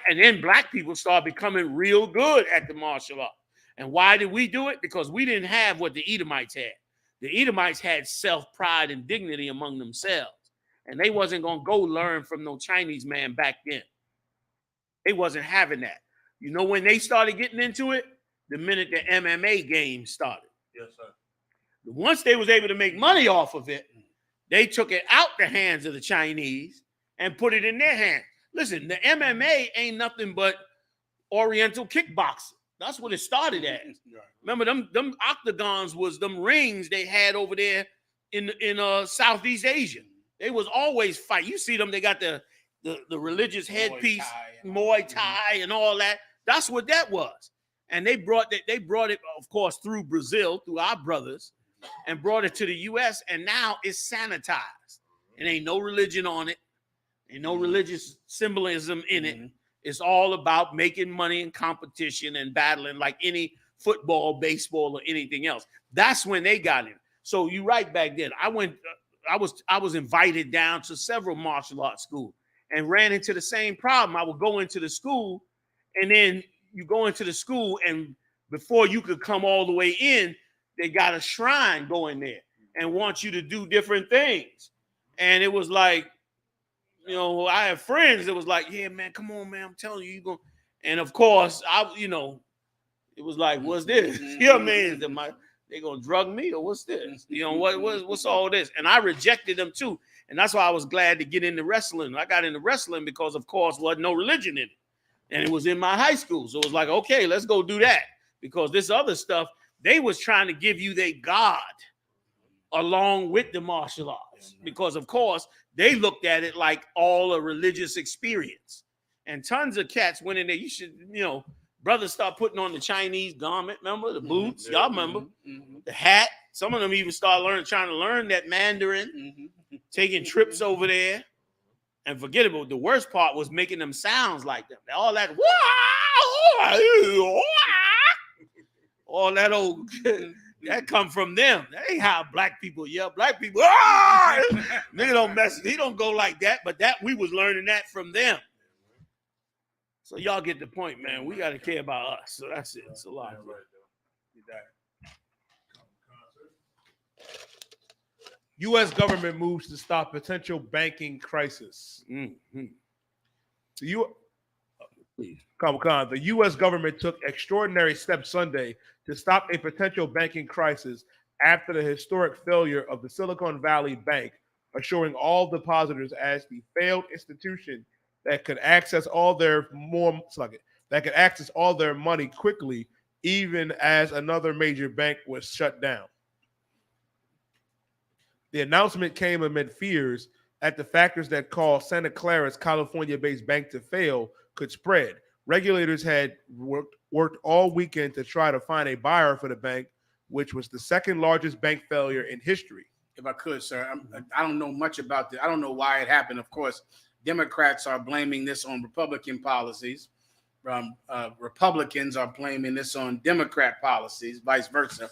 Speaker 14: And then black people started becoming real good at the martial art. And why did we do it? Because we didn't have what the Edomites had. The Edomites had self-pride and dignity among themselves. And they wasn't going to go learn from no Chinese man back then. They wasn't having that. When they started getting into it? The minute the MMA game started.
Speaker 16: Yes, sir.
Speaker 14: Once they was able to make money off of it, they took it out the hands of the Chinese and put it in their hands. Listen, the MMA ain't nothing but Oriental kickboxing. That's what it started as. Remember, them octagons was them rings they had over there in Southeast Asia. They was always fight. You see them, they got the religious headpiece, Muay Thai and all that. That's what that was. And they brought it, of course, through Brazil, through our brothers, and brought it to the U.S., and now it's sanitized. It ain't no religion on it. Ain't no religious symbolism in it. It's all about making money and competition and battling like any football, baseball, or anything else. That's when they got in. So you're right, back then. I was invited down to several martial arts schools and ran into the same problem. I would go into the school, and then you go into the school, and before you could come all the way in, they got a shrine going there and want you to do different things. And it was like, I have friends that was like, yeah, man, come on, man. I'm telling you, you're going. And of course, it was like, what's this? You know what I mean? They gonna drug me or what's this? What's all this? And I rejected them too. And that's why I was glad to get into wrestling. I got into wrestling because, of course, wasn't no religion in it. And it was in my high school. So it was like, okay, let's go do that. Because this other stuff, they was trying to give you their God along with the martial arts, because of course they looked at it like all a religious experience. And tons of cats went in there. You should, brothers start putting on the Chinese garment, remember the boots, y'all remember the hat. Some of them even start trying to learn that Mandarin, taking trips over there. And forget about the worst part was making them sounds like them. All that, all that old that come from them. That ain't how black people yell. Black people, nigga don't mess. He don't go like that. But that we was learning that from them. So y'all get the point, man. We got to care about us. So that's it. It's a lot.
Speaker 13: U.S. government moves to stop potential banking crisis. The U.S. government took extraordinary steps Sunday to stop a potential banking crisis after the historic failure of the Silicon Valley Bank, assuring all depositors as the failed institution that could access all their money quickly, even as another major bank was shut down. The announcement came amid fears that the factors that caused Santa Clara's California-based bank to fail could spread. Regulators had worked all weekend to try to find a buyer for the bank, which was the second largest bank failure in history.
Speaker 12: If I could, sir, I don't know much about this. I don't know why it happened. Of course, Democrats are blaming this on Republican policies. Republicans are blaming this on Democrat policies, vice versa.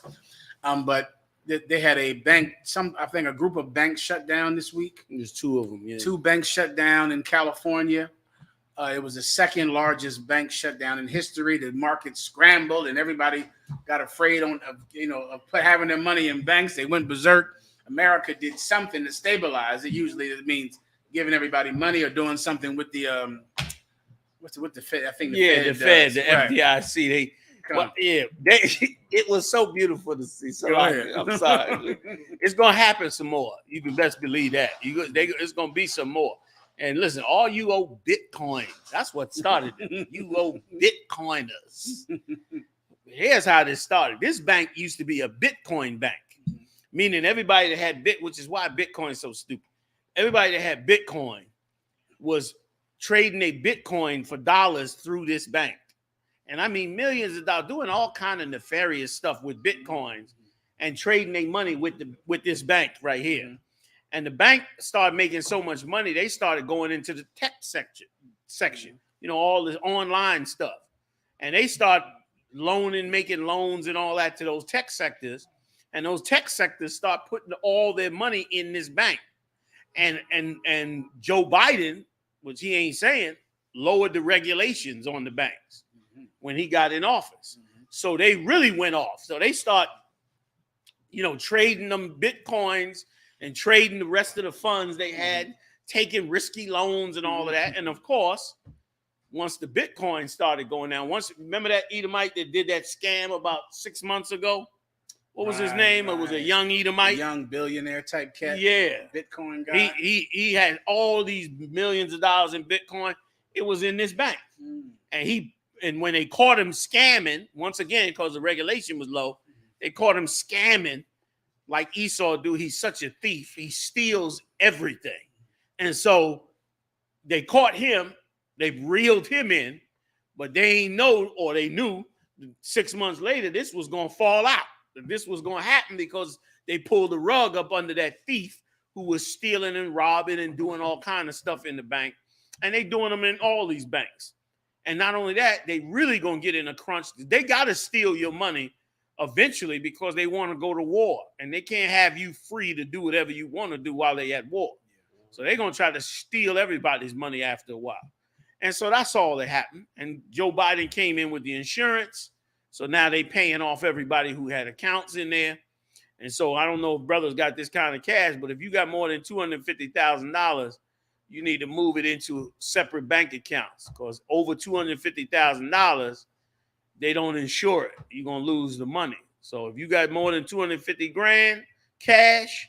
Speaker 12: But they had a bank, I think a group of banks shut down this week.
Speaker 14: There's two of them. Yeah.
Speaker 12: 2 banks shut down in California. It was the second largest bank shutdown in history. The market scrambled and everybody got afraid of having their money in banks. They went berserk. America did something to stabilize it. Usually it means giving everybody money or doing something with the with the Fed. I think the Fed,
Speaker 14: the FDIC. It was so beautiful to see. So I'm sorry. It's gonna happen some more. You can best believe that. It's gonna be some more. And listen, all you old Bitcoin, that's what started it. You old Bitcoiners. Here's how this started. This bank used to be a Bitcoin bank, meaning everybody that had which is why Bitcoin is so stupid. Everybody that had Bitcoin was trading a Bitcoin for dollars through this bank. And I mean millions of dollars, doing all kind of nefarious stuff with Bitcoins and trading their money with this bank right here. And the bank started making so much money, they started going into the tech section, all this online stuff. And they start making loans and all that to those tech sectors. And those tech sectors start putting all their money in this bank. And Joe Biden, which he ain't saying, lowered the regulations on the banks when he got in office. So they really went off. So they start, trading them Bitcoins and trading the rest of the funds they had, taking risky loans and all of that. And of course, once the Bitcoin started going down, remember that Edomite that did that scam about 6 months ago? What was his name? It was a young Edomite.
Speaker 12: A young billionaire type cat.
Speaker 14: Yeah.
Speaker 12: Bitcoin guy.
Speaker 14: He had all these millions of dollars in Bitcoin. It was in this bank. And when they caught him scamming, once again, because the regulation was low, they caught him scamming like Esau do. He's such a thief. He steals everything. And so they caught him. They reeled him in, but they ain't know, or they knew 6 months later, this was going to fall out. This was going to happen because they pulled the rug up under that thief who was stealing and robbing and doing all kind of stuff in the bank. And they doing them in all these banks. And not only that, they really going to get in a crunch. They got to steal your money eventually because they want to go to war. And they can't have you free to do whatever you want to do while they at war. So they're going to try to steal everybody's money after a while. And so that's all that happened. And Joe Biden came in with the insurance. So now they paying off everybody who had accounts in there. And so I don't know if brothers got this kind of cash, but if you got more than $250,000, you need to move it into separate bank accounts, because over $250,000, they don't insure it. You're going to lose the money. So if you got more than 250 grand cash,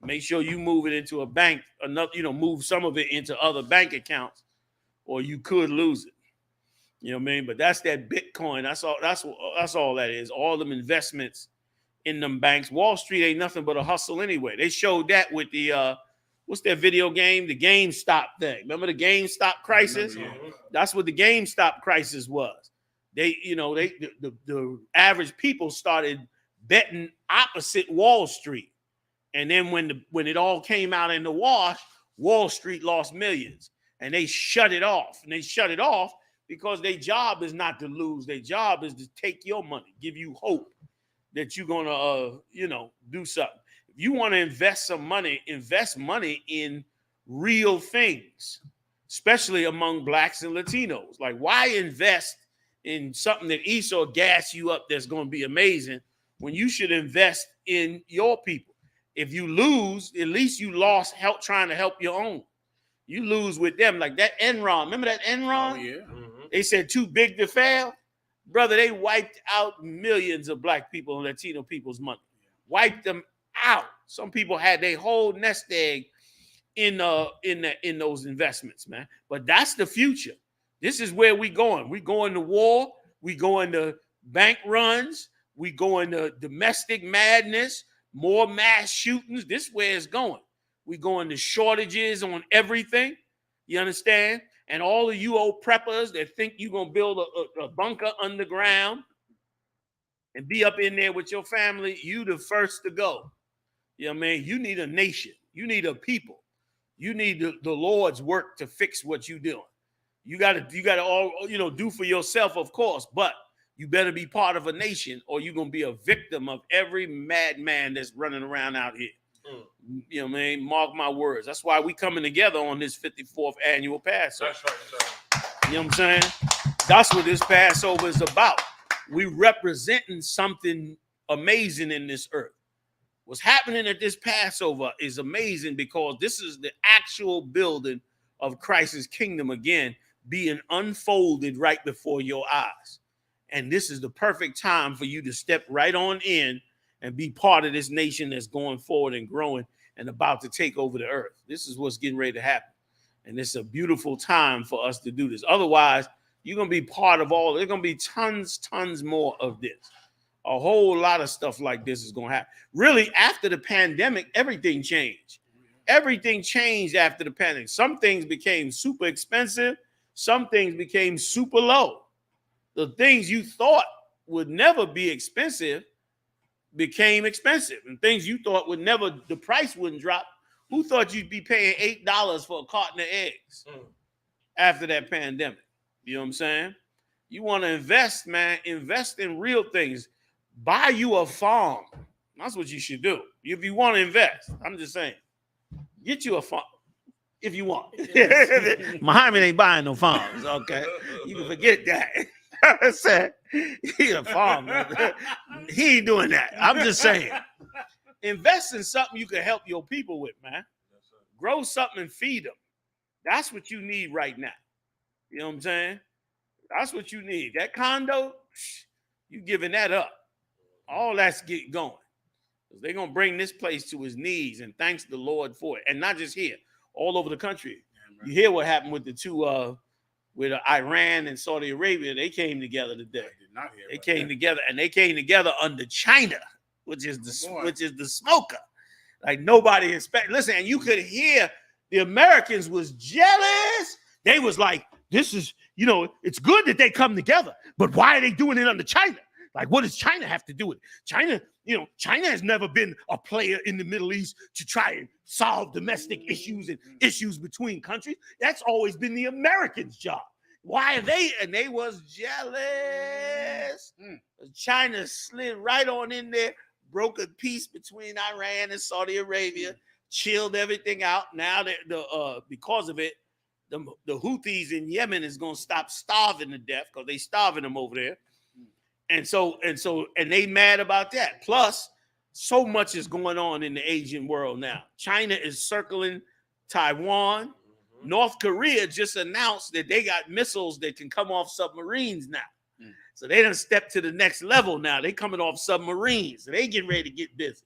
Speaker 14: make sure you move it into a bank, move some of it into other bank accounts, or you could lose it. You know what I mean? But that's that Bitcoin. That's all that is. All them investments in them banks. Wall Street ain't nothing but a hustle anyway. They showed that with the what's that video game? The GameStop thing. Remember the GameStop crisis? That's what the GameStop crisis was. The average people started betting opposite Wall Street. And then when it all came out in the wash, Wall Street lost millions. And they shut it off. And they shut it off because their job is not to lose. Their job is to take your money, give you hope that you're going to, do something. If you want to invest some money, invest money in real things, especially among blacks and Latinos. Like, why invest in something that Esau gas you up that's going to be amazing when you should invest in your people? If you lose, at least you lost help trying to help your own. You lose with them. Like that Enron. Remember that Enron? Oh, yeah. They said too big to fail. Brother, they wiped out millions of black people and Latino people's money. Wiped them out. Some people had their whole nest egg in those investments, man. But that's the future. This is where we going. We going to war. We going to bank runs. We going to domestic madness, more mass shootings. This is where it's going. We going to shortages on everything. You understand? And all of you old preppers that think you're going to build a bunker underground and be up in there with your family, you the first to go. You know what I mean? You need a nation. You need a people. You need the Lord's work to fix what you're doing. You got to all, do for yourself, of course, but you better be part of a nation or you're going to be a victim of every madman that's running around out here. You know what I mean? Mark my words. That's why we coming together on this 54th annual Passover. That's right, sir. You know what I'm saying? That's what this Passover is about. We representing something amazing in this earth. What's happening at this Passover is amazing because this is the actual building of Christ's kingdom again being unfolded right before your eyes. And this is the perfect time for you to step right on in and be part of this nation that's going forward and growing and about to take over the earth. This is what's getting ready to happen. And it's a beautiful time for us to do this. Otherwise, you're going to be part of all. There's going to be tons more of this. A whole lot of stuff like this is going to happen. Really, after the pandemic, everything changed. Everything changed after the pandemic. Some things became super expensive. Some things became super low. The things you thought would never be expensive became expensive, and things you thought would never, the price wouldn't drop. Who thought you'd be paying $8 for a carton of eggs after that pandemic? You know what I'm saying? You want to invest, man, invest in real things. Buy you a farm. That's what you should do. If you want to invest, I'm just saying, get you a farm if you want. Muhammad ain't buying no farms, okay? You can forget that. I said, he a farmer. He ain't doing that. I'm just saying. Invest in something you can help your people with, man. Grow something and feed them. That's what you need right now. You know what I'm saying? That's what you need. That condo, you giving that up. All that's get going. They're going to bring this place to his knees, and thanks the Lord for it. And not just here, all over the country. You hear what happened with the two with Iran and Saudi Arabia. They came together today. They came together, and they came together under China, which is the smoker. Like nobody expected. Listen, and you could hear the Americans was jealous. They was like, this is, it's good that they come together, but why are they doing it under China? Like, what does China have to do with it? China, China has never been a player in the Middle East to try and solve domestic issues and issues between countries. That's always been the Americans' job. Why are they? And they was jealous. China slid right on in there, broke a peace between Iran and Saudi Arabia, chilled everything out. Now because of it, the Houthis in Yemen is going to stop starving to death because they starving them over there. And they mad about that. Plus, so much is going on in the Asian world now. China is circling Taiwan. North Korea just announced that they got missiles that can come off submarines now. So they done stepped to the next level now. They coming off submarines. So they getting ready to get busy.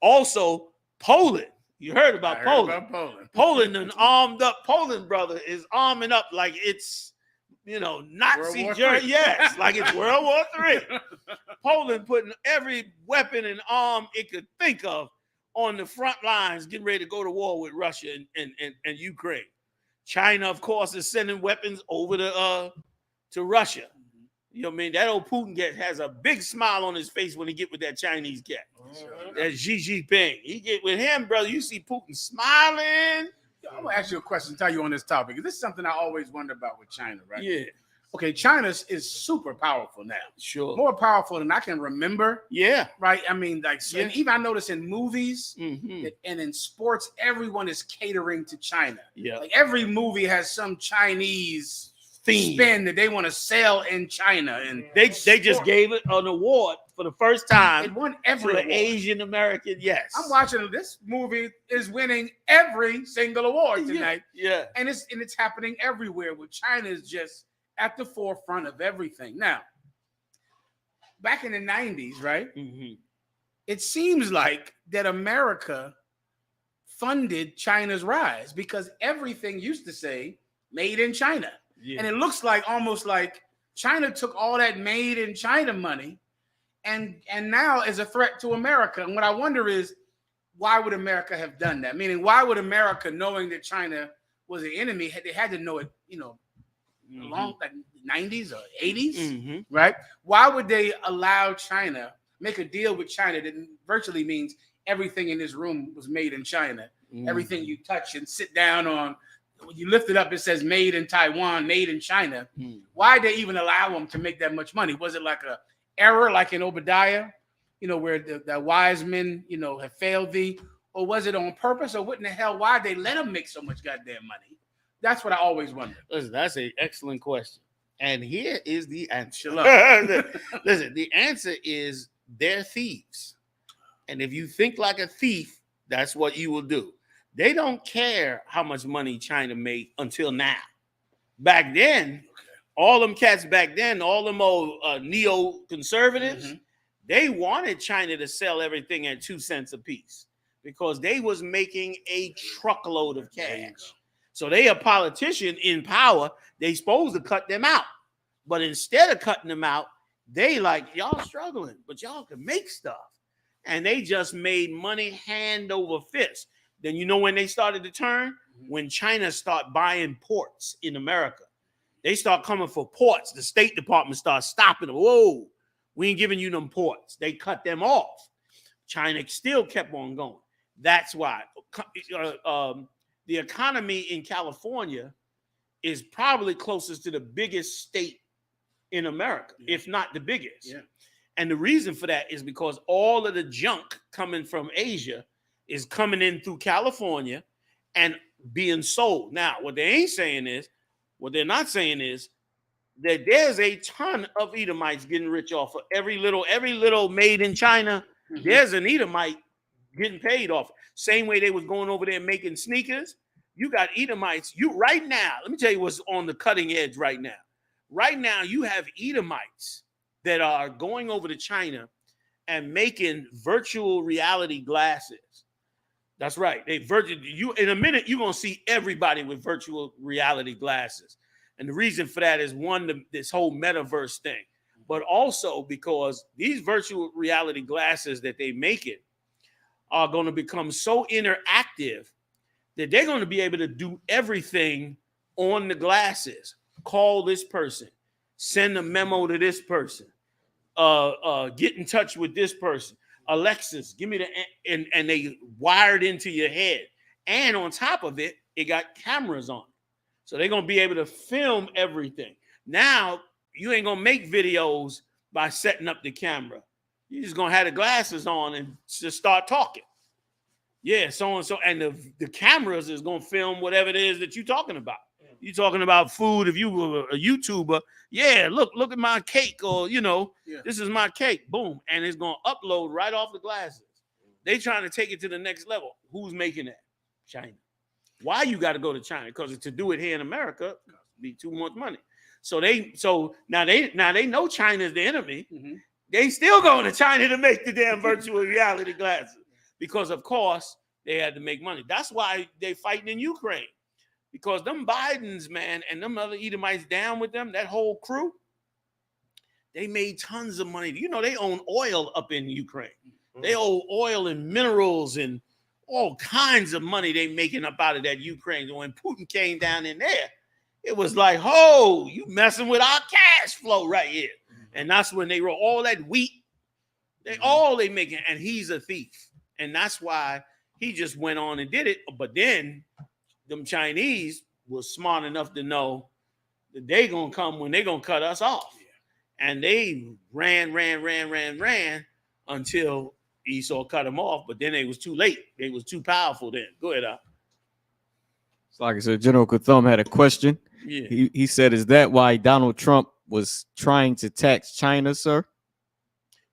Speaker 14: Also, Poland. You heard about Poland. Poland done armed up. Poland, brother, is arming up like it's Nazi Germany. Yes, like it's World War III. Poland putting every weapon and arm it could think of on the front lines, getting ready to go to war with Russia and Ukraine. China, of course, is sending weapons over to Russia. You know what I mean? That old Putin has a big smile on his face when he get with that Chinese cat. That's Xi Jinping. He get with him, brother. You see Putin smiling.
Speaker 12: I'm gonna ask you a question, tell you on this topic. This is something I always wonder about with China, right?
Speaker 14: Yeah.
Speaker 12: Okay, China is super powerful now.
Speaker 14: Sure.
Speaker 12: More powerful than I can remember.
Speaker 14: Yeah.
Speaker 12: Right? I mean, like, and even I notice in movies
Speaker 14: Mm-hmm.
Speaker 12: and in sports, everyone is catering to China.
Speaker 14: Yeah.
Speaker 12: Like every movie has some Chinese
Speaker 14: theme
Speaker 12: spin that they want to sell in China. And
Speaker 14: they just gave it an award for the first time.
Speaker 12: It won every
Speaker 14: to
Speaker 12: award.
Speaker 14: the Asian American. Yes.
Speaker 12: I'm watching this movie is winning every single award tonight.
Speaker 14: Yeah.
Speaker 12: And it's happening everywhere. With China is just at the forefront of everything. Now, back in the 90s, right?
Speaker 14: Mm-hmm.
Speaker 12: It seems like that America funded China's rise because everything used to say made in China.
Speaker 14: Yeah.
Speaker 12: And it looks like almost like China took all that made in China money and now is a threat to America. And what I wonder is, why would America have done that? Meaning, why would America, knowing that China was an enemy, they had to know it, along like 90s or 80s, right? Why would they allow China, make a deal with China that virtually means everything in this room was made in China? Everything you touch and sit down on, when you lift it up, it says made in Taiwan, made in China. Why did they even allow them to make that much money? Was it like a error, like in Obadiah, where the wise men, have failed thee? Or was it on purpose? Or what in the hell, why did they let them make so much goddamn money? That's what I always wonder.
Speaker 14: Listen, that's an excellent question. And here is the answer.
Speaker 12: Shalom.
Speaker 14: Listen, the answer is they're thieves. And if you think like a thief, that's what you will do. They don't care how much money China made until now. Back then, all them cats back then, all them old neo-conservatives, they wanted China to sell everything at 2 cents a piece because they was making a truckload of cash. So they a politician in power, they supposed to cut them out. But instead of cutting them out, they like, y'all struggling, but y'all can make stuff. And they just made money hand over fist. Then when they started to turn? When China started buying ports in America. They start coming for ports. The State Department starts stopping them. Whoa, we ain't giving you them ports. They cut them off. China still kept on going. That's why. The economy in California is probably closest to the biggest state in America, if not the biggest.
Speaker 12: Yeah.
Speaker 14: And the reason for that is because all of the junk coming from Asia is coming in through California and being sold. Now, what they're not saying is that there's a ton of Edomites getting rich off of every little made in China. There's an Edomite getting paid off. Same way they was going over there making sneakers. You got Edomites. Right now, let me tell you what's on the cutting edge right now. Right now, you have Edomites that are going over to China and making virtual reality glasses. That's right. In a minute, you're gonna see everybody with virtual reality glasses. And the reason for that is this whole metaverse thing, but also because these virtual reality glasses that they make it are going to become so interactive that they're going to be able to do everything on the glasses. Call this person, send a memo to this person, get in touch with this person. Alexis, give me and they wired into your head. And on top of it, it got cameras on it. So they're going to be able to film everything. Now, you ain't going to make videos by setting up the camera. You're just going to have the glasses on and just start talking. Yeah, so and so. And the cameras is going to film whatever it is that you're talking about. You're talking about food. If you were a YouTuber, yeah, look at my cake, or this is my cake. Boom, and it's gonna upload right off the glasses. They trying to take it to the next level. Who's making that? China. Why you got to go to China? Because to do it here in America be too much money. So now they know China's the enemy. They still going to China to make the damn virtual reality glasses because of course they had to make money. That's why they fighting in Ukraine. because them Bidens, man, and them other Edomites down with them, that whole crew, they made tons of money. You know, they own oil up in Ukraine. They own oil and minerals and all kinds of money they making up out of that Ukraine. When Putin came down in there, it was like, oh, you messing with our cash flow right here. And that's when they wrote all that wheat. They making, and he's a thief. And that's why he just went on and did it. But then them Chinese was smart enough to know that they gonna come when they gonna cut us off. And they ran until Esau cut them off. But then they was too late. They was too powerful then. Go ahead, Al.
Speaker 17: It's like I said, General Kuthum had a question.
Speaker 14: Yeah.
Speaker 17: He said, is that why Donald Trump was trying to tax China, sir?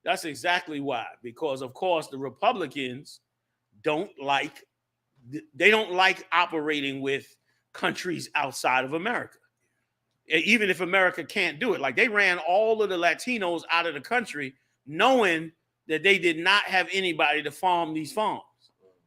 Speaker 14: That's exactly why. Because, of course, the Republicans don't like operating with countries outside of America. Even if America can't do it. Like, they ran all of the Latinos out of the country knowing that they did not have anybody to farm these farms.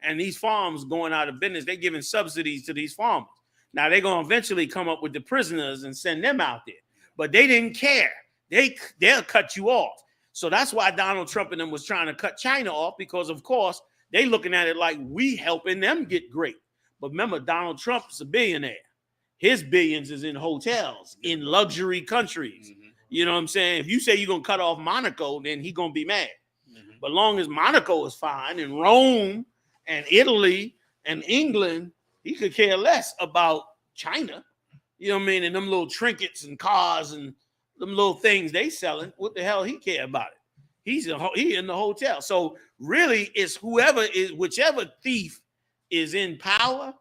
Speaker 14: And these farms going out of business, they're giving subsidies to these farmers. Now, they're going to eventually come up with the prisoners and send them out there. But they didn't care. They'll cut you off. So that's why Donald Trump and them was trying to cut China off, because, of course, they looking at it like we helping them get great. But remember, Donald Trump's a billionaire. His billions is in hotels, in luxury countries. You know what I'm saying? If you say you're going to cut off Monaco, then he's going to be mad. But long as Monaco is fine, and Rome and Italy and England, he could care less about China. You know what I mean? And them little trinkets and cars and them little things they selling. What the hell he care about it? He in the hotel. So really, it's whichever thief is in power,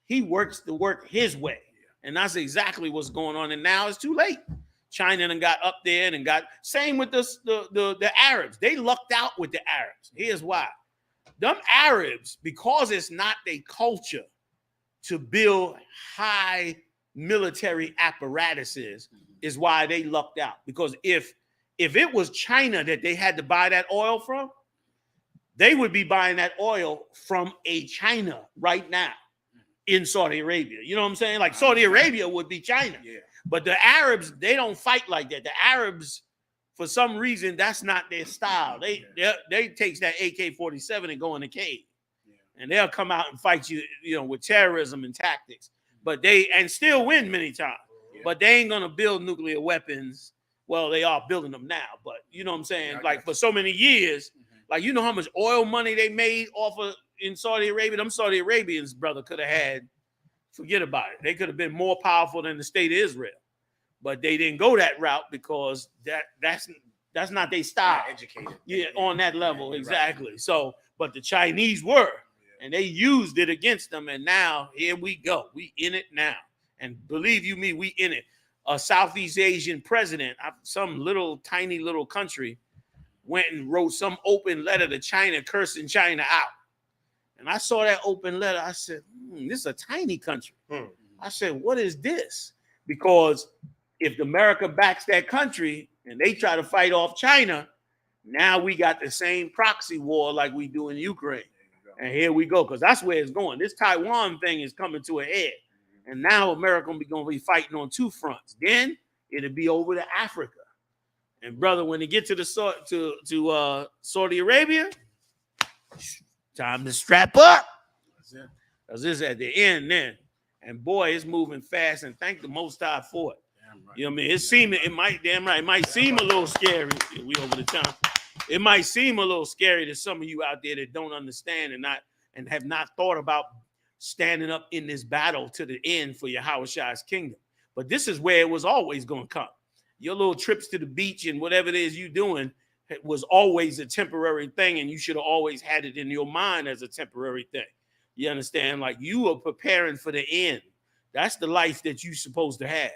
Speaker 14: he works the work his way. And that's exactly what's going on. And now it's too late. China done got up there and got, same with the Arabs. They lucked out with the Arabs. Here's why. Them Arabs, because it's not their culture to build high military apparatuses, is why they lucked out. Because if it was China that they had to buy that oil from, they would be buying that oil from a China right now in Saudi Arabia. You know what I'm saying? Like Saudi Arabia would be China. Yeah. But the Arabs, they don't fight like that. The Arabs, for some reason, that's not their style. They take that AK-47 and go in the cave. And they'll come out and fight you, with terrorism and tactics. But and still win many times. Yeah. But they ain't gonna build nuclear weapons. Well, they are building them now, but you know what I'm saying? Like for so many years, like you know how much oil money they made off of in Saudi Arabia? Them Saudi Arabians, brother, could have had, forget about it. They could have been more powerful than the state of Israel. But they didn't go that route because that's not their style. Educated. Yeah, on that level, exactly. Right. So, but the Chinese were. And they used it against them, and now here we go. We in it now. And believe you me, we in it. A Southeast Asian president, some little tiny little country, went and wrote some open letter to China, cursing China out. And I saw that open letter. I said, this is a tiny country. I said, what is this? Because if America backs that country and they try to fight off China, now we got the same proxy war like we do in Ukraine. And here we go, because that's where it's going. This Taiwan thing is coming to a head. And now America going to be fighting on two fronts. Then it'll be over to Africa. And brother, when they get to Saudi Arabia, time to strap up. Because this is at the end then. And boy, it's moving fast, and thank the Most High for it. Right. You know what I mean? It might seem a little scary. We over the time. It might seem a little scary to some of you out there that don't understand and have not thought about standing up in this battle to the end for Yahweh's kingdom. But this is where it was always going to come. Your little trips to the beach and whatever it is you're doing was always a temporary thing, and you should have always had it in your mind as a temporary thing. You understand? Like you are preparing for the end. That's the life that you're supposed to have.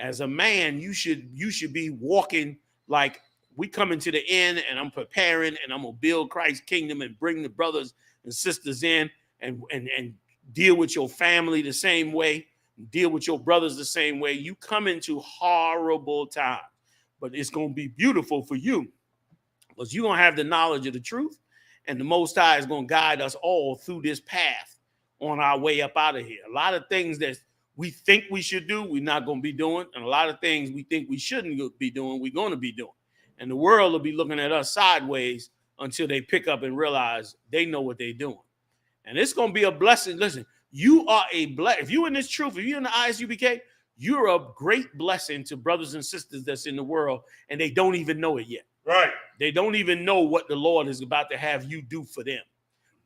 Speaker 14: As a man, you should be walking like, we coming to the end, and I'm preparing, and I'm gonna build Christ's kingdom and bring the brothers and sisters in and deal with your family the same way, deal with your brothers the same way. You come into horrible times, but it's gonna be beautiful for you because you're gonna have the knowledge of the truth, and the Most High is gonna guide us all through this path on our way up out of here. A lot of things that we think we should do, we're not going to be doing. And a lot of things we think we shouldn't be doing, we're going to be doing. And the world will be looking at us sideways until they pick up and realize they know what they're doing. And it's going to be a blessing. Listen, you are a blessing. If you're in this truth, if you're in the ISUPK, you're a great blessing to brothers and sisters that's in the world, and they don't even know it yet.
Speaker 16: Right.
Speaker 14: They don't even know what the Lord is about to have you do for them.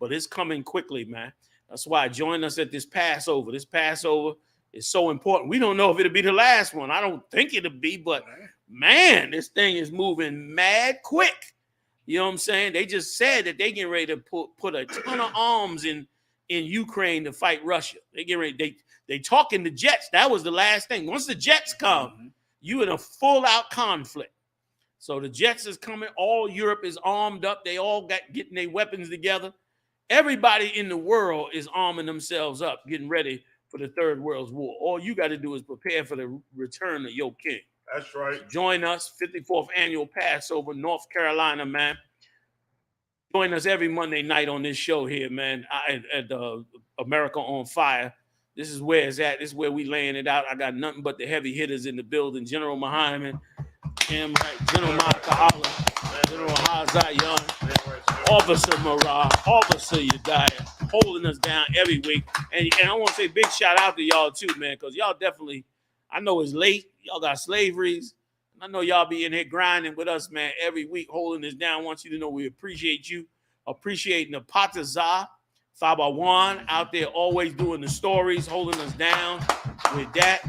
Speaker 14: But it's coming quickly, man. That's why join us at this Passover. This Passover is so important. We don't know if it'll be the last one. I don't think it'll be, but man, this thing is moving mad quick. You know what I'm saying? They just said that they getting ready to put a ton of arms in Ukraine to fight Russia. They get ready. They talking the jets. That was the last thing. Once the jets come, you in a full out conflict. So the jets is coming. All Europe is armed up. They all getting their weapons together. Everybody in the world is arming themselves up, getting ready for the Third World War. All you got to do is prepare for the return of your king.
Speaker 16: That's right.
Speaker 14: So join us, 54th annual Passover, North Carolina, man. Join us every Monday night on this show here, man, at America on Fire. This is where it's at. This is where we laying it out. I got nothing but the heavy hitters in the building. General Muhammad, General Makahala, General Hazayan, Officer Marah, Officer Yediah, holding us down every week. And I want to say big shout out to y'all too, man, because y'all definitely, I know it's late. Y'all got slaveries. I know y'all be in here grinding with us, man, every week, holding us down. I want you to know we appreciate you. Appreciating the Patazah, Fabawan out there always doing the stories, holding us down with that.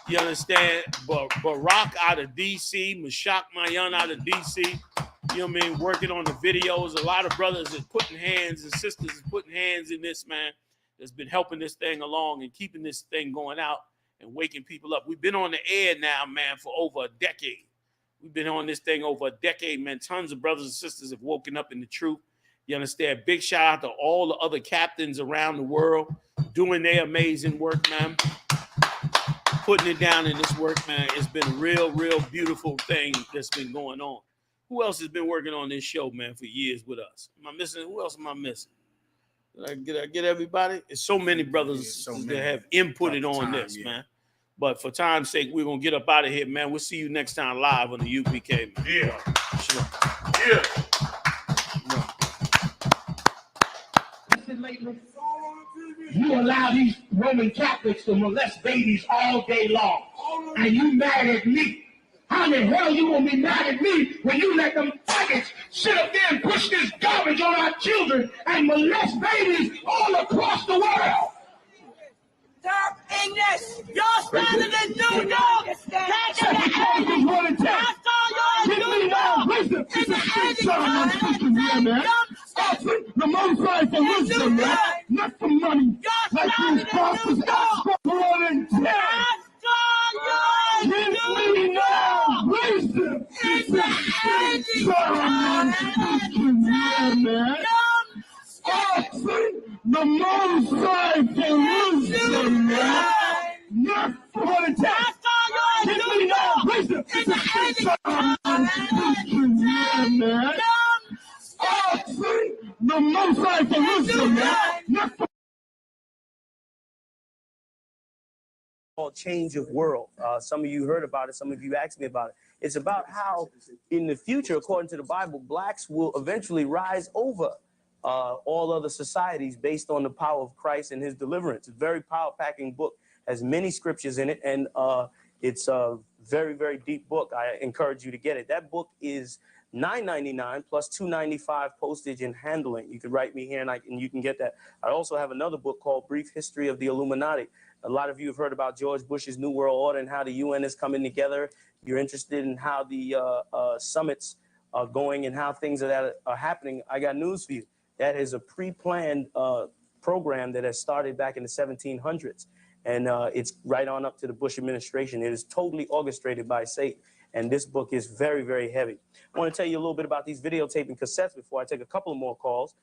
Speaker 14: You understand? But Barack out of D.C., Mashak Mayan out of D.C., you know what I mean, working on the videos. A lot of brothers is putting hands and sisters is putting hands in this, man, that's been helping this thing along and keeping this thing going out and waking people up. We've been on the air now, man, for over a decade. We've been on this thing over a decade, man. Tons of brothers and sisters have woken up in the truth. You understand? Big shout out to all the other captains around the world doing their amazing work, man. Putting it down in this work, man. It's been a real, real beautiful thing that's been going on. Who else has been working on this show, man, for years with us? Am I missing? Who else am I missing? Did I get everybody? There's so many brothers that have inputted on this, man. But for time's sake, we're going to get up out of here, man. We'll see you next time live on the UPK, man.
Speaker 16: Yeah.
Speaker 14: Sure.
Speaker 16: Yeah.
Speaker 5: You allow these Roman Catholics to molest babies all day long, and you mad at me. How in the hell you gonna be mad at me when you let them faggots sit up there and push this garbage on our children and molest babies all across the world?
Speaker 18: Stop English! Y'all standing in New York! That's in the 80s! That's all y'all in New York! In the 80s!
Speaker 5: The motorcycle for wisdom, man. Not for money. Like these prophets ask for blood and death. Give me now wisdom.
Speaker 18: In the
Speaker 5: 80s! Man. The motorcycle for wisdom, man. Not for the death. Give me now wisdom. In the 80s! Man. The motorcycle for wisdom, man. Not for
Speaker 1: called Change of World. Some of you heard about it. Some of you asked me about it. It's about how in the future, according to the Bible, blacks will eventually rise over all other societies based on the power of Christ and his deliverance. It's a very power-packing book, has many scriptures in it, and it's a very, very deep book. I encourage you to get it. That book is $9.99 plus $2.95 postage and handling. You can write me here and you can get that. I also have another book called Brief History of the Illuminati. A lot of you have heard about George Bush's New World Order and how the UN is coming together. You're interested in how the summits are going and how things are happening. I got news for you. That is a pre-planned program that has started back in the 1700s. And it's right on up to the Bush administration. It is totally orchestrated by Satan. And this book is very, very heavy. I want to tell you a little bit about these videotaping cassettes before I take a couple of more calls.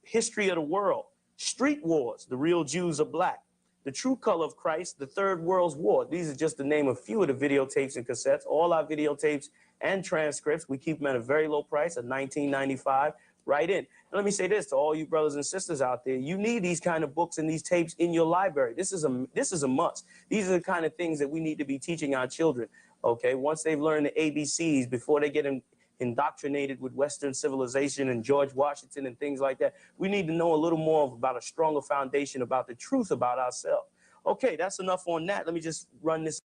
Speaker 1: History of the World, Street Wars, The Real Jews Are Black, The True Color of Christ, The Third World's War. These are just to name a few of the videotapes and cassettes. All our videotapes and transcripts, we keep them at a very low price of $19.95 right in. And let me say this to all you brothers and sisters out there: you need these kind of books and these tapes in your library. This is a must. These are the kind of things that we need to be teaching our children. Okay, once they've learned the ABCs, before they get indoctrinated with Western civilization and George Washington and things like that, we need to know a little more about a stronger foundation, about the truth about ourselves. Okay, that's enough on that. Let me just run this.